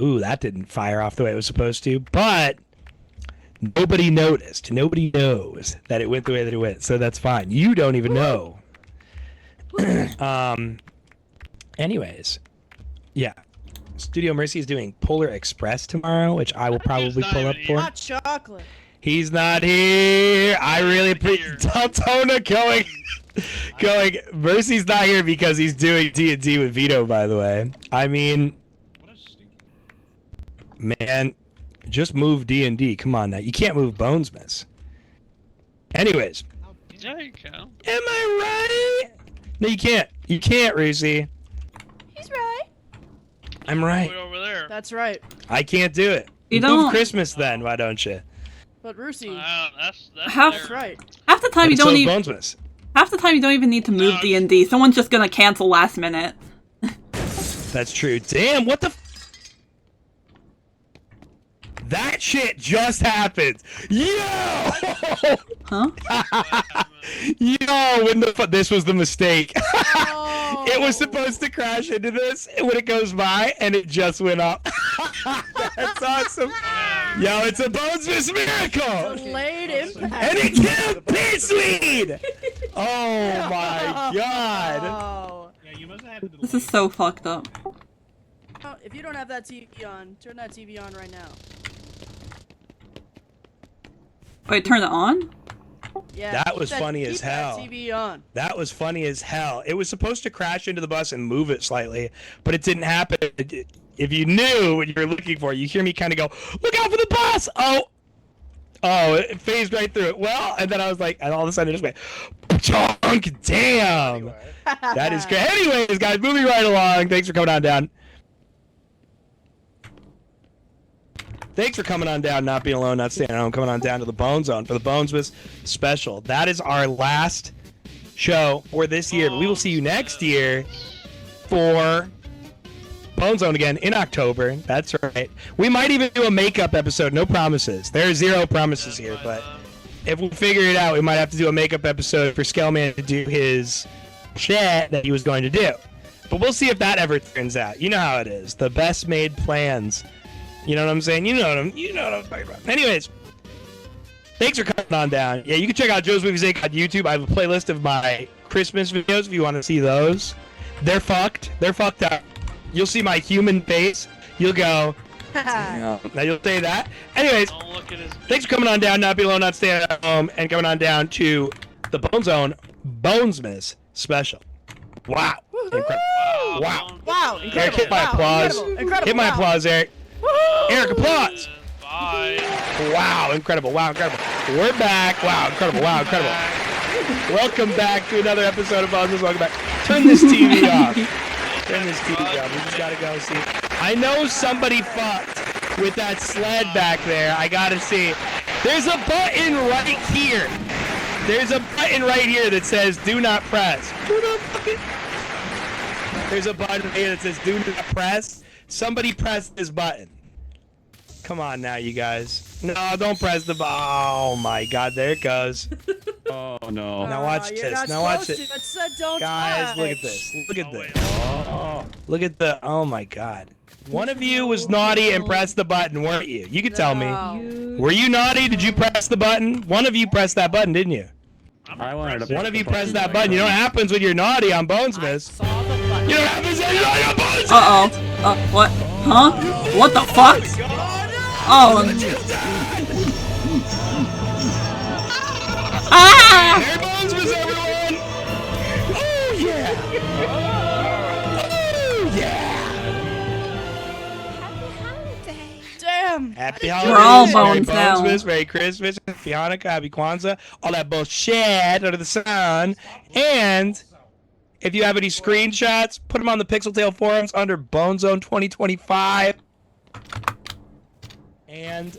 ooh, that didn't fire off the way it was supposed to. But nobody noticed. Nobody knows that it went the way that it went. So that's fine. You don't even know. Anyways, yeah. Studio Mercy is doing Polar Express tomorrow, which I will probably pull up for. Hot chocolate. He's not here. I really appreciate Deltona going. Mercy's not here because he's doing D&D with Vito, by the way. I mean, man, just move D&D. Come on now. You can't move BONEMAS. Anyways. There you go. Am I right? No, you can't. You can't, Rusi. He's right. I'm right. Way over there. That's right. I can't do it. You Move don't- Christmas then, why don't you? But Rusi, That's Half, right. half the time you And don't so even. Bonesmas. Half the time you don't even need to move D&D. Someone's just gonna cancel last minute. That's true. Damn, what the That shit just happened. Yo! Huh? Yo, this was the mistake. It was supposed to crash into this when it goes by, and it just went up. That's awesome. Yo, it's a Bonesmas miracle. Delayed impact. And it killed Pissweed! Oh my god. Oh. Yeah, you must have had to This is so fucked up. Oh, if you don't have that TV on, turn that TV on right now. Wait, turn it on? Yeah. That keep was funny keep as hell. That TV on. That was funny as hell. It was supposed to crash into the bus and move it slightly, but it didn't happen. If you knew what you were looking for, you hear me kind of go, "Look out for the bus!" Oh, it phased right through it. Well, and then I was like, and all of a sudden it just went, chunk. Damn. That is great. Anyways, guys, moving right along. Thanks for coming on down. Thanks for coming on down, not being alone, not staying at home, coming on down to the Bone Zone for the Bonesmas special. That is our last show for this year. But we will see you next year for Bone Zone again in October. That's right. We might even do a makeup episode. No promises. There are zero promises here, but if we figure it out, we might have to do a makeup episode for Skellman to do his shit that he was going to do. But we'll see if that ever turns out. You know how it is. The best made plans. You know what I'm saying? You know what I'm talking about. Anyways, thanks for coming on down. Yeah, you can check out Joe's Movies Inc. on YouTube. I have a playlist of my Christmas videos if you want to see those. They're fucked. They're fucked up. You'll see my human face. You'll go. Now you'll say that. Anyways, thanks for coming on down. Not be alone, not staying at home, and coming on down to the Bone Zone Bonesmas special. Wow. Incredible. Wow. Wow. Eric, Incredible. hit my wow, applause. Incredible. Hit my wow. applause, Eric. Eric, applause. Bye. Wow, incredible. Wow, incredible. We're back. Wow, incredible. Wow, incredible. Welcome back to another episode of Bonesmas. Welcome back. Turn this TV off. Turn this TV off. We just gotta go see. I know somebody fucked with that sled back there. I gotta see. There's a button right here. There's a button right here that says do not press. There's a button right here that says do not press. Somebody press this button. Come on now, you guys. No, don't press the button. Oh my god, there it goes. Oh no. Now watch You're this. not Now watch supposed it. to. It said don't Guys, touch. look at this. Look at this. Oh, look at the. Oh my god. One of you was naughty and pressed the button, weren't you? You can tell me. Were you naughty? Did you press the button? One of you pressed that button, didn't you? I wanted to One of you pressed that button. You know what happens when you're naughty on Bonesmas? You know what happens when you're naughty on Bonesmas? Uh-oh. What? Huh? What the fuck? Oh. Ah! Hey, Bonesmas, everyone! Oh, yeah! Oh, yeah! Damn. Happy We're all holidays, bones Merry now. Bonesmas, Merry Christmas, Happy Hanukkah, Happy Kwanzaa, all that bullshit under the sun. And if you have any screenshots, put them on the Pixel Tail forums under Bone Zone 2025. And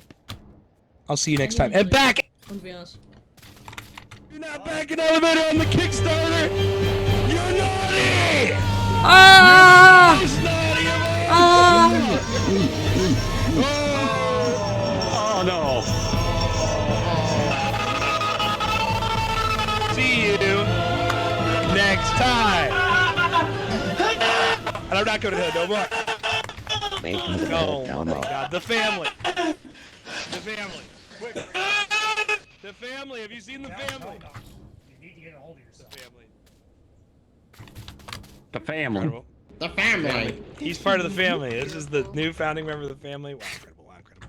I'll see you next time. And back! You're not back in elevator on the Kickstarter! You're naughty! Ah! You're naughty! Ah! Oh no. See you next time. And I'm not going to the no more. Oh my god, the family. The family. Quick. The family. Have you seen the family? You need to get a hold of yourself. The family. The family. He's part of the family. This is the new founding member of the family. Wow, incredible. Wow, incredible.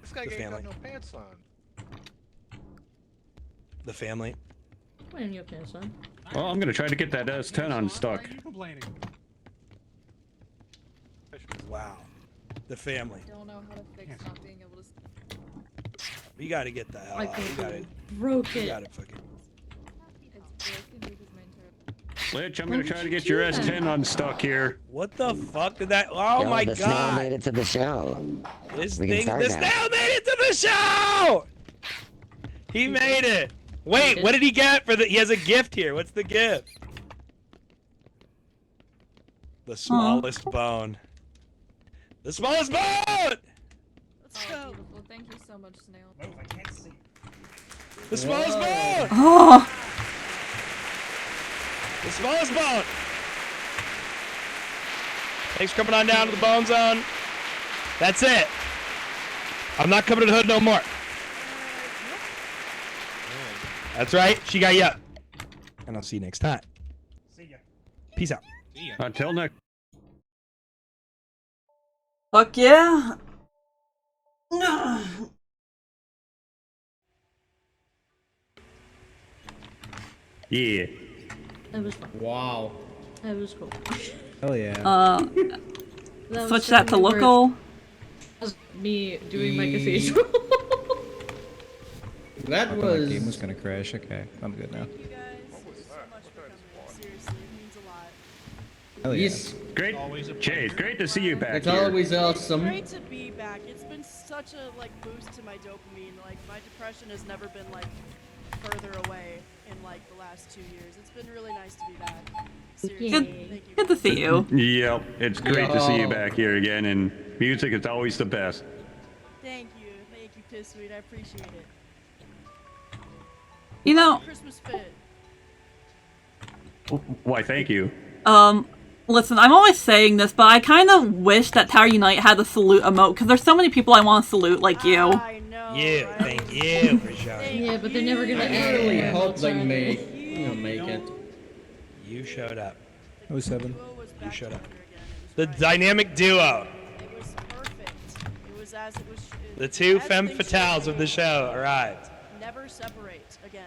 This guy The ain't family. got no pants on. The family. Why don't you have pants on? Well, I'm gonna try to get that S10 unstuck. Why are you complaining? Wow. The family. Don't know how to fix not being able to. We gotta get the hell I out. We gotta, broke we it. gotta fucking. Lich, I'm gonna try to get your S10 unstuck here. What the fuck did that? Oh Yo, my the snail god! made it to the show. This We can thing, start the now. snail made it to the show! He made it! Wait, what did he get for the, he has a gift here. What's the gift? The smallest bone. The smallest bone! Let's go. Beautiful. Thank you so much, Snail. The smallest bone! Oh. The smallest bone! Thanks for coming on down to the bone zone. That's it. I'm not coming to the hood no more. That's right. She got you up. And I'll see you next time. See ya. Peace out. See ya. Until next. Fuck yeah. Yeah. That was fun. Wow. That was cool. Hell yeah. That Switch that to local. was me doing my cathedral. That My was. game was gonna crash. Okay, I'm good now. Thank you guys so much for coming. Seriously, it means a lot. Hell yeah. Yes. Great. Jay, it's great to see you back It's here. always awesome. Great to be back. It's been such a boost to my dopamine. Like my depression has never been further away in the last 2 years. It's been really nice to be back. Seriously, Good, thank you. good to see you. Yep, it's great to see you Yo. back here again, and music is always the best. Thank you, Pissweed. I appreciate it. You know, Christmas fit. Why, thank you. listen, I'm always saying this, but I kind of wish that Tower Unite had a salute emote, because there's so many people I want to salute, like you. I know. Yeah, right? thank you for showing up. Yeah, but they're never gonna I add really it. hope they make it. You showed up. 07. Duo was You back showed up. together again. It The was right. dynamic duo. It was perfect. It was as it was. The two as femme things should fatales be. of the show arrived. Never separate again.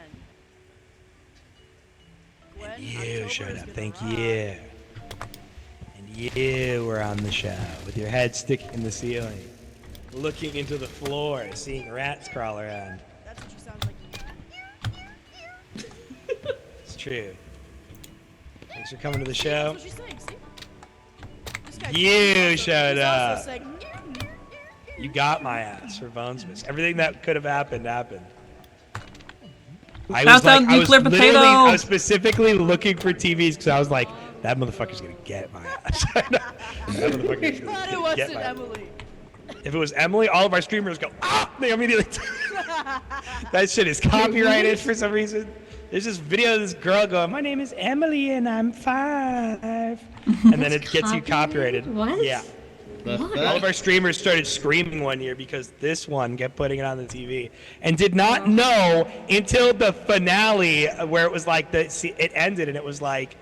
Gwen, You October showed is up. gonna Thank rock. you. And you were on the show with your head sticking in the ceiling, looking into the floor, seeing rats crawl around. That's what you sound like. It's true. Thanks for coming to the That's show. what she's saying. See? This guy You also- showed he's also up. saying, You got my ass for BONEMAS. Everything that could have happened happened. I Shouts was out like, I was Nuclear literally, Potato. I was specifically looking for TVs because I was like, that motherfucker's gonna get my ass. That motherfucker's Glad it gonna get wasn't my ass. Emily. If it was Emily, all of our streamers go, ah! They immediately. That shit is copyrighted for some reason. There's this video of this girl going, my name is Emily and I'm 5. And then it gets you copyrighted. What? Yeah. All of our streamers started screaming one year because this one kept putting it on the TV and did not know until the finale where it was like it ended and it was like,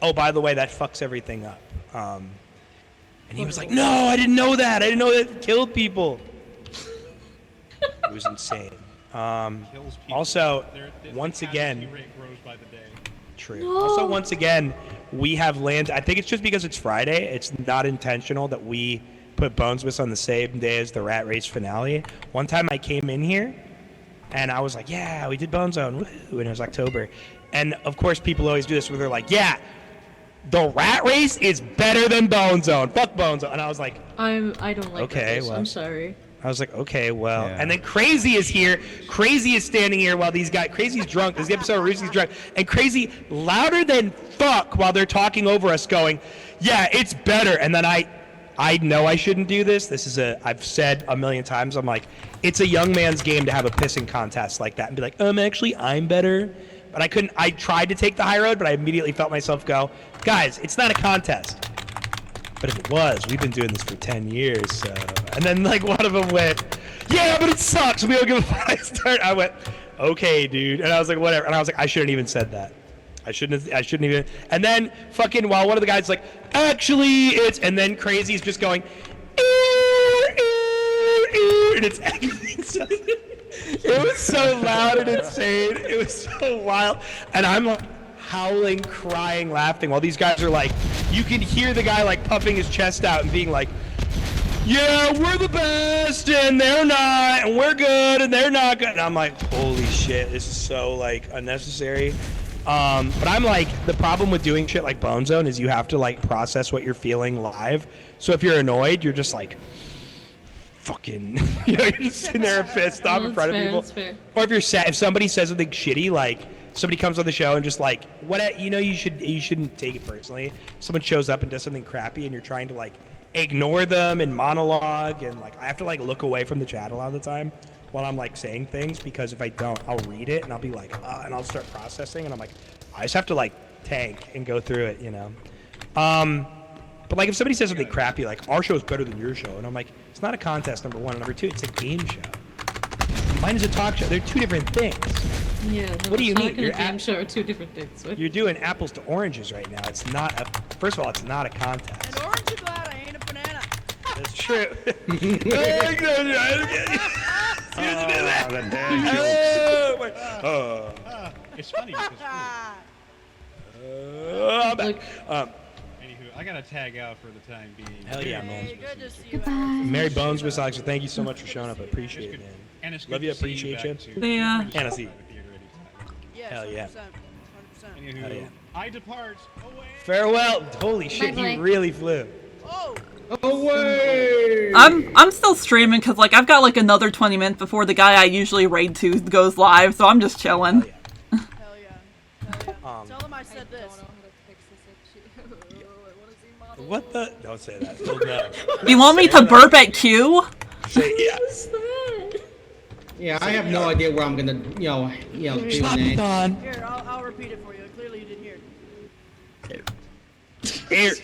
oh, by the way, that fucks everything up. And he was like, no, I didn't know that. I didn't know that it killed people. It was insane. Kills people. Also, Their once casualty again, rate grows by the day. true. No. Also, once again, we have landed. I think it's just because it's Friday. It's not intentional that we put BONEMAS on the same day as the Rat Race finale. One time I came in here, and I was like, "Yeah, we did Bone Zone," woohoo, and it was October. And of course, people always do this where they're like, "Yeah, the Rat Race is better than Bone Zone. Fuck Bone Zone." And I was like, I don't like Okay, this. well. I'm sorry. I was like, okay, well. Yeah. And then Crazy is here. Crazy is standing here while these guys. Crazy's drunk. This is the episode where Roosty's drunk. And Crazy, louder than fuck while they're talking over us, going, yeah, it's better. And then I know I shouldn't do this. I've said a million times, I'm like, it's a young man's game to have a pissing contest like that and be like, actually, I'm better. But I couldn't. I tried to take the high road, but I immediately felt myself go, guys, it's not a contest. But if it was, we've been doing this for 10 years, so. And then, like, one of them went, yeah, but it sucks. We don't give a fuck. I went, okay, dude. And I was like, whatever. And I was like, I shouldn't even said that. I shouldn't even. And then, fucking, while one of the guys is like, actually, it's. And then Crazy's just going, and it's echoing. So, it was so loud and insane. It was so wild. And I'm like, howling, crying, laughing while these guys are like, you can hear the guy like puffing his chest out and being like, yeah, we're the best and they're not, and we're good and they're not good. And I'm like, holy shit, this is so like unnecessary. But I'm like, the problem with doing shit like Bone Zone is you have to like process what you're feeling live. So if you're annoyed, you're just like, fucking, you know, you're just sitting there pissed off in front of people. That's fair. Or if you're sad, if somebody says something shitty, like somebody comes on the show and just like, what, you know, you shouldn't take it personally. Someone shows up and does something crappy, and you're trying to like ignore them and monologue, and like I have to like look away from the chat a lot of the time while I'm like saying things, because if I don't, I'll read it and I'll be like, and I'll start processing, and I'm like, I just have to like tank and go through it, you know. But like if somebody says something crappy, like our show's better than your show, and I'm like, it's not a contest, number one, and number two, it's a game show. Mine is a talk show. They're two different things. Yeah. No, What do you talk mean? and a game show are two different things. What? You're doing apples to oranges right now. It's not a. First of all, it's not a contest. An orange you glad I ain't a banana. That's true. It's funny because. Anywho, I gotta tag out for the time being. Hell yeah, man. Hey, good to see you. Mary Bones with Alexa, thank you so much for showing up. I appreciate it, man. And it's good Love you, to see you appreciate back you. too. Yeah. Anna, see you. Yes, Hell yeah. 100%. 100%. Anywho, Hell yeah. I depart. Away. Farewell. Holy shit, Bye-bye. he really flew. Oh! Away! I'm still streaming because like I've got like another 20 minutes before the guy I usually raid to goes live, so I'm just chilling. Hell yeah. Hell yeah. Tell him I said this. What the? Don't say that. Oh, no. You want me to burp at Q? Say yes. Yeah, I have no idea where I'm gonna, do next. on. Here, I'll repeat it for you. Clearly you didn't hear it. Here.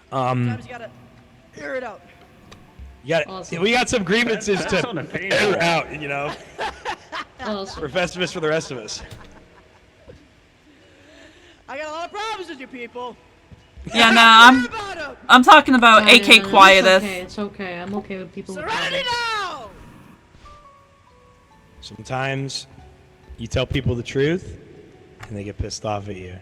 Sometimes you gotta air it out. We got some grievances That's to on the pain. air out, you know. Awesome. For Festivus for the rest of us. I got a lot of problems with you people. Yeah, nah, I'm talking about No, AK no, no, Quietus. It's okay. I'm okay with people. Serenity now! Sometimes you tell people the truth and they get pissed off at you.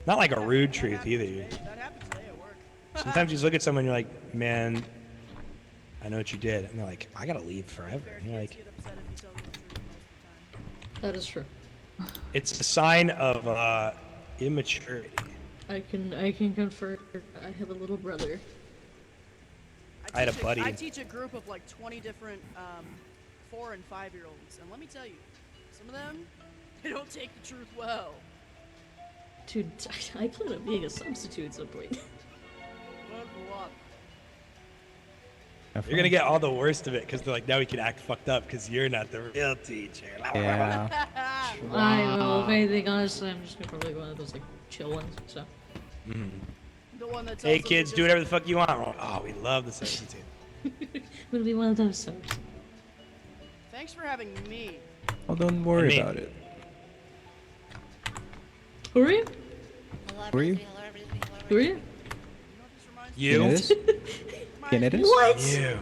Not like a rude truth either. That happened today at work. Sometimes you just look at someone and you're like, man, I know what you did. And they're like, I gotta leave forever. And you're like, That is true. it's a sign of immaturity. I can confirm. I have a little brother. I had a buddy. I teach a group of like 20 different 4 and 5-year-olds, and let me tell you, some of them, they don't take the truth well. Dude, I plan on being a substitute at some point. Good luck. You're gonna get all the worst of it because they're like, now we can act fucked up because you're not the real teacher. Yeah. I will. If anything, honestly, I'm just gonna probably go one of those like chill ones. So. The one that's Hey also kids, the do whatever the fuck you want. We're like, oh, we love the substitute. We'll be one of those subs. Thanks for having me. Well, don't worry about it. Who are you? Who are you? Who are you? You? It is? Can it is? What? You.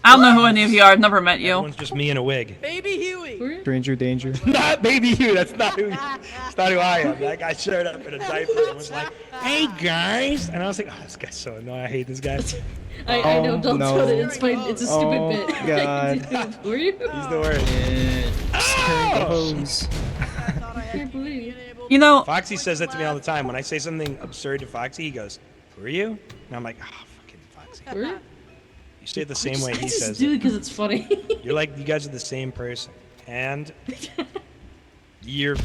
I don't know who any of you are. I've never met you. Everyone's just me in a wig. Baby Huey. Stranger danger. Not Baby you. That's not who. That's not who I am. That guy showed up in a diaper and was like, "Hey guys," and I was like, "Oh, this guy's so annoying. I hate this guy." I know. Don't no. tell it. It's fine. It's a stupid bit. God. Who are you? He's the worst. Carrying the hose. Can't believe you. You know, Foxy says that to me all the time. When I say something absurd to Foxy, he goes, "Who are you?" And I'm like, "Oh, fucking Foxy." Who are you? You say it the same way I he just says do it it. because it's funny. You're like, you guys are the same person, and your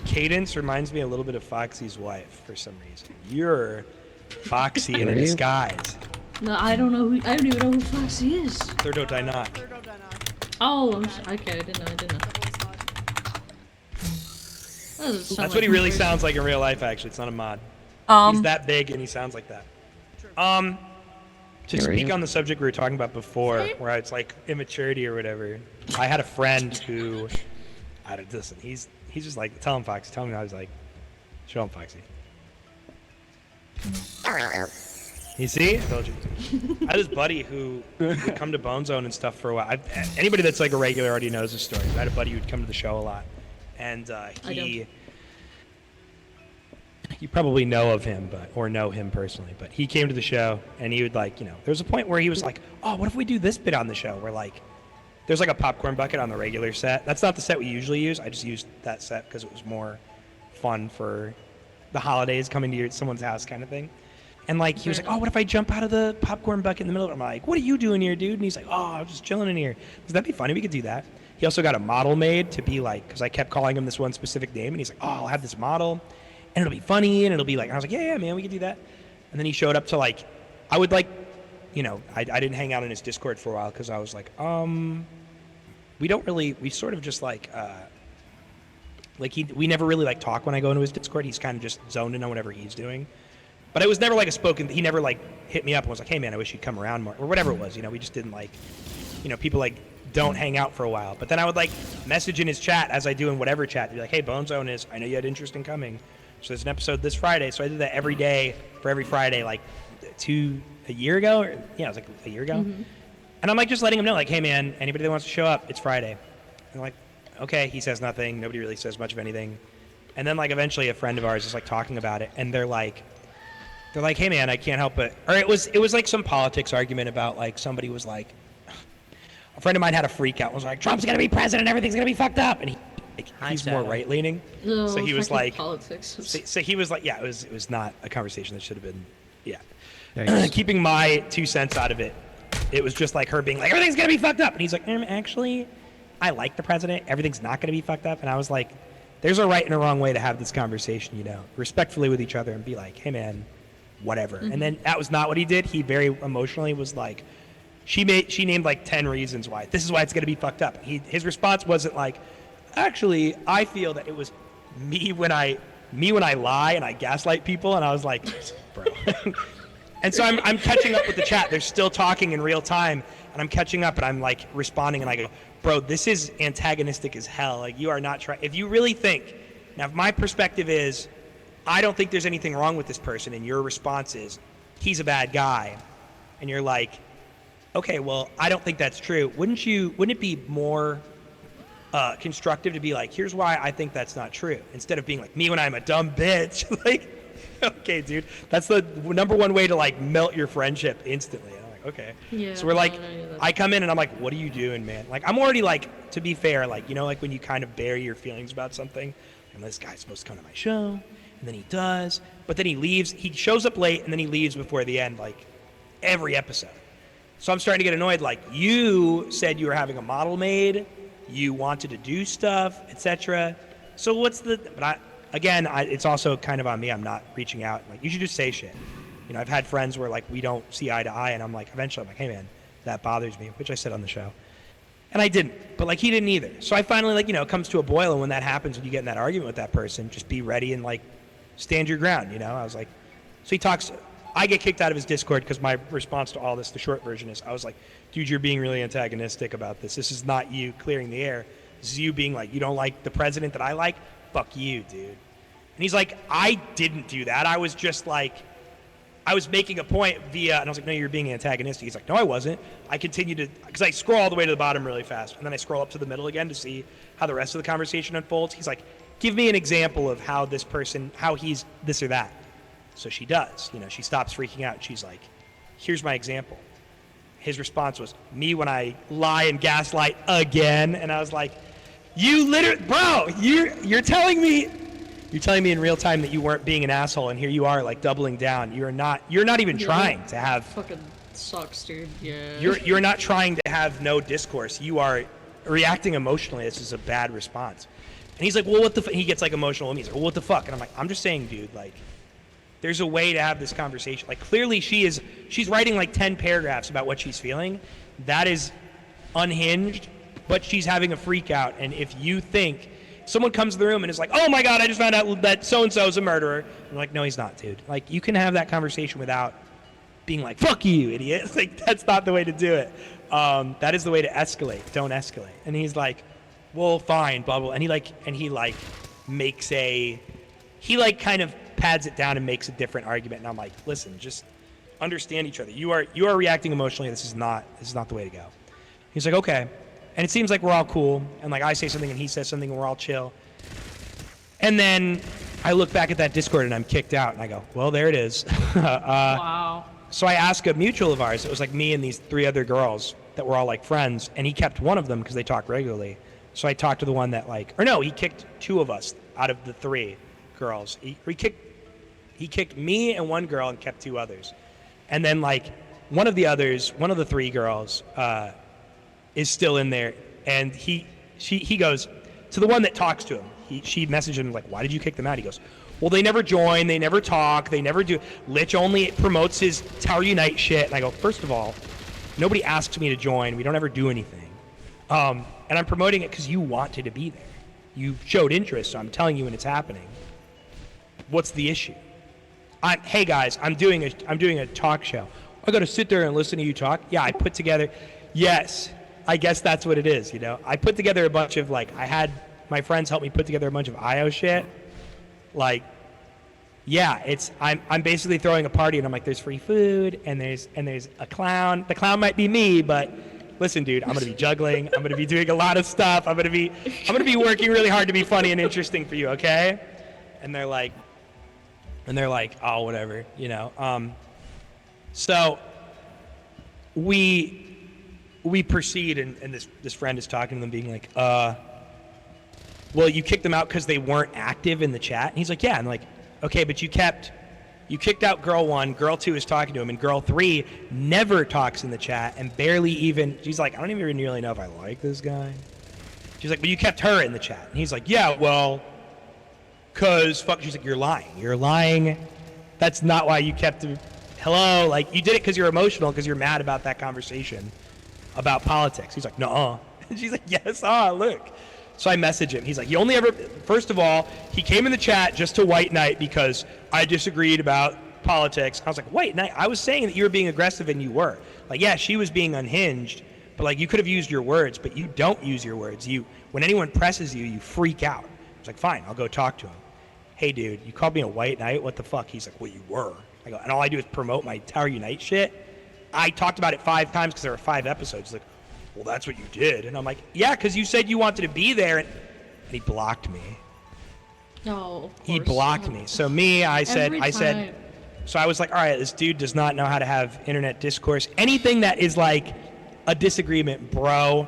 cadence reminds me a little bit of Foxy's wife for some reason. You're Foxy in a disguise. No, I don't know who. I don't even know who Foxy is. Thirdo die not. Oh, okay. I didn't know. That doesn't sound That's like what he really weird. sounds like in real life. Actually, it's not a mod. He's that big and he sounds like that. To speak on the subject we were talking about before, where it's like immaturity or whatever. I had a friend who, listen, he's just like, tell him Foxy, tell him. I was like, show him Foxy. You see? I told you. I had this buddy who would come to Bone Zone and stuff for a while. Anybody that's like a regular already knows the story. I had a buddy who'd come to the show a lot, and you probably know of him, or know him personally, but he came to the show and he would like, there was a point where he was like, oh, what if we do this bit on the show where like There's like a popcorn bucket on the regular set. That's not the set we usually use. I just used that set because it was more fun for the holidays, coming to someone's house kind of thing. And like he was like, oh, what if I jump out of the popcorn bucket in the middle? I'm like, what are you doing here, dude? And he's like, oh, I'm just chilling in here. Does that be funny? We could do that. He also got a model made to be like, because I kept calling him this one specific name, and he's like, oh, I'll have this model, and it'll be funny, and it'll be like, and I was like, yeah, man, we could do that. And then he showed up to like, I would like, you know, I didn't hang out in his Discord for a while because I was like, we sort of just like we never really like talk when I go into his Discord. He's kind of just zoned in on whatever he's doing. But it was never like he never like hit me up and was like, hey man, I wish you'd come around more, or whatever it was. You know, we just didn't like, you know, people like don't hang out for a while. But then I would like message in his chat as I do in whatever chat, be like, hey, Bone Zone is, I know you had interest in coming. So there's an episode this Friday. So I did that every day for every Friday, like a year ago, or yeah, it was like a year ago. Mm-hmm. And I'm like just letting him know, like, hey man, anybody that wants to show up, it's Friday. And like, okay, he says nothing. Nobody really says much of anything. And then like eventually a friend of ours is like talking about it, and they're like, hey man, I can't help it. Or it was like some politics argument about like somebody was like, a friend of mine had a freak out, was like, Trump's gonna be president, everything's gonna be fucked up, and he's more right leaning. No, so he was like, politics. So he was like, yeah, it was not a conversation that should have been, yeah. Thanks. Keeping my 2 cents out of it, it was just like her being like, everything's gonna be fucked up, and he's like, actually, I like the president, everything's not gonna be fucked up, and I was like, there's a right and a wrong way to have this conversation, you know, respectfully with each other, and be like, hey man, whatever. Mm-hmm. And then that was not what he did. He very emotionally was like, she named like 10 reasons why this is why it's gonna be fucked up. His response wasn't like, actually, I feel that it was me when I lie and I gaslight people, and I was like, bro. And so I'm catching up with the chat. They're still talking in real time, and I'm catching up, and I'm like responding, and I go, bro, this is antagonistic as hell. Like, you are not trying. If you really think, now if my perspective is, I don't think there's anything wrong with this person, and your response is, he's a bad guy, and you're like, okay, well, I don't think that's true. Wouldn't it be more constructive to be like, here's why I think that's not true, instead of being like, me when I'm a dumb bitch? Like, okay, dude, that's the number one way to like melt your friendship instantly. And I'm like, okay. Yeah, so we're like, no, I come in and I'm like, what are you doing, man? Like, I'm already like, to be fair, like, you know, like when you kind of bury your feelings about something, and this guy's supposed to come to my show, and then he does, but then he leaves, he shows up late, and then he leaves before the end, like every episode. So I'm starting to get annoyed, like, you said you were having a model made, you wanted to do stuff, etc. So what's but it's also kind of on me. I'm not reaching out. Like, you should just say shit. You know, I've had friends where like we don't see eye to eye, and I'm like, eventually I'm like, hey man, that bothers me, which I said on the show. And I didn't, but like he didn't either. So I finally, like, you know, it comes to a boil, and when that happens, when you get in that argument with that person, just be ready and like stand your ground, you know? I was like, so he talks, I get kicked out of his Discord because my response to all this, the short version is, I was like, dude, you're being really antagonistic about this. This is not you clearing the air. This is you being like, you don't like the president that I like? Fuck you, dude. And he's like, I didn't do that. I was just like, I was making a point via, and I was like, no, you're being antagonistic. He's like, no, I wasn't. I continued to, because I scroll all the way to the bottom really fast, and then I scroll up to the middle again to see how the rest of the conversation unfolds. He's like, give me an example of how this person, how he's this or that. So she does. You know, she stops freaking out. She's like, here's my example. His response was, me when I lie and gaslight again. And I was like, you literally, bro, you're telling me in real time that you weren't being an asshole, and here you are like doubling down. You're not even trying to have. Fucking sucks, dude. Yeah. You're not trying to have no discourse. You are reacting emotionally. This is a bad response. And he's like, well, what the he gets like emotional with me. He's like, well, what the fuck? And I'm like, I'm just saying, dude, like, there's a way to have this conversation. Like, clearly she's writing like 10 paragraphs about what she's feeling. That is unhinged, but she's having a freak out. And if you think someone comes to the room and is like, oh my God, I just found out that so-and-so is a murderer. I'm like, no, he's not, dude. Like, you can have that conversation without being like, fuck you, idiot. Like, that's not the way to do it. That is the way to escalate. Don't escalate. And he's like, well, fine, blah, blah. And he kind of pads it down and makes a different argument. And I'm like, listen, just understand each other. You are reacting emotionally. This is not the way to go. He's like, okay. And it seems like we're all cool. And like I say something and he says something and we're all chill. And then I look back at that Discord and I'm kicked out and I go, well, there it is. Wow. So I ask a mutual of ours. It was like me and these 3 other girls. that were all like friends, and he kept one of them because they talk regularly. So I talked to the one that like, or no, he kicked 2 of us out of the 3 girls. He kicked me and 1 girl and kept 2 others. And then like one of the 3 girls is still in there, and he goes to the one that talks to him. She messaged him like, why did you kick them out? He goes, well, they never join, they never talk, they never do. Lich only promotes his Tower Unite shit. And I go, first of all, nobody asks me to join. We don't ever do anything. And I'm promoting it because you wanted to be there. You showed interest, so I'm telling you when it's happening. What's the issue? Hey guys, I'm doing a talk show. I got to sit there and listen to you talk. Yeah, I put together. Yes, I guess that's what it is. You know, I put together a bunch of like. I had my friends help me put together a bunch of IO shit. Like, yeah, I'm basically throwing a party, and I'm like, there's free food, and there's a clown. The clown might be me, but listen, dude, I'm gonna be juggling. I'm gonna be doing a lot of stuff. I'm gonna be working really hard to be funny and interesting for you, okay? And they're like, oh, whatever, you know. So we proceed, and this friend is talking to them, being like, well, you kicked them out because they weren't active in the chat. And he's like, yeah. And I'm like, okay, but you kicked out girl 1, girl 2 is talking to him, and girl 3 never talks in the chat and barely even. She's like, I don't even really know if I like this guy. She's like, but you kept her in the chat. And he's like, yeah, well, cause fuck. She's like, you're lying. You're lying. That's not why you kept him. Hello, like you did it because you're emotional, because you're mad about that conversation about politics. He's like, nuh-uh. And she's like, yes, look. So I message him. He's like, first of all, he came in the chat just to white knight because I disagreed about politics. I was like, white knight? I was saying that you were being aggressive, and you were. Like, yeah, she was being unhinged, but like you could have used your words, but you don't use your words. When anyone presses you, you freak out. I was like, fine, I'll go talk to him. Hey, dude, you called me a white knight? What the fuck? He's like, well, you were. I go, and all I do is promote my Tower Unite shit? I talked about it 5 times because there were 5 episodes. He's like, well, that's what you did. And I'm like, yeah, because you said you wanted to be there. And he blocked me. No, he blocked me. So I said, so I was like, all right, this dude does not know how to have internet discourse. Anything that is like a disagreement, bro,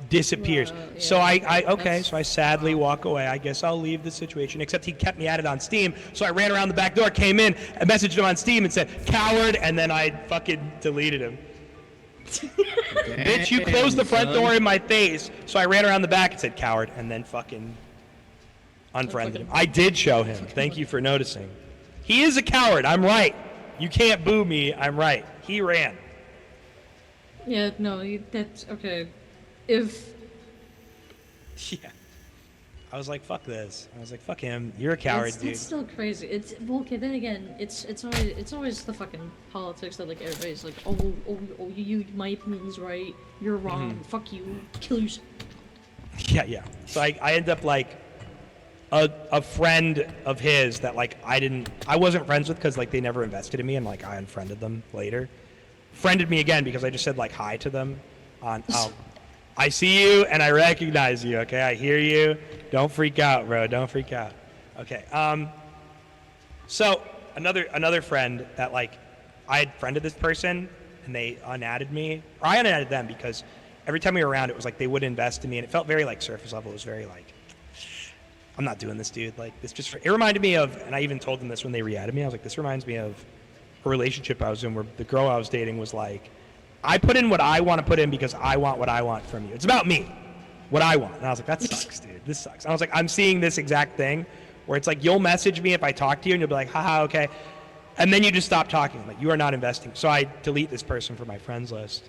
disappears. Yeah, so I sadly walk away. I guess I'll leave the situation, except he kept me at it on Steam. So I ran around the back door, came in, and messaged him on Steam and said, coward, and then I fucking deleted him. Bitch, you closed the front door in my face. So I ran around the back and said, coward, and then fucking unfriended him. I did show him. Thank you for noticing. He is a coward. I'm right. You can't boo me. I'm right. He ran. Yeah, no, that's okay. If... Yeah. I was like, fuck this. I was like, fuck him. You're a coward, dude. It's still crazy. Well, okay, then again, it's always the fucking politics that like everybody's like, oh, my opinion's right. You're wrong. Mm-hmm. Fuck you. Kill yourself. Yeah. So I end up like a friend of his that like I wasn't friends with because like they never invested in me, and like I unfriended them later. Friended me again because I just said like hi to them on I see you and I recognize you, okay? I hear you. Don't freak out, bro. Don't freak out. Okay. So another friend that like I had friended this person and they unadded me, or I unadded them because every time we were around, it was like they would invest in me, and it felt very like surface level. It was very like, I'm not doing this, dude. Like this just, it reminded me of, and I even told them this when they re-added me. I was like, this reminds me of a relationship I was in where the girl I was dating was like, I put in what I want to put in because I want what I want from you. It's about me, what I want. And I was like, that sucks, dude. This sucks. I was like, I'm seeing this exact thing where it's like, you'll message me if I talk to you and you'll be like, haha, okay. And then you just stop talking. Like, you are not investing. So I delete this person from my friends list.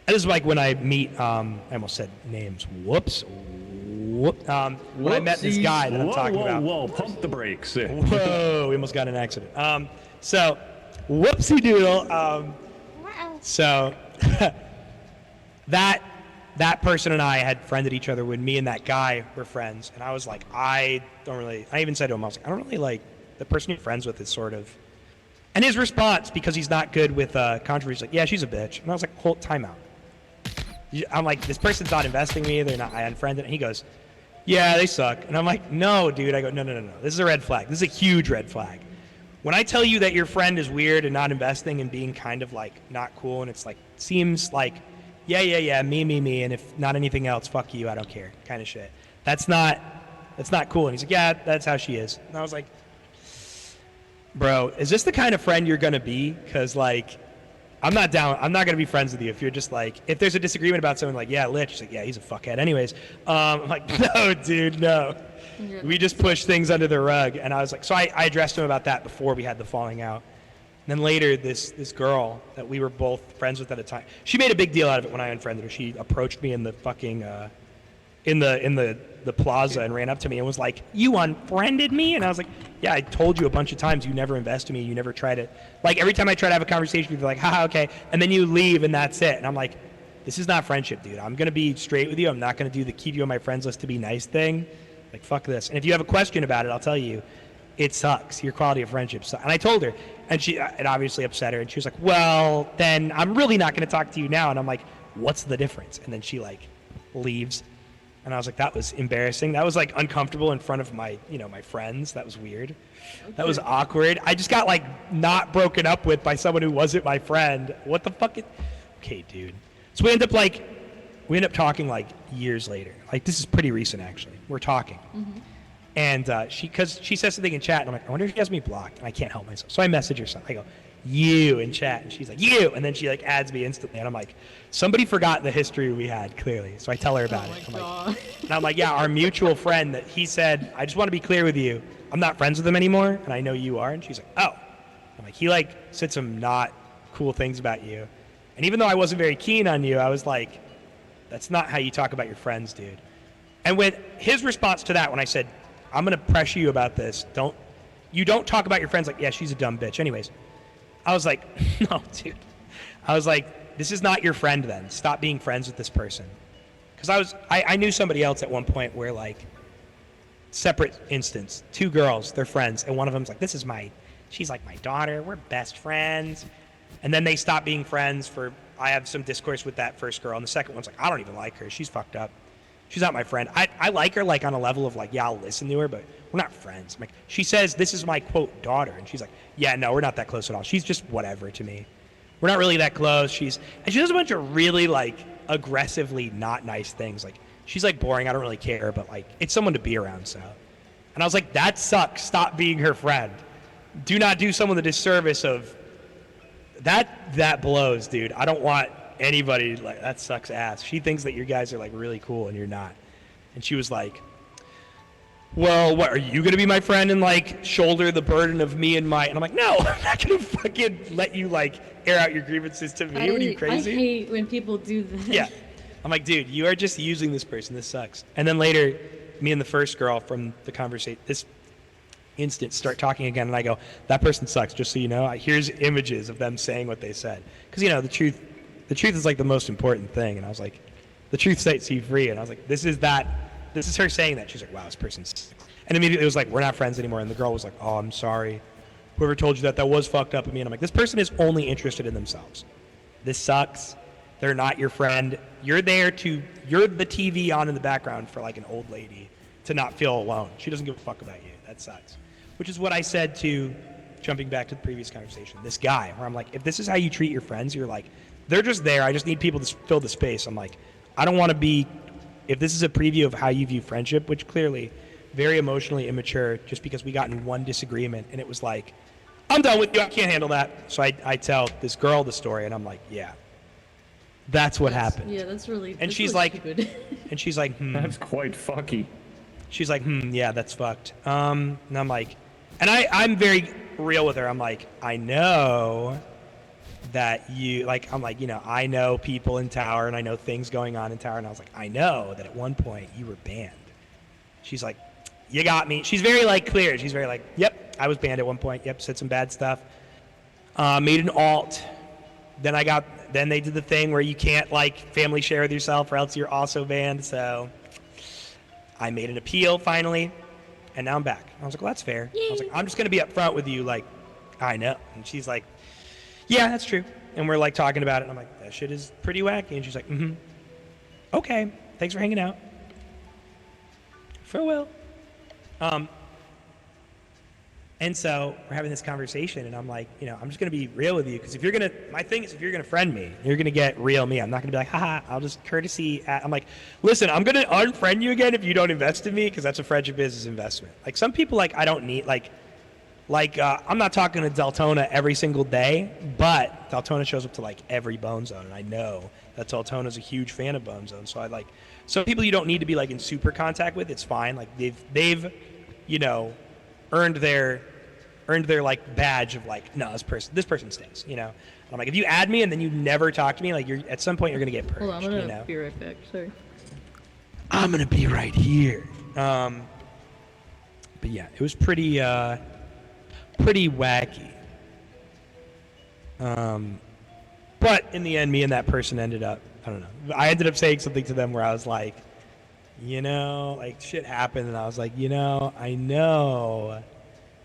And this is like when I meet, I almost said names. Whoops. When I met this guy that I'm talking about. Whoa, pump the brakes. Whoa, we almost got in an accident. So, whoopsie doodle. So that person and I had friended each other when me and that guy were friends, and I was like, I even said to him, I was like, I don't really like the person you're friends with is sort of, and his response, because he's not good with controversy, like, yeah, she's a bitch. And I was like, hold, time out. I'm like, this person's not investing me, I unfriended, and he goes, yeah, they suck. And I'm like, no, dude. I go, no, this is a red flag. This is a huge red flag. When I tell you that your friend is weird and not investing and being kind of like not cool, and it's like, seems like yeah, me, and if not anything else, fuck you, I don't care, kind of shit. That's not cool. And he's like, yeah, that's how she is. And I was like, bro, is this the kind of friend you're gonna be? Because like, I'm not down. I'm not gonna be friends with you if you're just like, if there's a disagreement about someone, like, yeah, Lich, she's like, yeah, he's a fuckhead. Anyways, I'm like, no, dude, no. We just push things under the rug. And I was like, so I addressed him about that before we had the falling out. And then later, this girl that we were both friends with at the time, she made a big deal out of it when I unfriended her. She approached me in the fucking in the plaza and ran up to me and was like, "You unfriended me?" And I was like, "Yeah, I told you a bunch of times. You never invest in me. You never try to, like, every time I try to have a conversation, you're like, haha, okay, and then you leave and that's it." And I'm like, "This is not friendship, dude. I'm gonna be straight with you. I'm not gonna do the keep you on my friends list to be nice thing. Like, fuck this. And if you have a question about it, I'll tell you, it sucks. Your quality of friendship sucks." And I told her, and it obviously upset her. And she was like, "Well, then I'm really not gonna talk to you now." And I'm like, "What's the difference?" And then she like leaves. And I was like, that was embarrassing. That was like uncomfortable in front of my, my friends. That was weird. Okay. That was awkward. I just got like not broken up with by someone who wasn't my friend. What the fuck? Okay, dude. So we end up talking like years later. Like, this is pretty recent actually. We're talking. Mm-hmm. And she says something in chat, and I'm like, I wonder if she has me blocked. And I can't help myself. So I message her something. I go, "You," in chat, and she's like, "You," and then she like adds me instantly, and I'm like, somebody forgot the history we had clearly. So I tell her about it. I'm like, yeah, our mutual friend that he said, "I just want to be clear with you, I'm not friends with him anymore, and I know you are." And she's like, "Oh." I'm like, he like said some not cool things about you, and even though I wasn't very keen on you, I was like, that's not how you talk about your friends, dude. And when his response to that, when I said, "I'm gonna pressure you about this, you don't talk about your friends like, yeah, she's a dumb bitch." Anyways, I was like, no, dude. I was like, this is not your friend then. Stop being friends with this person. Because I knew somebody else at one point where, like, separate instance, two girls, they're friends, and one of them's like, she's like my daughter, we're best friends. And then they stop being friends I have some discourse with that first girl, and the second one's like, I don't even like her, she's fucked up. She's not my friend. I like her, like, on a level of, like, yeah, I'll listen to her, but we're not friends. I'm like, she says, "This is my, quote, daughter." And she's like, "Yeah, no, we're not that close at all. She's just whatever to me. We're not really that close." And she does a bunch of really, like, aggressively not nice things. Like, she's, like, boring. I don't really care, but, like, it's someone to be around, so. And I was like, that sucks. Stop being her friend. Do not do someone the disservice of... That blows, dude. I don't want anybody, like, that sucks ass. She thinks that you guys are, like, really cool and you're not. And she was like, "Well, what, are you going to be my friend and, like, shoulder the burden of me and my..." And I'm like, no, I'm not going to fucking let you, like, air out your grievances to me. What are you, crazy? I hate when people do that. Yeah. I'm like, dude, you are just using this person. This sucks. And then later, me and the first girl from the conversation, this instant, start talking again, and I go, "That person sucks, just so you know. Here's images of them saying what they said." Because, the truth is, like, the most important thing. And I was like, the truth sets you free. And I was like, this is her saying that. She's like, "Wow, this person's..." And immediately it was like, "We're not friends anymore." And the girl was like, "Oh, I'm sorry. Whoever told you that was fucked up of me." And I'm like, this person is only interested in themselves. This sucks. They're not your friend. You're the TV on in the background for, like, an old lady to not feel alone. She doesn't give a fuck about you. That sucks. Which is what I said to, jumping back to the previous conversation, this guy, where I'm like, if this is how you treat your friends, you're like, they're just there. I just need people to fill the space. I'm like, I don't want to be... If this is a preview of how you view friendship, which clearly very emotionally immature, just because we got in one disagreement and it was like, "I'm done with you, I can't handle that." So I tell this girl the story, and I'm like, yeah, that's what happened. Yeah, that's really. And she's like, That's quite fucky. She's like, yeah, that's fucked. And I'm like, and I'm very real with her. I'm like, I know that you, like, I'm like, I know people in Tower, and I know things going on in Tower, and I was like, I know that at one point you were banned. She's like, "You got me." She's very, like, clear. She's very like, "Yep, I was banned at one point. Yep, said some bad stuff. Made an alt. Then they did the thing where you can't, like, family share with yourself or else you're also banned. So I made an appeal finally, and now I'm back." I was like, "Well, that's fair." I was like, "I'm just going to be upfront with you, like, I know." And she's like, "Yeah, that's true." And we're, like, talking about it, and I'm like, "That shit is pretty wacky." And she's like, "Mm-hmm. Okay, thanks for hanging out. Farewell." And so we're having this conversation, and I'm like, you know, I'm just gonna be real with you, because if you're gonna, my thing is, if you're gonna friend me, you're gonna get real me. I'm not gonna be like, haha. I'll just courtesy. I'm like, listen, I'm gonna unfriend you again if you don't invest in me, because that's a friendship business investment. Like some people, like I don't need I'm not talking to Deltona every single day, but Deltona shows up to like every Bone Zone, and I know that Deltona's a huge fan of Bone Zone. So I like some people you don't need to be like in super contact with. It's fine. Like they've, you know, earned their like badge of like, no, this person stays, you know. And I'm like, if you add me and then you never talk to me, like you're at some point you're gonna get purged. Hold on, I'm gonna you know? be right back. Sorry. I'm gonna be right here. But yeah, it was pretty wacky. But in the end, me and that person ended up, I don't know. I ended up saying something to them where I was like, you know, like shit happened, and I was like, you know, I know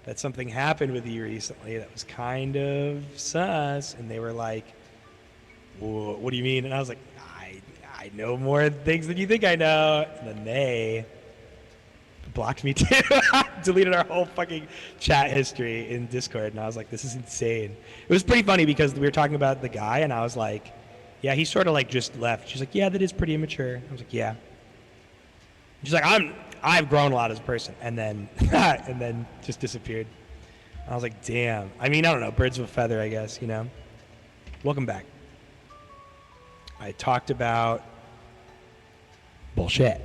that something happened with you recently that was kind of sus. And they were like, what do you mean? And I was like, I know more things than you think I know. And then they blocked me too. Deleted our whole fucking chat history in Discord. And I was like, this is insane. It was pretty funny because we were talking about the guy, and I was like, yeah, he sort of like just left. She's like, yeah, that is pretty immature. I was like, yeah. She's like, I've grown a lot as a person, and then and then just disappeared. I was like, damn. I mean, I don't know, birds of a feather, I guess, you know. Welcome back. I talked about bullshit.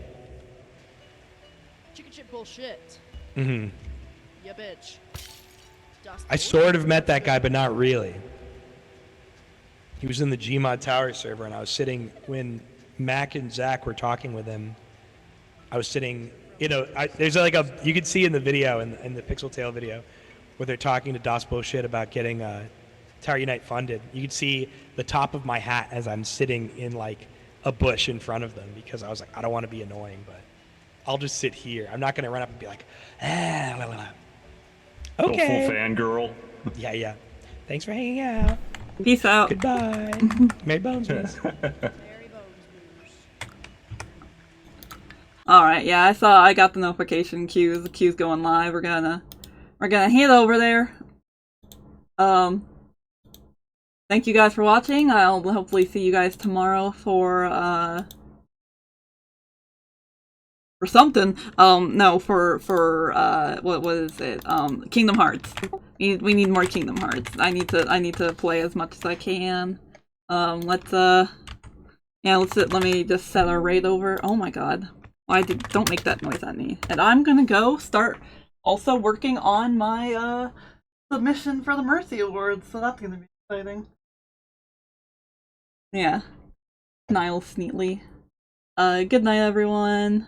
Chicken shit bullshit. Mm-hmm. Ya bitch. Dust I sort of met that guy, but not really. He was in the Gmod Tower server, and I was sitting when Mac and Zach were talking with him. I was sitting, you know, there's like you could see in the video, in the Pixel Tail video, where they're talking to Das Bullshit about getting Tower Unite funded. You could see the top of my hat as I'm sitting in like a bush in front of them, because I was like, I don't want to be annoying, but I'll just sit here. I'm not going to run up and be like, blah, blah, blah. Okay. Full fangirl. Yeah. Thanks for hanging out. Peace out. Goodbye. Merry Bones. Alright, yeah, I got the notification queues. The queue's going live. We're gonna head over there. Thank you guys for watching. I'll hopefully see you guys tomorrow for something. No, for what is it? Kingdom Hearts. We need more Kingdom Hearts. I need to play as much as I can. Let me just set our raid over. Oh my god. Don't make that noise at me. And I'm gonna go start also working on my submission for the Mercy Awards, so that's gonna be exciting. Yeah. Niles Sneatley. Good night, everyone.